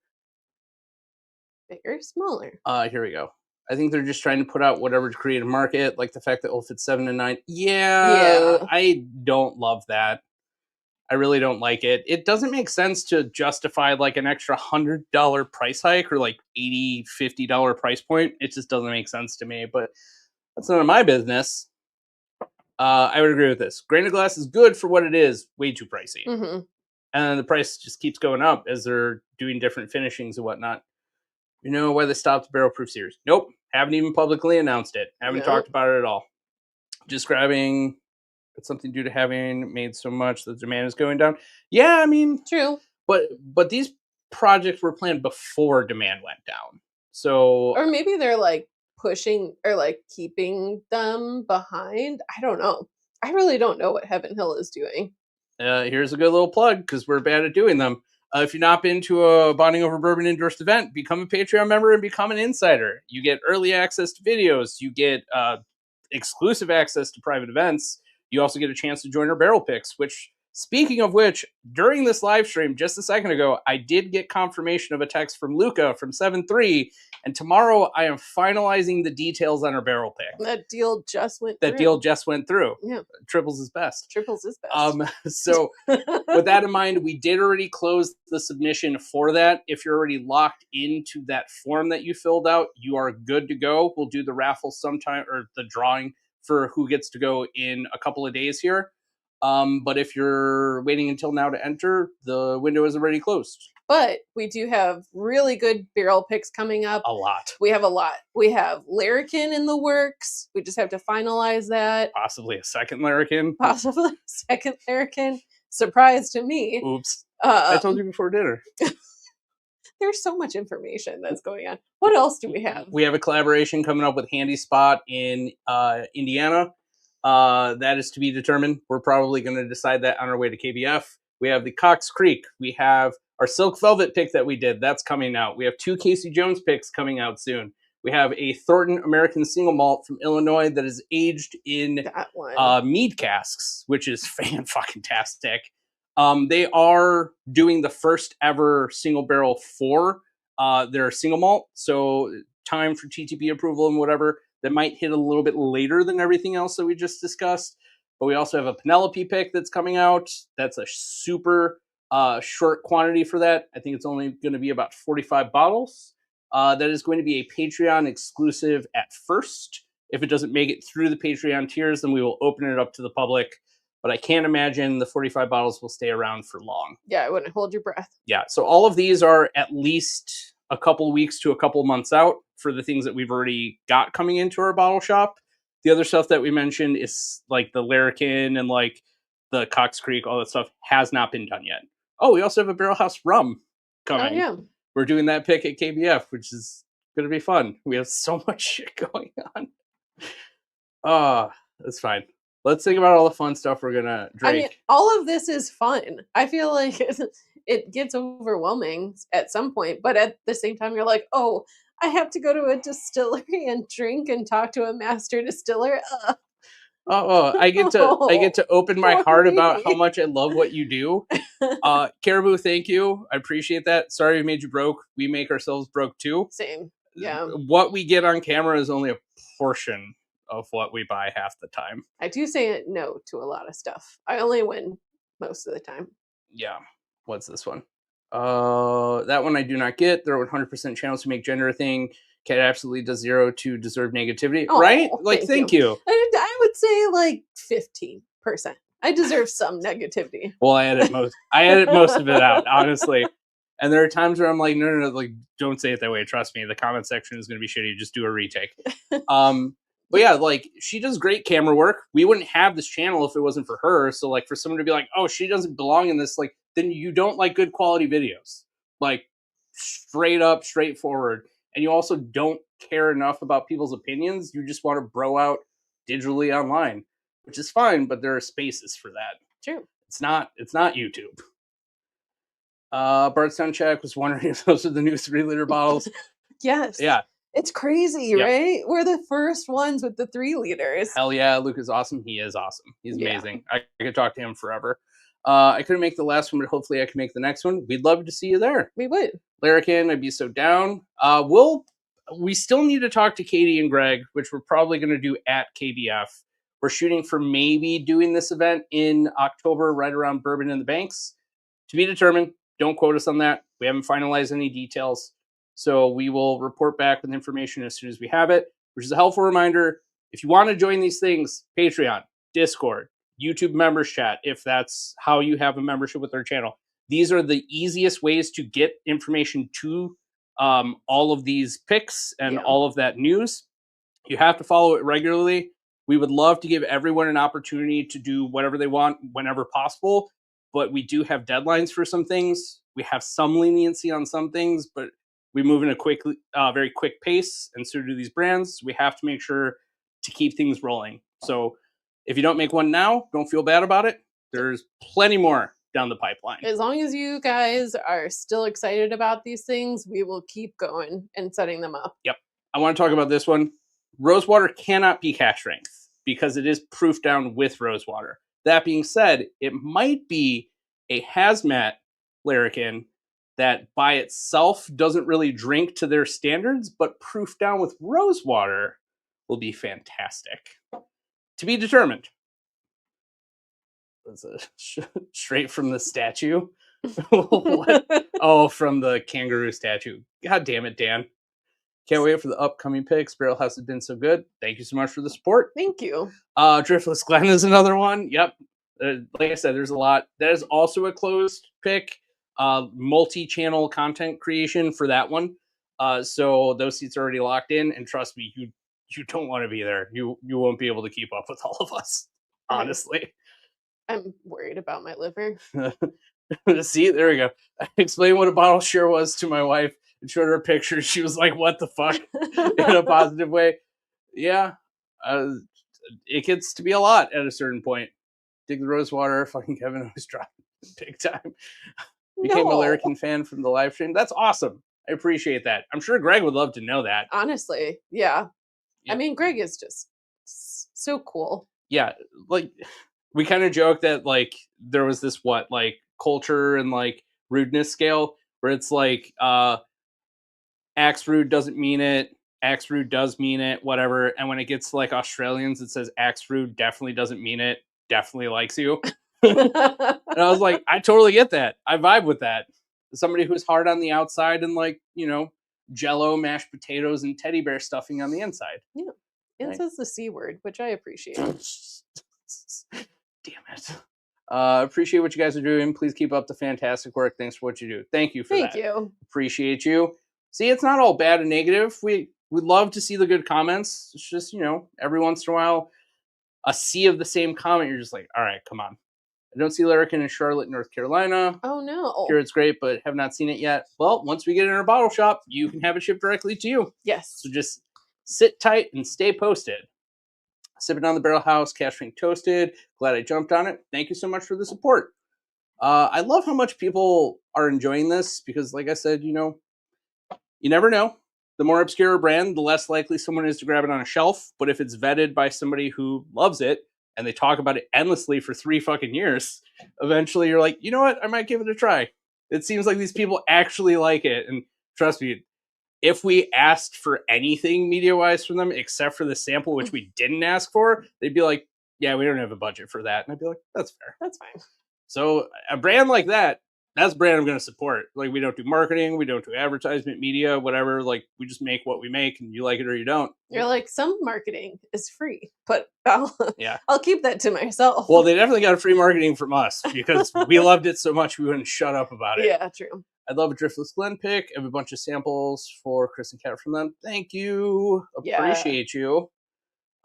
Bigger, smaller. Here we go. I think they're just trying to put out whatever to create a market, like the fact that it'll fit 7 and 9. Yeah, I don't love that. I really don't like it. It doesn't make sense to justify like an extra $100 price hike or like $80, $50 price point. It just doesn't make sense to me, but that's none of my business. I would agree with this. Grain to Glass is good for what it is, way too pricey. Mm-hmm. And the price just keeps going up as they're doing different finishings and whatnot. You know why they stopped the barrel proof series? Nope. Haven't even publicly announced it. Haven't talked about it at all. Describing it's something due to having made so much that demand is going down. Yeah, I mean, true. But these projects were planned before demand went down. So, or maybe they're like pushing or like keeping them behind. I don't know. I really don't know what Heaven Hill is doing. Here's a good little plug because we're bad at doing them. If you've not been to a Bonding Over Bourbon endorsed event, become a Patreon member and become an insider. You get early access to videos. You get exclusive access to private events. You also get a chance to join our barrel picks, which Speaking of which, during this live stream just a second ago, I did get confirmation of a text from Luca from 7-3, and tomorrow I am finalizing the details on our barrel pick. That deal just went That through. deal just went through. Yeah. Triples is best. Triples is best. So with that in mind, we did already close the submission for that. If you're already locked into that form that you filled out, you are good to go. We'll do the raffle sometime, or the drawing for who gets to go in a couple of days here. But if you're waiting until now to enter, the window is already closed. But we do have really good barrel picks coming up. A lot. We have a lot. We have Larrikin in the works. We just have to finalize that. Possibly a second Larrikin. Possibly a second Larrikin. Surprise to me. Oops. I told you before dinner. There's so much information that's going on. What else do we have? We have a collaboration coming up with Handy Spot in Indiana. That is to be determined. We're probably going to decide that on our way to KBF. We have the Cox Creek. We have our Silk Velvet pick that we did. That's coming out. We have 2 Casey Jones picks coming out soon. We have a Thornton American Single Malt from Illinois that is aged in mead casks, which is fan-fucking-tastic. They are doing the first ever single barrel for their single malt. So time for TTP approval and whatever. That might hit a little bit later than everything else that we just discussed. But we also have a Penelope pick that's coming out. That's a super short quantity for that. I think it's only going to be about 45 bottles. That is going to be a Patreon exclusive at first. If it doesn't make it through the Patreon tiers, then we will open it up to the public. But I can't imagine the 45 bottles will stay around for long. Yeah, I wouldn't hold your breath. Yeah, so all of these are at least a couple of weeks to a couple of months out for the things that we've already got coming into our bottle shop. The other stuff that we mentioned is like the Larrikin and like the Cox Creek, all that stuff has not been done yet. Oh, we also have a Barrel House rum coming. Oh, yeah. We're doing that pick at KBF, which is going to be fun. We have so much shit going on. That's fine. Let's think about all the fun stuff we're going to drink. I mean, all of this is fun. I feel like it gets overwhelming at some point, but at the same time, you're like, oh, I have to go to a distillery and drink and talk to a master distiller. I get to open my heart about how much I love what you do. Caribou, thank you. I appreciate that. Sorry we made you broke. We make ourselves broke too. Same. Yeah. What we get on camera is only a portion of what we buy half the time. I do say no to a lot of stuff. I only win most of the time. Yeah. What's this one? That one I do not get. There are 100% channels to make gender a thing. Cat absolutely does 0 to deserve negativity. Oh, right? Like, thank you. I would say like 15%. I deserve some negativity. Well, I edit most of it out, honestly. And there are times where I'm like, no, like, don't say it that way. Trust me. The comment section is going to be shitty. Just do a retake. But yeah, like, she does great camera work. We wouldn't have this channel if it wasn't for her. So, like, for someone to be like, oh, she doesn't belong in this, like, then you don't like good quality videos. Like, straight up, straightforward. And you also don't care enough about people's opinions. You just want to bro out digitally online, which is fine, but there are spaces for that. True. It's not YouTube. Bardstown Check was wondering if those are the new 3-liter bottles. Yes. Yeah. It's crazy, right? We're the first ones with the 3 liters. Hell yeah, Luke is awesome. He is awesome. He's amazing. I could talk to him forever. I couldn't make the last one, but hopefully I can make the next one. We'd love to see you there. We would. Larrikin, I'd be so down. We still need to talk to Katie and Greg, which we're probably going to do at KBF. We're shooting for maybe doing this event in October, right around Bourbon in the Banks. To be determined. Don't quote us on that. We haven't finalized any details. So we will report back with information as soon as we have it, which is a helpful reminder. If you want to join these things, Patreon, Discord, YouTube members chat, if that's how you have a membership with our channel. These are the easiest ways to get information to all of these picks and all of that news. You have to follow it regularly. We would love to give everyone an opportunity to do whatever they want whenever possible, but we do have deadlines for some things. We have some leniency on some things, but we move in a very quick pace, and so do these brands. We have to make sure to keep things rolling. So if you don't make one now, don't feel bad about it. There's plenty more down the pipeline. As long as you guys are still excited about these things, we will keep going and setting them up. Yep. I want to talk about this one. Rosewater cannot be cask strength because it is proof down with rosewater. That being said, it might be a Hazmat larrikin that by itself doesn't really drink to their standards, but proof down with rose water will be fantastic. To be determined. That's straight from the statue. What? Oh, from the kangaroo statue. God damn it, Dan. Can't wait for the upcoming picks. Barrel House has been so good. Thank you so much for the support. Thank you. Driftless Glen is another one. Yep. Like I said, there's a lot. That is also a closed pick. Multi-channel content creation for that one. So those seats are already locked in. And trust me, you don't want to be there. You won't be able to keep up with all of us. Honestly. I'm worried about my liver. See, there we go. I explained what a bottle share was to my wife and showed her a picture. She was like, what the fuck? In a positive way. Yeah. It gets to be a lot at a certain point. Dig the rose water. Fucking Kevin always dropped big time. Became a larrikin fan from the live stream. That's awesome. I appreciate that. I'm sure Greg would love to know that. Honestly, yeah. I mean, Greg is just so cool. Yeah, like we kind of joke that like there was this culture and like rudeness scale where it's like axe rude doesn't mean it, axe rude does mean it, whatever. And when it gets to like Australians, it says axe rude definitely doesn't mean it, definitely likes you. And I was like, I totally get that. I vibe with that. Somebody who's hard on the outside and like, Jello, mashed potatoes, and teddy bear stuffing on the inside. Yeah. It says the C word, which I appreciate. Damn it. Appreciate what you guys are doing. Please keep up the fantastic work. Thanks for what you do. Thank you for that. Thank you. Appreciate you. See, it's not all bad and negative. We'd love to see the good comments. It's just, every once in a while, a sea of the same comment, you're just like, all right, come on. I don't see larrikin in Charlotte, North Carolina. Oh, no. Here it's great, but have not seen it yet. Well, once we get it in our bottle shop, you can have it shipped directly to you. Yes. So just sit tight and stay posted. Sipping on the Barrel House, Cash Drink Toasted. Glad I jumped on it. Thank you so much for the support. I love how much people are enjoying this because, like I said, you never know. The more obscure a brand, the less likely someone is to grab it on a shelf. But if it's vetted by somebody who loves it and they talk about it endlessly for 3 fucking years, eventually you're like, you know what? I might give it a try. It seems like these people actually like it. And trust me, if we asked for anything media-wise from them, except for the sample, which we didn't ask for, they'd be like, yeah, we don't have a budget for that. And I'd be like, that's fair. That's fine. So a brand like that, that's a brand I'm going to support. Like, we don't do marketing. We don't do advertisement, media, whatever. Like, we just make what we make, and you like it or you don't. You're like, some marketing is free, but I'll keep that to myself. Well, they definitely got a free marketing from us because we loved it so much we wouldn't shut up about it. Yeah, true. I'd love a Driftless Glen pick. I have a bunch of samples for Chris and Kat from them. Thank you. Appreciate you.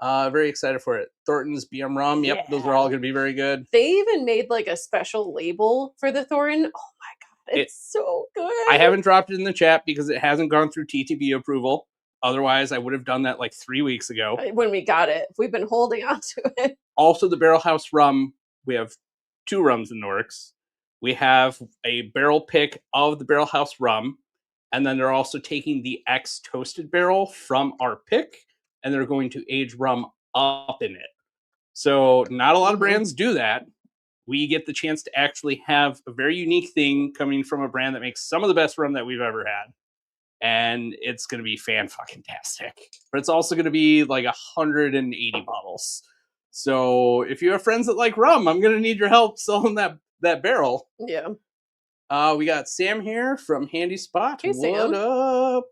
Very excited for it. Thornton's BM Rum. Yep, those are all going to be very good. They even made like a special label for the Thornton. Oh my God, it's so good. I haven't dropped it in the chat because it hasn't gone through TTB approval. Otherwise, I would have done that like 3 weeks ago. When we got it. We've been holding on to it. Also, the Barrel House rum. We have 2 rums in the works. We have a barrel pick of the Barrel House rum. And then they're also taking the X toasted barrel from our pick. And they're going to age rum up in it. So not a lot of brands do that. We get the chance to actually have a very unique thing coming from a brand that makes some of the best rum that we've ever had. And it's going to be fan-fucking-tastic. But it's also going to be like 180 bottles. So if you have friends that like rum, I'm going to need your help selling that barrel. Yeah. We got Sam here from Handy Spot. Hey, Sam. What up?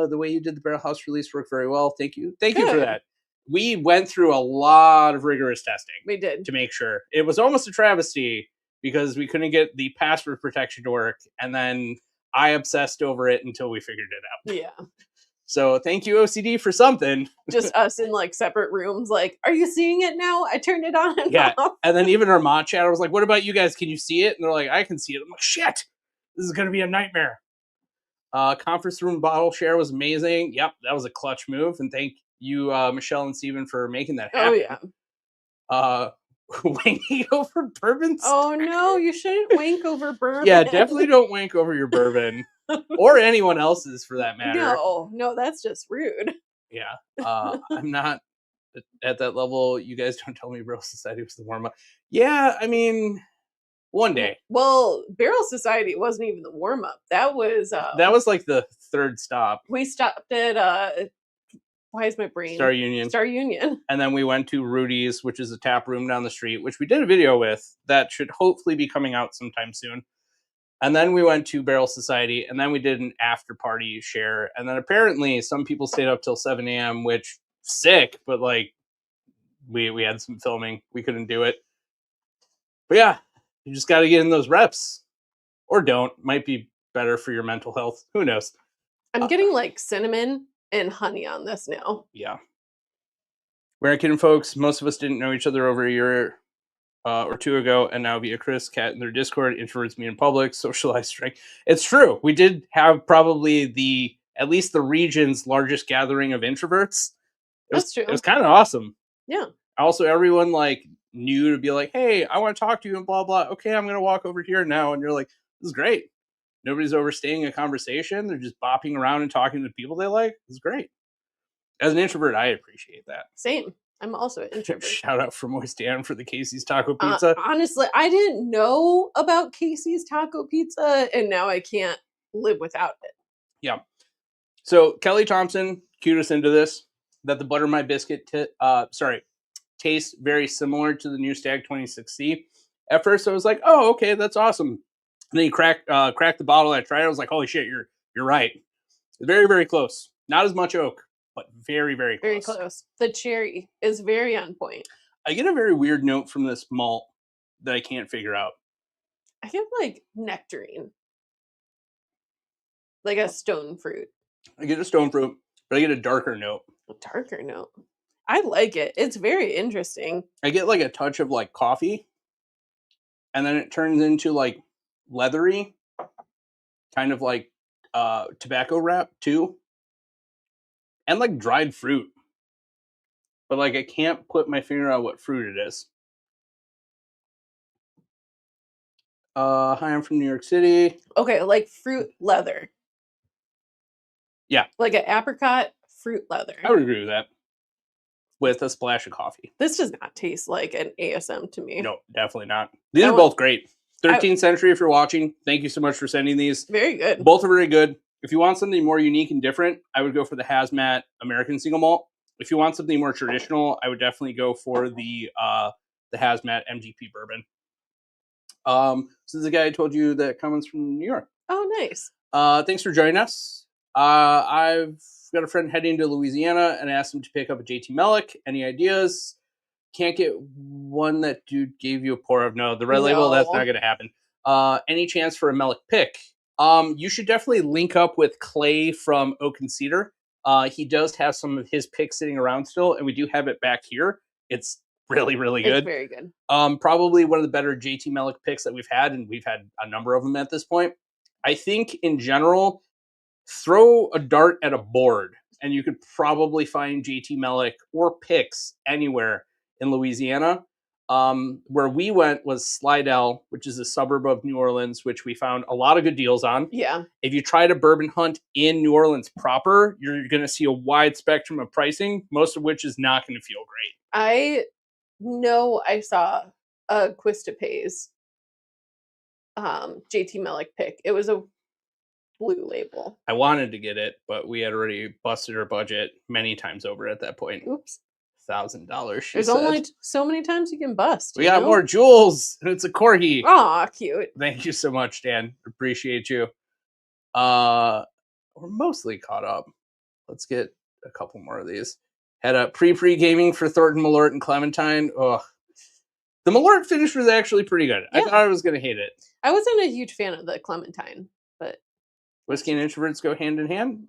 The way you did the Barrel House release worked very well. Thank you. Thank you for that. We went through a lot of rigorous testing. We did. To make sure. It was almost a travesty because we couldn't get the password protection to work. And then I obsessed over it until we figured it out. Yeah. So thank you, OCD, for something. Just us in like separate rooms. Like, are you seeing it now? I turned it on and off. And then even our mod chat was like, what about you guys? Can you see it? And they're like, I can see it. I'm like, shit, this is going to be a nightmare. Conference room bottle share was amazing. Yep, that was a clutch move. And thank you, Michelle and Steven, for making that happen. Oh, yeah. Wanking over bourbons? Oh, no, you shouldn't wank over bourbon. Yeah, definitely don't wank over your bourbon. Or anyone else's, for that matter. No, that's just rude. Yeah. I'm not at that level. You guys don't tell me Barrel Society was the warm up. Yeah, I mean, one day. Well, Barrel Society wasn't even the warm up. That was Like the third stop. We stopped at why is my brain Star Union. Star Union. And then we went to Rudy's, which is a tap room down the street, which we did a video with that should hopefully be coming out sometime soon. And then we went to Barrel Society, and then we did an after party share. And then apparently some people stayed up till 7 a.m., which sick, but like we had some filming. We couldn't do it. But yeah, you just got to get in those reps. Or don't. Might be better for your mental health. Who knows? I'm getting like cinnamon and honey on this now. Yeah. We're not kidding, folks. Most of us didn't know each other over a year or two ago, and now via Chris, Kat, and their Discord, introverts meet in public, socialized strength. It's true. We did have probably at least the region's largest gathering of introverts. That's true. It was kind of awesome. Yeah. Also, everyone like knew to be like, hey, I want to talk to you and blah, blah. Okay, I'm going to walk over here now. And you're like, this is great. Nobody's overstaying a conversation. They're just bopping around and talking to people they like. It's great. As an introvert, I appreciate that. Same. I'm also an introvert. Shout out for Moist Dan for the Casey's Taco Pizza. Honestly, I didn't know about Casey's Taco Pizza, and now I can't live without it. Yeah. So Kelly Thompson cued us into this, that the Butter My Biscuit tastes very similar to the new Stag 26C. At first, I was like, oh, okay, that's awesome. And then you cracked the bottle. I tried it. I was like, holy shit, you're right. Very, very close. Not as much oak, but very, very close. Very close. The cherry is very on point. I get a very weird note from this malt that I can't figure out. I get like nectarine. Like a stone fruit. I get a stone fruit, but I get a darker note. A darker note. I like it. It's very interesting. I get like a touch of like coffee, and then it turns into like leathery, kind of like tobacco wrap too, and like dried fruit. But like I can't put my finger on what fruit it is. Hi, I'm from New York City. Okay, like fruit leather. Yeah. Like an apricot fruit leather. I would agree with that. With a splash of coffee. This does not taste like an ASM to me. No, definitely not. These are both great. 13th Century, if you're watching, thank you so much for sending these. Very good. Both are very good. If you want something more unique and different, I would go for the Hazmat American Single Malt. If you want something more traditional, I would definitely go for the Hazmat MGP Bourbon. This is the guy I told you that comes from New York. Oh, nice. Thanks for joining us. I've got a friend heading to Louisiana and asked him to pick up a JT Mellick. Any ideas? Can't get one that dude gave you a pour of. No, the red label, that's not going to happen. Any chance for a Mellick pick? You should definitely link up with Clay from Oak and Cedar. He does have some of his picks sitting around still, and we do have it back here. It's really, really good. It's very good. Probably one of the better JT Mellick picks that we've had, and we've had a number of them at this point. I think in general, throw a dart at a board, and you could probably find JT Mellick or picks anywhere in Louisiana. Where we went was Slidell, which is a suburb of New Orleans, which we found a lot of good deals on. Yeah. If you try to bourbon hunt in New Orleans proper, you're going to see a wide spectrum of pricing, most of which is not going to feel great. I know I saw a Quistapay's JT Mellick pick. It was a blue label. I wanted to get it, but we had already busted our budget many times over at that point. Oops. $1,000. There's only so many times you can bust. We got more jewels, and it's a corgi. Aw, cute. Thank you so much, Dan. Appreciate you. We're mostly caught up. Let's get a couple more of these. Had a pre-gaming for Thornton Malort and Clementine. Oh, the Malort finish was actually pretty good. Yeah. I thought I was going to hate it. I wasn't a huge fan of the Clementine, but whiskey and introverts go hand in hand.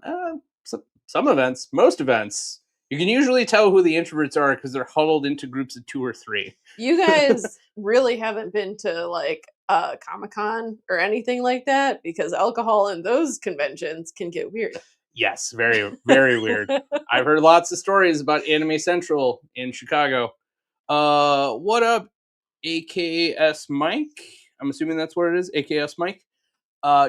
Some events, most events. You can usually tell who the introverts are because they're huddled into groups of 2 or 3. You guys really haven't been to like Comic-Con or anything like that, because alcohol in those conventions can get weird. Yes, very, very weird. I've heard lots of stories about Anime Central in Chicago. What up, AKS Mike? I'm assuming that's what it is, AKS Mike.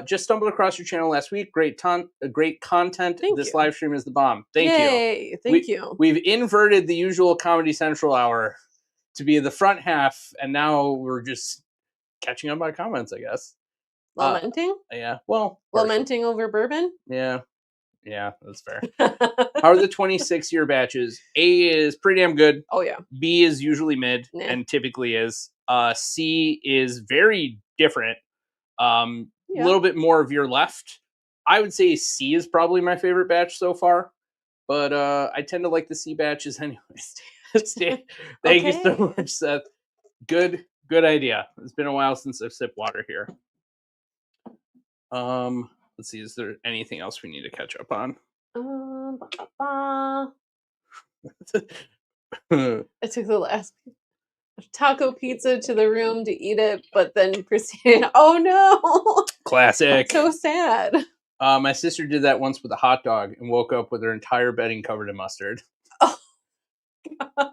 Just stumbled across your channel last week. Great content. Thank This you. live stream is the bomb. Thank you. Yay, thank you. We've inverted the usual Comedy Central hour to be the front half, and now we're just catching up on comments, I guess. Lamenting? Yeah. Well, partial. Lamenting over bourbon? Yeah. Yeah, that's fair. How are the 26-year batches? A is pretty damn good. Oh, yeah. B is usually mid Nah. and typically is. C is very different. A Yeah. little bit more of your left. I would say C is probably my favorite batch so far, but I tend to like the C batches anyways. Thank you so Okay. much, Seth. Good idea. It's been a while since I've sipped water here. Let's see, is there anything else we need to catch up on? I took the last taco pizza to the room to eat it, but then proceeded. Oh no! Classic. So sad. My sister did that once with a hot dog and woke up with her entire bedding covered in mustard. Oh,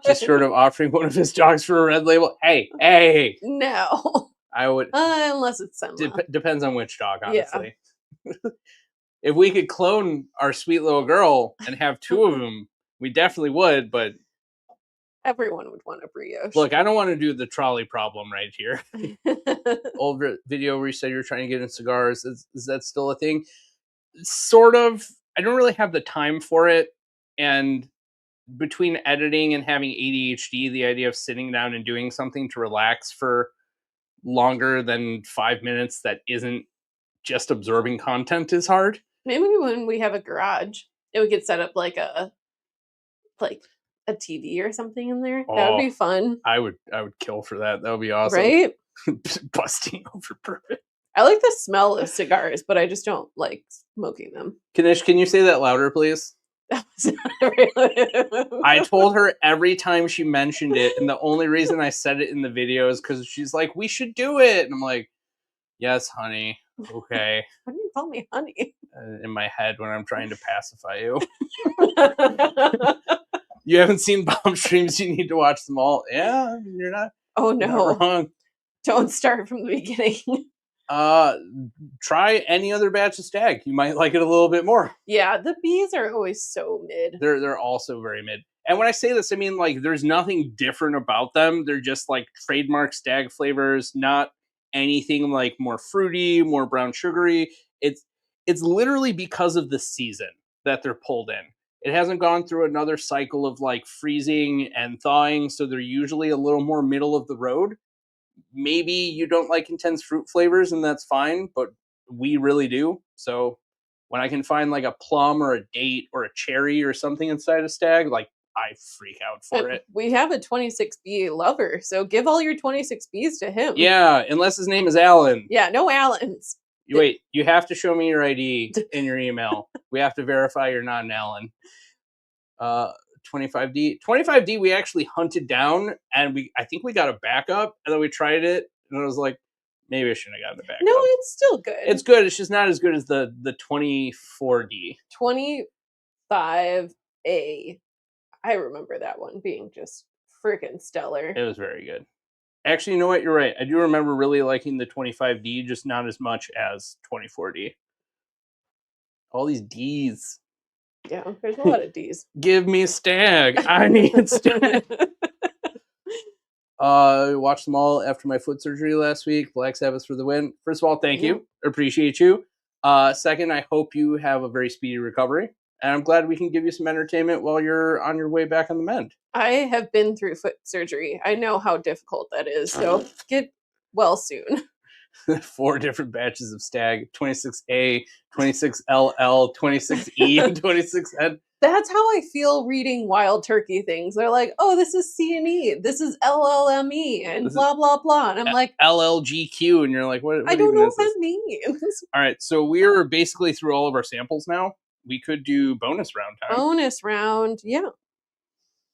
Just short of offering one of his dogs for a red label. Hey. No. I would. Unless it's Semla. Depends on which dog, honestly. Yeah. If we could clone our sweet little girl and have two of them, we definitely would, but everyone would want a brioche. Look, I don't want to do the trolley problem right here. Old video where you said you were trying to get in cigars. Is that still a thing? Sort of. I don't really have the time for it. And between editing and having ADHD, the idea of sitting down and doing something to relax for longer than 5 minutes that isn't just absorbing content is hard. Maybe when we have a garage, it would get set up like a TV or something in there. That would be fun. I would kill for that. That would be awesome. Right? Busting over bourbon. I like the smell of cigars, but I just don't like smoking them. Kanish, can you say that louder, please? That was not really... I told her every time she mentioned it, and the only reason I said it in the video is because she's like, we should do it. And I'm like, yes, honey. Okay. Why do you call me honey? In my head when I'm trying to pacify you. You haven't seen bomb streams, you need to watch them all. Yeah, you're not. Oh no. Not wrong. Don't start from the beginning. Try any other batch of Stag. You might like it a little bit more. Yeah, the bees are always so mid. They're also very mid. And when I say this, I mean like there's nothing different about them. They're just like trademark Stag flavors, not anything like more fruity, more brown sugary. It's literally because of the season that they're pulled in. It hasn't gone through another cycle of like freezing and thawing, so they're usually a little more middle of the road. Maybe you don't like intense fruit flavors, and that's fine, but we really do. So when I can find like a plum or a date or a cherry or something inside a Stag, like I freak out for it. We have a 26B lover, so give all your 26Bs to him. Yeah, unless his name is Alan. Yeah, no Allens. Wait, you have to show me your ID in your email. We have to verify you're not an Alan. 25D we actually hunted down, and I think we got a backup, and then we tried it, and I was like, maybe I shouldn't have gotten the backup. No, it's still good. It's good. It's just not as good as the 24D. 25A. I remember that one being just freaking stellar. It was very good. Actually, you know what? You're right. I do remember really liking the 25D, just not as much as 24D. All these Ds. Yeah, there's a lot of Ds. Give me Stag. I need Stag. Watched them all after my foot surgery last week. Black Sabbath for the win. First of all, thank you. Appreciate you. Second, I hope you have a very speedy recovery. And I'm glad we can give you some entertainment while you're on your way back on the mend. I have been through foot surgery. I know how difficult that is. So get well soon. 4 different batches of Stag. 26A, 26LL, 26E, and 26N. That's how I feel reading Wild Turkey things. They're like, oh, this is C&E. This is LLME and blah, blah, blah. And I'm like, LLGQ. And you're like, what I don't know what that means. All right. So we're basically through all of our samples now. We could do bonus round time. Bonus round. Yeah.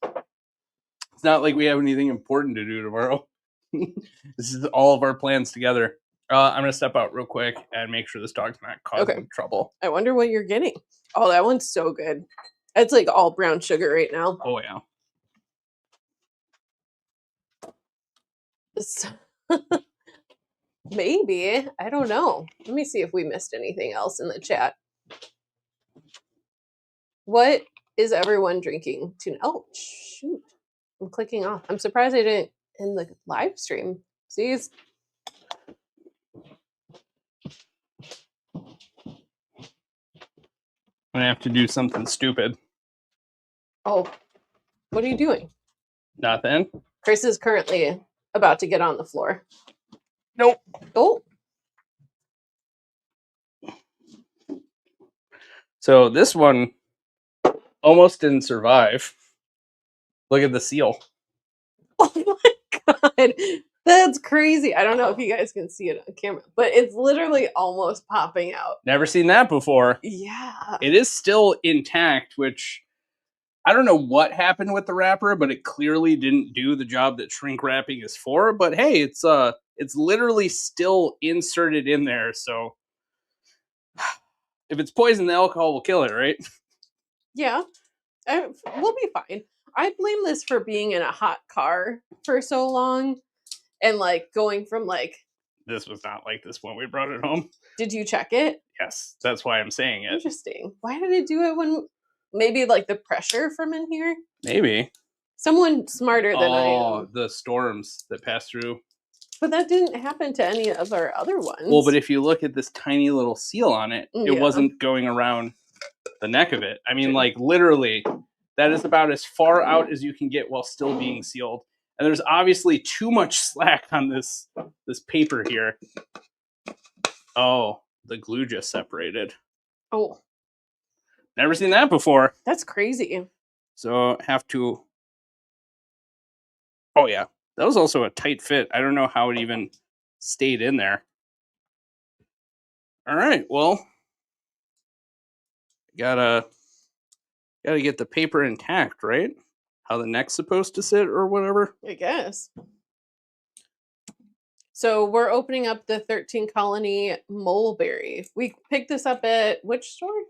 It's not like we have anything important to do tomorrow. This is all of our plans together. I'm going to step out real quick and make sure this dog's not causing trouble. I wonder what you're getting. Oh, that one's so good. It's like all brown sugar right now. Oh, yeah. Maybe. I don't know. Let me see if we missed anything else in the chat. What is everyone drinking tonight? Oh, shoot. I'm clicking off. I'm surprised I didn't in the live stream. See, I'm gonna have to do something stupid. oh, what are you doing? Nothing. Chris is currently about to get on the floor. Nope. Oh, So this one almost didn't survive. Look at the seal. oh my God. That's crazy. I don't know if you guys can see it on camera, but it's literally almost popping out. Never seen that before. Yeah. It is still intact, which I don't know what happened with the wrapper, but it clearly didn't do the job that shrink wrapping is for. But hey, it's literally still inserted in there. So if it's poison, the alcohol will kill it, right? Yeah. We'll be fine. I blame this for being in a hot car for so long and like going from like. This was not like this when we brought it home. Did you check it? Yes, that's why I'm saying it. Interesting. Why did it do it when maybe like the pressure from in here? Maybe. Someone smarter than I am. The storms that passed through. But that didn't happen to any of our other ones. Well, but if you look at this tiny little seal on it, it Yeah. wasn't going around the neck of it. I mean, like literally, that is about as far out as you can get while still being sealed. And there's obviously too much slack on this paper here. Oh, the glue just separated. Oh, Never seen that before. that's crazy. So have to. Oh yeah, that was also a tight fit. I don't know how it even stayed in there. All right, well, gotta get the paper intact, right? How the neck's supposed to sit or whatever. I guess. So we're opening up the 13 Colony Mulberry. We picked this up at which store?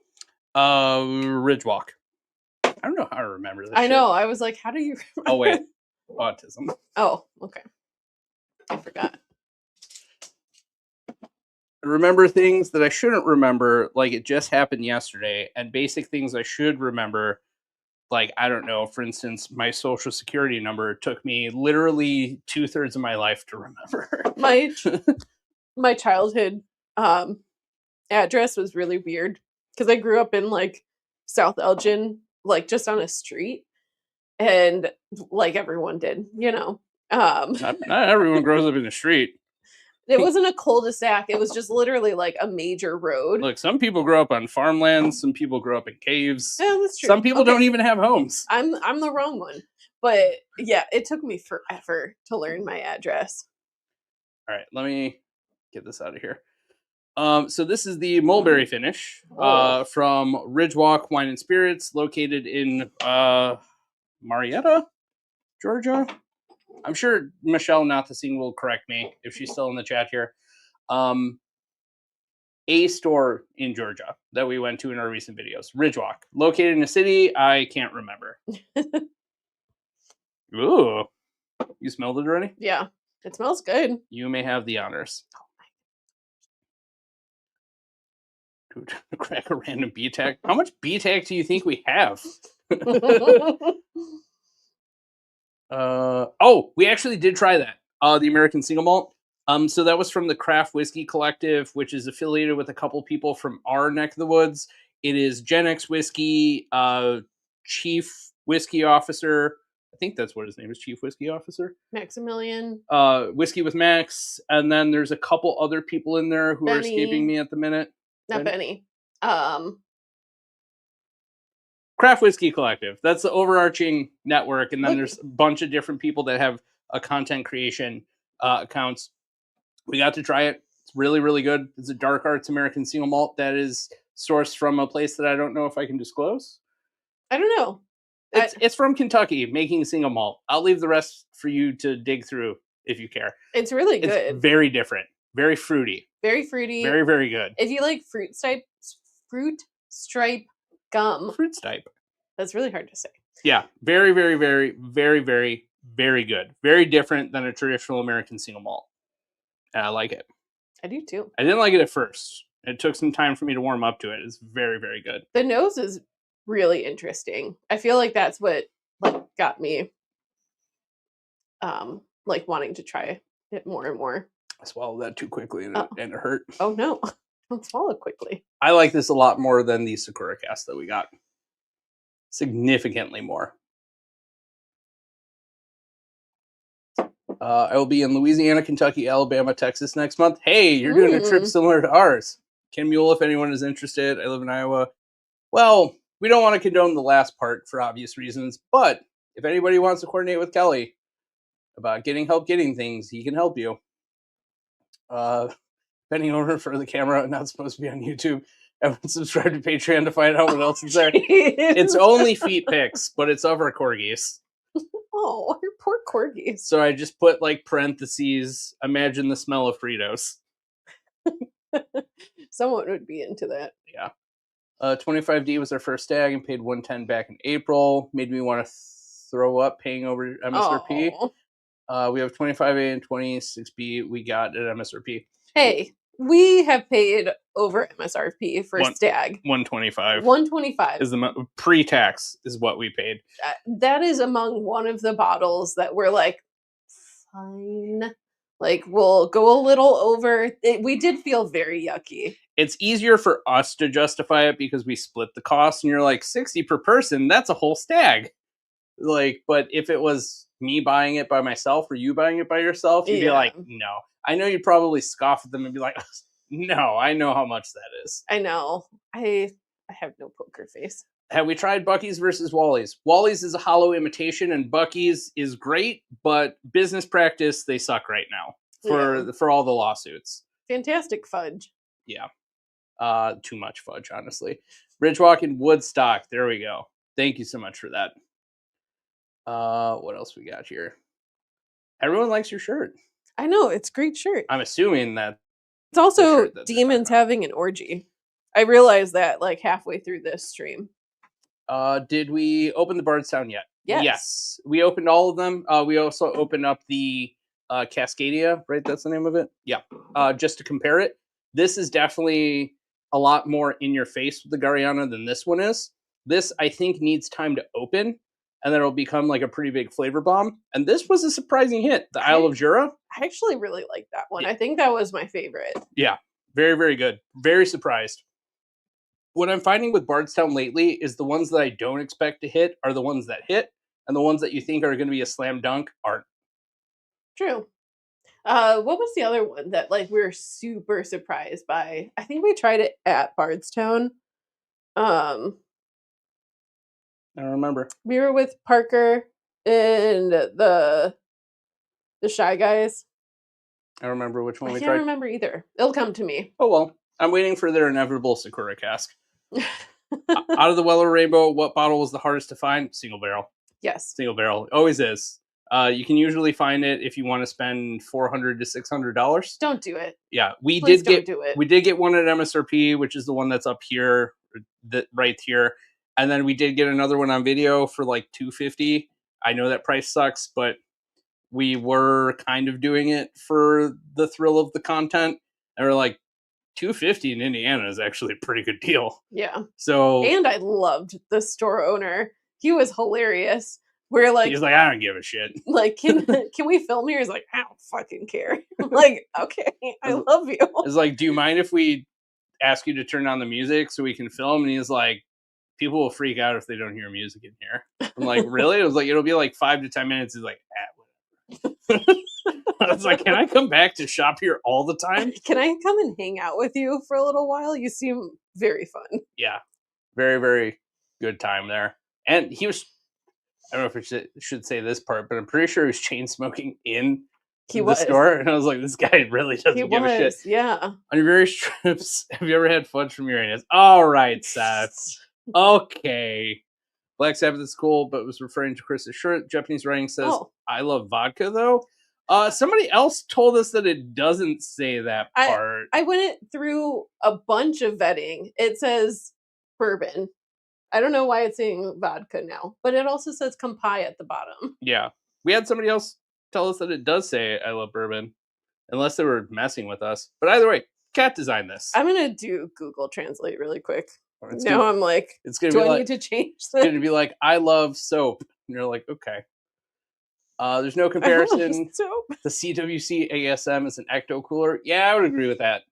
Ridgewalk. I don't know how to remember this. I know. I was like, how do you remember? Oh wait, autism. Oh, okay. I forgot. I remember things that I shouldn't remember, like it just happened yesterday, and basic things I should remember, like I don't know. For instance, my social security number took me literally 2/3 of my life to remember. My childhood address was really weird because I grew up in like South Elgin, like just on a street, and like everyone did, you know. Not everyone grows up in the street. It wasn't a cul-de-sac. It was just literally like a major road. Look, some people grow up on farmland. Some people grow up in caves. Yeah, that's true. Some people don't even have homes. I'm the wrong one. But yeah, it took me forever to learn my address. All right, let me get this out of here. So this is the mulberry finish from Ridgewalk Wine and Spirits, located in Marietta, Georgia. I'm sure Michelle Nothasing will correct me if she's still in the chat here. A store in Georgia that we went to in our recent videos. Ridgewalk, located in a city I can't remember. Ooh, you smelled it already? Yeah, it smells good. You may have the honors. Dude, crack a random B-Tac. How much B-Tac do you think we have? We actually did try that. The American Single Malt. So that was from the Craft Whiskey Collective, which is affiliated with a couple people from our neck of the woods. It is Gen X Whiskey, Chief Whiskey Officer. I think that's what his name is, Chief Whiskey Officer. Maximilian. Whiskey with Max. And then there's a couple other people in there who are escaping me at the minute. Not Benny. Craft Whiskey Collective. That's the overarching network. And then there's a bunch of different people that have a content creation accounts. We got to try it. It's really, really good. It's a Dark Arts American Single Malt that is sourced from a place that I don't know if I can disclose. I don't know. It's from Kentucky, making single malt. I'll leave the rest for you to dig through if you care. It's really good. It's very different. Very fruity. Very fruity. Very, very good. If you like fruit stripe gum. Fruit stripe. That's really hard to say. Yeah. Very, very, very, very, very, very good. Very different than a traditional American single malt. And I like it. I do too. I didn't like it at first. It took some time for me to warm up to it. It's very, very good. The nose is really interesting. I feel like that's what like got me like wanting to try it more and more. I swallowed that too quickly and, Oh. and it hurt. Oh no. Don't swallow quickly. I like this a lot more than the Sakura cast that we got. Significantly more. I will be in Louisiana, Kentucky, Alabama, Texas next month. Hey, you're doing a trip similar to ours. Ken Mule, if anyone is interested. I live in Iowa. Well, we don't want to condone the last part for obvious reasons, but if anybody wants to coordinate with Kelly about getting help getting things, he can help you. Bending over for the camera, not supposed to be on YouTube. Everyone subscribe to Patreon to find out what else is there. It's only feet pics, but it's of our corgis. Oh, your poor corgis. So I just put like parentheses, imagine the smell of Fritos. Someone would be into that. Yeah. 25D was our first stag and paid 110 back in April. Made me want to throw up paying over MSRP. We have 25A and 26B we got at MSRP. Hey, we have paid over MSRP for stag. 125. 125 is the pre-tax is what we paid. That is among one of the bottles that we're like, fine. Like, we'll go a little over. We did feel very yucky. It's easier for us to justify it because we split the cost, and you're like, 60 per person, that's a whole stag. Like, but if it was me buying it by myself or you buying it by yourself, you'd be like, no. I know you'd probably scoff at them and be like, no, I know how much that is. I know. I have no poker face. Have we tried Buc-ee's versus Wally's? Wally's is a hollow imitation, and Buc-ee's is great, but business practice, they suck right now for all the lawsuits. Fantastic fudge. Yeah. Too much fudge, honestly. Bridgewalk and Woodstock. There we go. Thank you so much for that. What else we got here? Everyone likes your shirt. I know, it's a great shirt. I'm assuming that it's also demons having an orgy. I realized that like halfway through this stream. Did we open the Bardstown yet? Yes. We opened all of them. We also opened up the Cascadia, right? That's the name of it? Yeah. Just to compare it. This is definitely a lot more in your face with the Gariana than this one is. This, I think, needs time to open, and then it'll become like a pretty big flavor bomb. And this was a surprising hit. The Isle of Jura. I actually really like that one. Yeah. I think that was my favorite. Yeah. Very, very good. Very surprised. What I'm finding with Bardstown lately is the ones that I don't expect to hit are the ones that hit, and the ones that you think are going to be a slam dunk aren't. True. What was the other one that like we were super surprised by? I think we tried it at Bardstown. I don't remember. We were with Parker and the Shy Guys. I don't remember which one we tried. I can't remember either. It'll come to me. Oh well. I'm waiting for their inevitable Sakura cask. Out of the Weller Rainbow, what bottle was the hardest to find? Single barrel. Yes. Single barrel. Always is. You can usually find it if you want to spend $400 to $600. Don't do it. Yeah, Please don't do it. We did get one at MSRP, which is the one that's up here, right here, and then we did get another one on video for like $250. I know that price sucks, but we were kind of doing it for the thrill of the content, and we're like, $250 in Indiana is actually a pretty good deal. Yeah. So, and I loved the store owner. He was hilarious. We're like, he's like, I don't give a shit. Like, can we film here? He's like, I don't fucking care. I'm like, okay, I love you. It's like, do you mind if we ask you to turn on the music so we can film? And he's like, people will freak out if they don't hear music in here. I'm like, really? It was like, it'll be like 5 to 10 minutes. He's like, whatever. I was like, can I come back to shop here all the time? Can I come and hang out with you for a little while? You seem very fun. Yeah. Very, very good time there. And he was, I don't know if I should say this part, but I'm pretty sure he was chain smoking in the store. And I was like, this guy really doesn't give a shit. Yeah. On your various trips, have you ever had fudge from Uranus? All right, Seth. Okay. Black Sabbath is cool, but was referring to Chris's shirt. Japanese writing says, I love vodka, though. Somebody else told us that it doesn't say that part. I went through a bunch of vetting. It says bourbon. I don't know why it's saying vodka now, but it also says Kampai at the bottom. Yeah. We had somebody else tell us that it does say I love bourbon. unless they were messing with us. But either way, Kat designed this. I'm gonna do Google Translate really quick. It's Now I'm like, it's gonna do be I like, need to change it's this? gonna be like, I love soap, and you're like, okay. There's no comparison. Soap. The CWC ASM is an ecto cooler. Yeah, I would agree with that.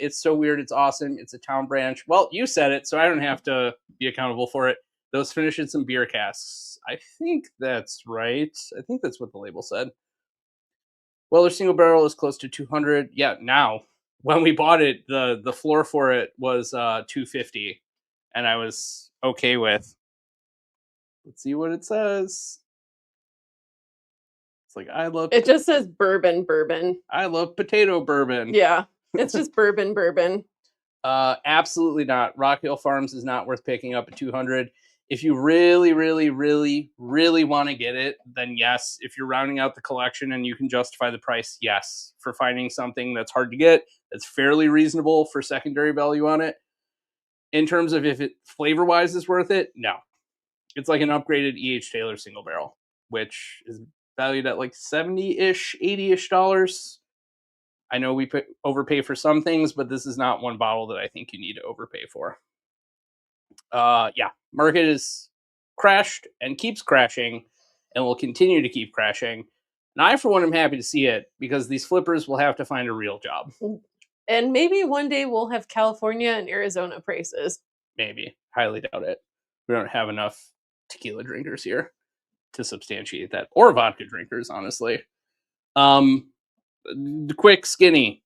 It's so weird. It's awesome. It's a town branch. Well, you said it, so I don't have to be accountable for it. Those finish in some beer casks. I think that's right. I think that's what the label said. Well, their single barrel is close to 200. Yeah, now when we bought it, the floor for it was 250, and I was okay with. Let's see what it says. It's like It just says bourbon. I love potato bourbon. Yeah, it's just bourbon. Absolutely not. Rock Hill Farms is not worth picking up at 200. If you really want to get it, then yes. If you're rounding out the collection and you can justify the price, yes. For finding something that's hard to get, that's fairly reasonable for secondary value on it. In terms of if it flavor-wise is worth it, no. It's like an upgraded E.H. Taylor single barrel, which is valued at like 70-ish, 80-ish dollars. I know we overpay for some things, but this is not one bottle that I think you need to overpay for. Yeah, market is crashed and keeps crashing and will continue to keep crashing. And I, for one, am happy to see it because these flippers will have to find a real job. And maybe one day we'll have California and Arizona prices. Maybe. Highly doubt it. We don't have enough tequila drinkers here to substantiate that. Or vodka drinkers, honestly. Quick, skinny.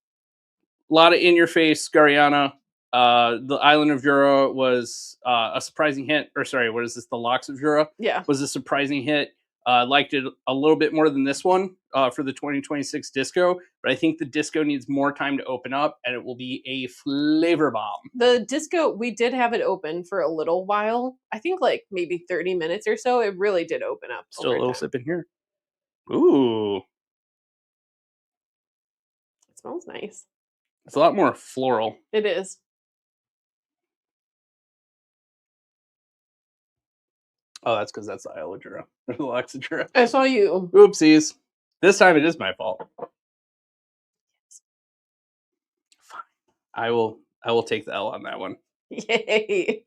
A lot of in-your-face Gariana. The island of Jura was a surprising hit. Or sorry, what is this? The Lochs of Jura? Yeah. Was a surprising hit. Liked it a little bit more than this one for the 2026 disco. But I think the disco needs more time to open up, and it will be a flavor bomb. The disco, we did have it open for a little while. I think like maybe 30 minutes or so. It really did open up. Still a little sip in here. Ooh. It smells nice. It's a lot more floral. It is. Oh, that's because that's the Isle of Jura. The Lochs of Jura. I saw you. Oopsies. This time it is my fault. Fine. I will take the L on that one. Yay.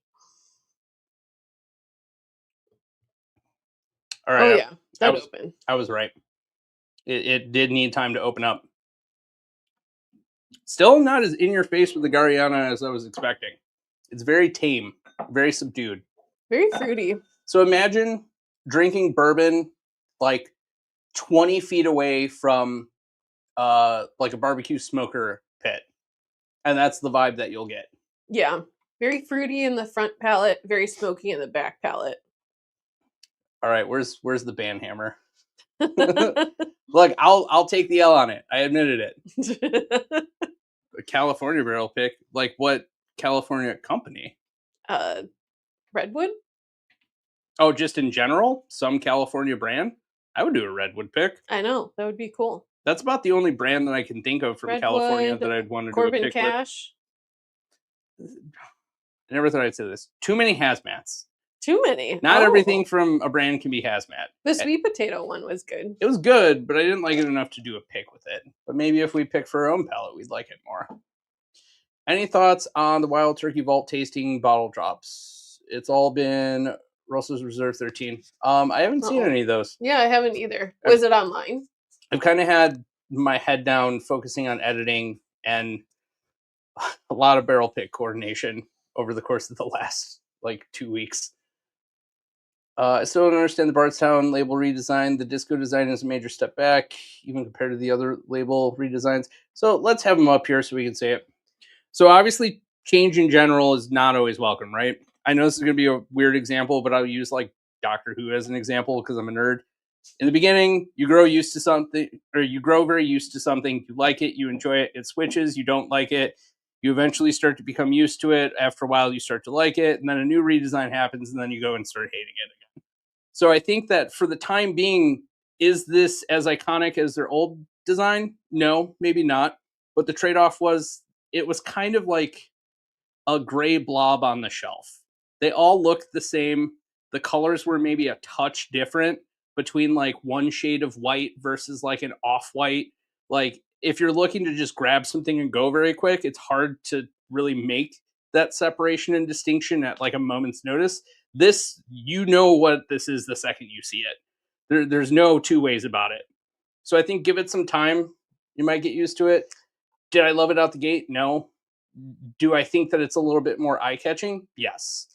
All right. Oh yeah, that opened. I was right. It did need time to open up. Still not as in your face with the Gariana as I was expecting. It's very tame, very subdued. Very fruity. So imagine drinking bourbon like 20 feet away from like a barbecue smoker pit. And that's the vibe that you'll get. Yeah. Very fruity in the front palate, very smoky in the back palate. All right, where's the band hammer? Look, I'll take the L on it. I admitted it. A California barrel pick. Like what California company? Redwood? Oh, just in general? Some California brand? I would do a Redwood pick. I know. That would be cool. That's about the only brand that I can think of from Redwood, California that I'd want to Corbin do a pick Cash. with. I never thought I'd say this. Too many hazmats. Too many. Not everything from a brand can be hazmat. The sweet potato one was good. It was good, but I didn't like it enough to do a pick with it. But maybe if we pick for our own palate, we'd like it more. Any thoughts on the Wild Turkey Vault tasting bottle drops? It's all been Russell's Reserve 13. I haven't seen any of those. Yeah, I haven't either. Was it online? I've kind of had my head down focusing on editing and a lot of barrel pick coordination over the course of the last like 2 weeks. I still don't understand the Bardstown label redesign. The disco design is a major step back, even compared to the other label redesigns. So let's have them up here so we can say it. So obviously, change in general is not always welcome, right? I know this is going to be a weird example, but I'll use like Doctor Who as an example because I'm a nerd. In the beginning, you grow used to something, or you grow very used to something. You like it, you enjoy it. It switches, you don't like it. You eventually start to become used to it. After a while, you start to like it, and then a new redesign happens, and then you go and start hating it again. So I think that for the time being, is this as iconic as their old design? No, maybe not. But the trade-off was, it was kind of like a gray blob on the shelf. They all looked the same. The colors were maybe a touch different between like one shade of white versus like an off-white. Like if you're looking to just grab something and go very quick, it's hard to really make that separation and distinction at like a moment's notice. This, you know what this is the second you see it. There's no two ways about it. So I think give it some time. You might get used to it. Did I love it out the gate? No. Do I think that it's a little bit more eye-catching? Yes.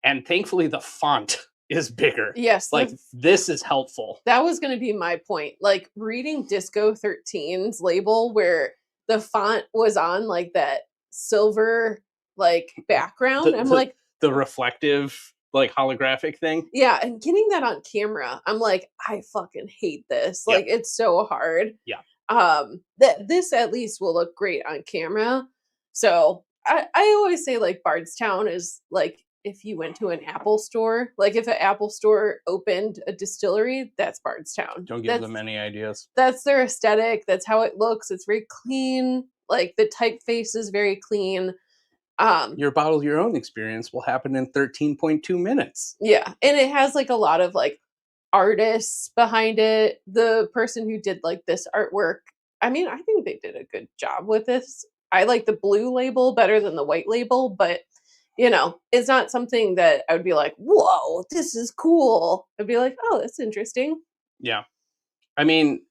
And thankfully the font is bigger. Yes. Like this is helpful. That was going to be my point. Like reading Disco 13's label where the font was on like that silver like background. I'm like the reflective like holographic thing. Yeah, and getting that on camera, I'm like, I fucking hate this. Like it's so hard. Yeah. That this at least will look great on camera. So I always say like Bardstown is like if you went to an Apple store, like if an Apple store opened a distillery, that's Bardstown. Don't give them any ideas. That's their aesthetic. That's how it looks. It's very clean. Like the typeface is very clean. Your bottle, your own experience will happen in 13.2 minutes. Yeah. And it has like a lot of like artists behind it. The person who did like this artwork, I mean, I think they did a good job with this. I like the blue label better than the white label, but you know, it's not something that I would be like, whoa, this is cool. I'd be like, oh, that's interesting. Yeah. I mean,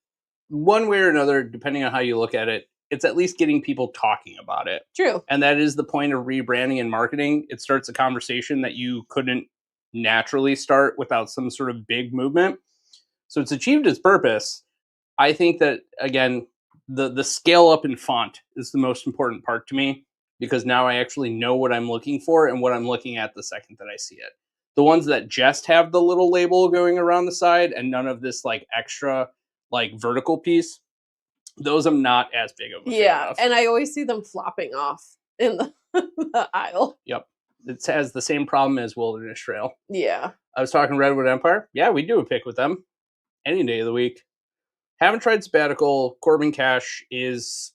one way or another, depending on how you look at it, it's at least getting people talking about it. True. And that is the point of rebranding and marketing. It starts a conversation that you couldn't naturally start without some sort of big movement. So it's achieved its purpose. I think that, again, the scale up in font is the most important part to me, because now I actually know what I'm looking for and what I'm looking at the second that I see it. The ones that just have the little label going around the side and none of this like extra like vertical piece, those I'm not as big of a fan of. And I always see them flopping off in the aisle. Yep. It has the same problem as Wilderness Trail. Yeah. I was talking Redwood Empire. Yeah, we do a pick with them any day of the week. Haven't tried Sabbatical. Corbin Cash is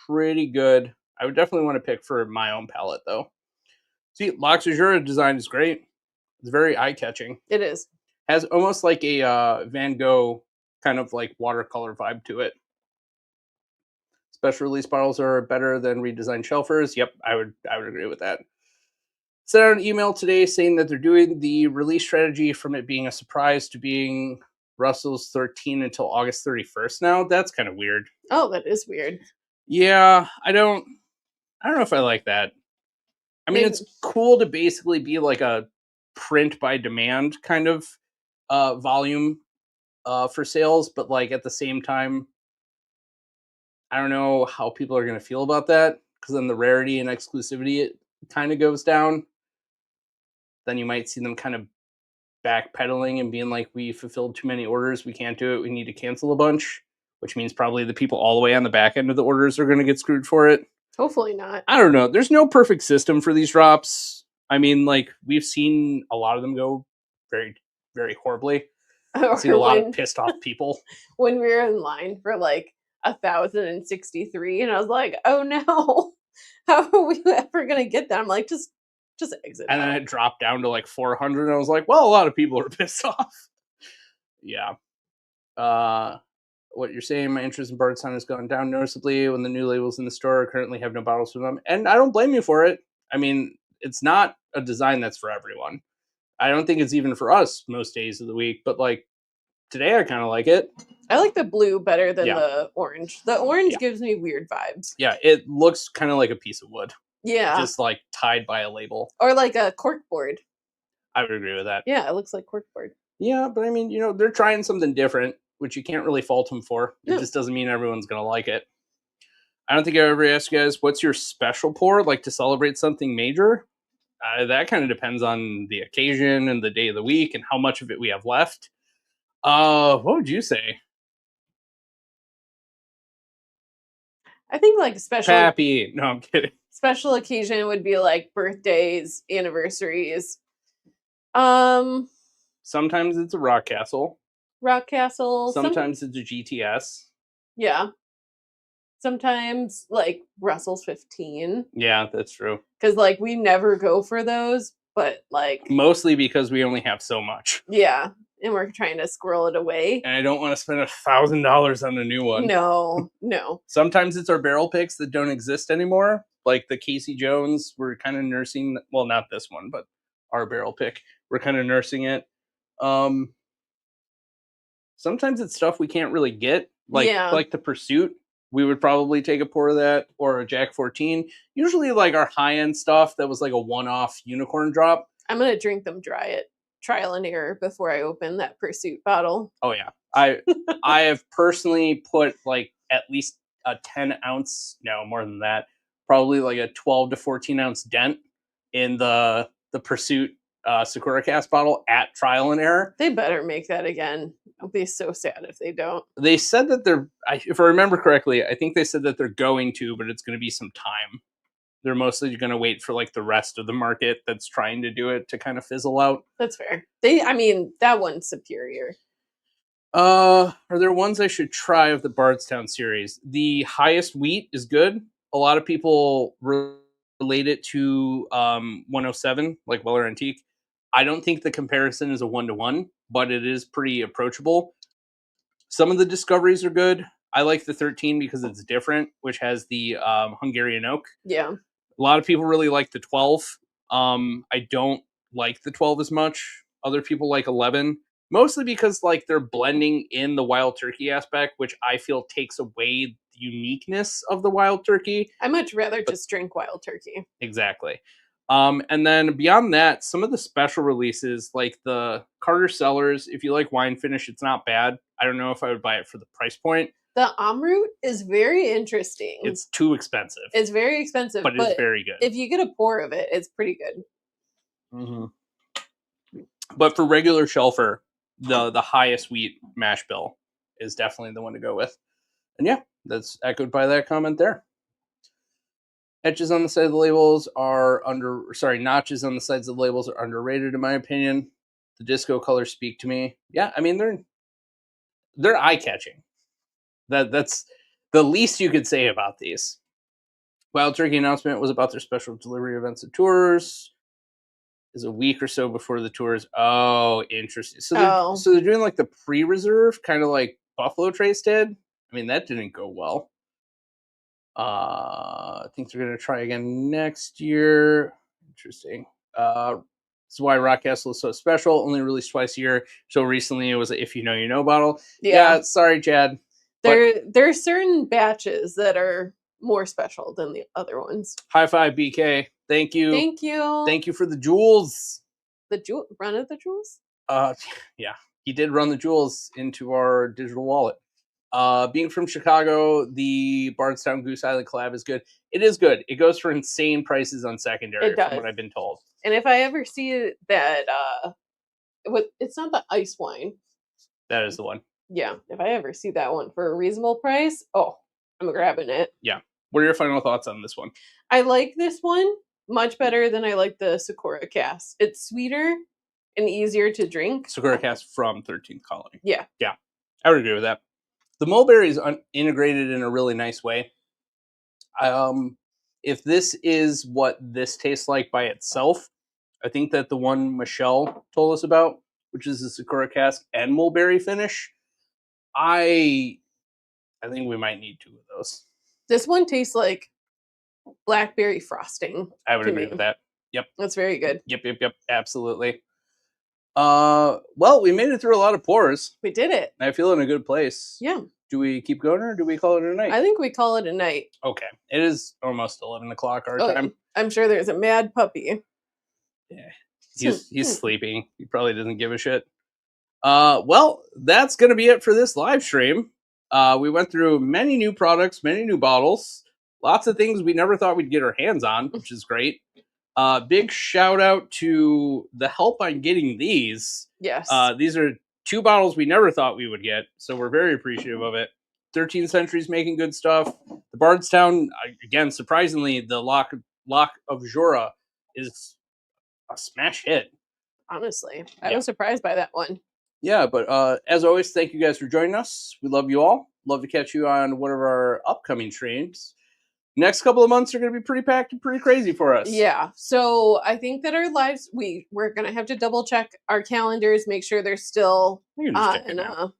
pretty good. I would definitely want to pick for my own palate, though. See, Lochs Jura design is great. It's very eye-catching. It is. Has almost like a Van Gogh kind of like watercolor vibe to it. Special release bottles are better than redesigned shelfers. Yep, I would agree with that. Sent out an email today saying that they're doing the release strategy from it being a surprise to being Russell's 13 until August 31st now. That's kind of weird. Oh, that is weird. Yeah, I don't know if I like that. I mean, it's cool to basically be like a print by demand kind of volume for sales, but like at the same time, I don't know how people are going to feel about that, because then the rarity and exclusivity it kind of goes down. Then you might see them kind of backpedaling and being like, we fulfilled too many orders, we can't do it, we need to cancel a bunch, which means probably the people all the way on the back end of the orders are going to get screwed for it. Hopefully not. I don't know. There's no perfect system for these drops. I mean, like, we've seen a lot of them go very, very horribly. I've seen a lot of pissed off people. When we were in line for like 1,063, and I was like, oh no, how are we ever going to get that? I'm like, just exit. And then it dropped down to like 400, and I was like, well, a lot of people are pissed off. Yeah. What you're saying, my interest in Bardstown has gone down noticeably when the new labels in the store currently have no bottles from them. And I don't blame you for it. I mean, it's not a design that's for everyone. I don't think it's even for us most days of the week, but like today I kind of like it. I like the blue better than the orange. The orange gives me weird vibes. Yeah, it looks kind of like a piece of wood. Yeah. Just like tied by a label. Or like a corkboard. I would agree with that. Yeah, it looks like corkboard. Yeah, but I mean, you know, they're trying something different, which you can't really fault them for. It just doesn't mean everyone's going to like it. I don't think I ever asked you guys, what's your special pour, like to celebrate something major? That kind of depends on the occasion and the day of the week and how much of it we have left. What would you say? I think like special... Happy. No, I'm kidding. Special occasion would be like birthdays, anniversaries. Sometimes it's a Rock Castle. Rock Castle. Sometimes it's a GTS. Yeah. Sometimes like Russell's 15. Yeah, that's true. Because like we never go for those, but like mostly because we only have so much. Yeah. and we're trying to squirrel it away. And I don't want to spend $1,000 on a new one. No. Sometimes it's our barrel picks that don't exist anymore. Like the Casey Jones, we're kind of nursing. Well, not this one, but our barrel pick. We're kind of nursing it. Sometimes it's stuff we can't really get. Like the Pursuit. We would probably take a pour of that, or a Jack 14. Usually like our high-end stuff that was like a one-off unicorn drop. I'm going to drink them dry at trial and error before I open that Pursuit bottle. Oh, yeah. I have personally put like at least a 10 ounce, no, more than that, probably like a 12 to 14 ounce dent in the Pursuit Sakura cast bottle at trial and error. They better make that again. I'll be so sad if they don't. They said that if I remember correctly, I think they said that they're going to, but it's going to be some time. They're mostly going to wait for like the rest of the market that's trying to do it to kind of fizzle out. That's fair. That one's superior. Are there ones I should try of the Bardstown series? The highest wheat is good. A lot of people relate it to 107, like Weller Antique. I don't think the comparison is a 1-to-1, but it is pretty approachable. Some of the discoveries are good. I like the 13 because it's different, which has the Hungarian oak. Yeah. A lot of people really like the 12. I don't like the 12 as much. Other people like 11, mostly because like they're blending in the wild turkey aspect, which I feel takes away the uniqueness of the wild turkey. I much rather just drink wild turkey. Exactly. And then beyond that, some of the special releases, like the Carter Cellars, if you like wine finish, it's not bad. I don't know if I would buy it for the price point. The Amrut is very interesting. It's too expensive. It's very expensive, but it's very good. If you get a pour of it, it's pretty good. Mm-hmm. But for regular shelfer, the highest wheat mash bill is definitely the one to go with. And yeah, that's echoed by that comment there. Etches on the side of the labels are notches on the sides of the labels are underrated in my opinion. The disco colors speak to me. Yeah, I mean they're eye-catching. That's the least you could say about these. Wild Turkey announcement was about their special delivery events and tours. Is a week or so before the tours. Oh, interesting. So they're doing like the pre-reserve, kind of like Buffalo Trace did. I mean, that didn't go well. I think they're going to try again next year. Interesting. This is why Rock Castle is so special. Only released twice a year. So recently it was a If You Know, You Know bottle. Yeah, sorry, Chad. There are certain batches that are more special than the other ones. High five, BK. Thank you. Thank you. Thank you for the jewels. Run of the jewels? Yeah. He did run the jewels into our digital wallet. Being from Chicago, the Bardstown Goose Island collab is good. It is good. It goes for insane prices on secondary, from what I've been told. And if I ever see that, it's not the ice wine. That is the one. Yeah. If I ever see that one for a reasonable price, I'm grabbing it. Yeah. What are your final thoughts on this one? I like this one much better than I like the Sakura cast. It's sweeter and easier to drink. Sakura cast from 13th Colony. Yeah. Yeah. I would agree with that. The mulberry is integrated in a really nice way. If this is what this tastes like by itself, I think that the one Michelle told us about, which is the Sakura cask and mulberry finish, I think we might need two of those. This one tastes like blackberry frosting. I would agree with that. Yep. That's very good. Yep. Absolutely. Well, we made it through a lot of pours. We did it. I feel in a good place. Yeah. Do we keep going or do we call it a night? I think we call it a night. Okay. It is almost 11 o'clock our time. I'm sure there's a mad puppy. Yeah. He's sleeping. He probably doesn't give a shit. Well, that's going to be it for this live stream. We went through many new products, many new bottles, lots of things we never thought we'd get our hands on, which is great. Big shout out to the help on getting these. Yes. These are 2 bottles we never thought we would get, so we're very appreciative of it. 13th Century's making good stuff. The Bardstown, again, surprisingly, the Loch of Jura is a smash hit. Honestly, I was surprised by that one. Yeah, but as always, thank you guys for joining us. We love you all. Love to catch you on one of our upcoming streams. next couple of months are going to be pretty packed and pretty crazy for us. Yeah. So I think that our lives, we're going to have to double check our calendars, make sure they're still You can just check it now.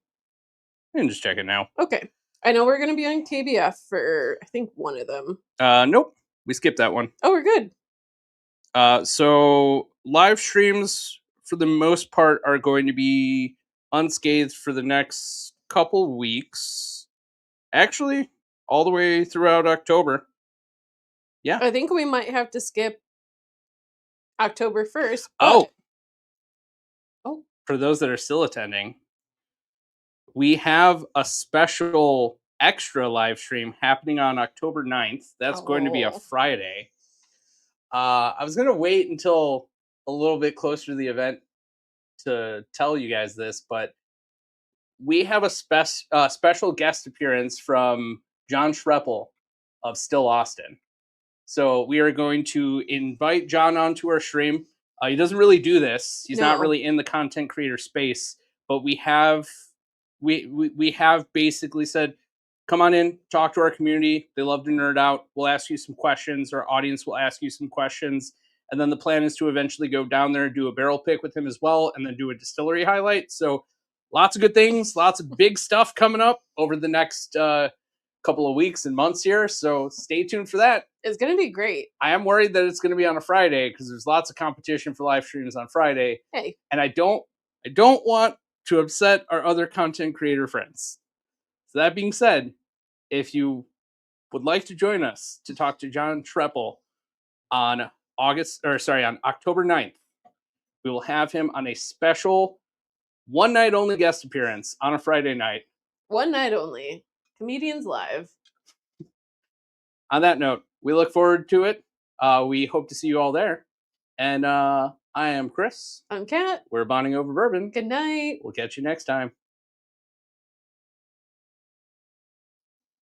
You can just check it now. Okay. I know we're going to be on KBF for, I think, one of them. Nope. We skipped that one. Oh, we're good. So live streams, for the most part, are going to be unscathed for the next couple weeks. Actually, all the way throughout October. Yeah. I think we might have to skip October 1st. Oh. Oh. For those that are still attending, we have a special extra live stream happening on October 9th. That's going to be a Friday. I was going to wait until a little bit closer to the event to tell you guys this, but we have a special guest appearance from John Schreppel of Still Austin. So we are going to invite John onto our stream. He doesn't really do this. He's not really in the content creator space, but we have basically said, come on in, talk to our community. They love to nerd out. We'll ask you some questions. Our audience will ask you some questions. And then the plan is to eventually go down there and do a barrel pick with him as well, and then do a distillery highlight. So lots of good things, lots of big stuff coming up over the next couple of weeks and months here. So stay tuned for that. It's going to be great. I am worried that it's going to be on a Friday because there's lots of competition for live streams on Friday. Hey. And I don't want to upset our other content creator friends. So that being said, if you would like to join us to talk to John Schreppel on October 9th, we will have him on a special one night only guest appearance on a Friday night. One night only. Comedians Live. On that note, we look forward to it. We hope to see you all there. And I am Chris. I'm Kat. We're bonding over bourbon. Good night. We'll catch you next time.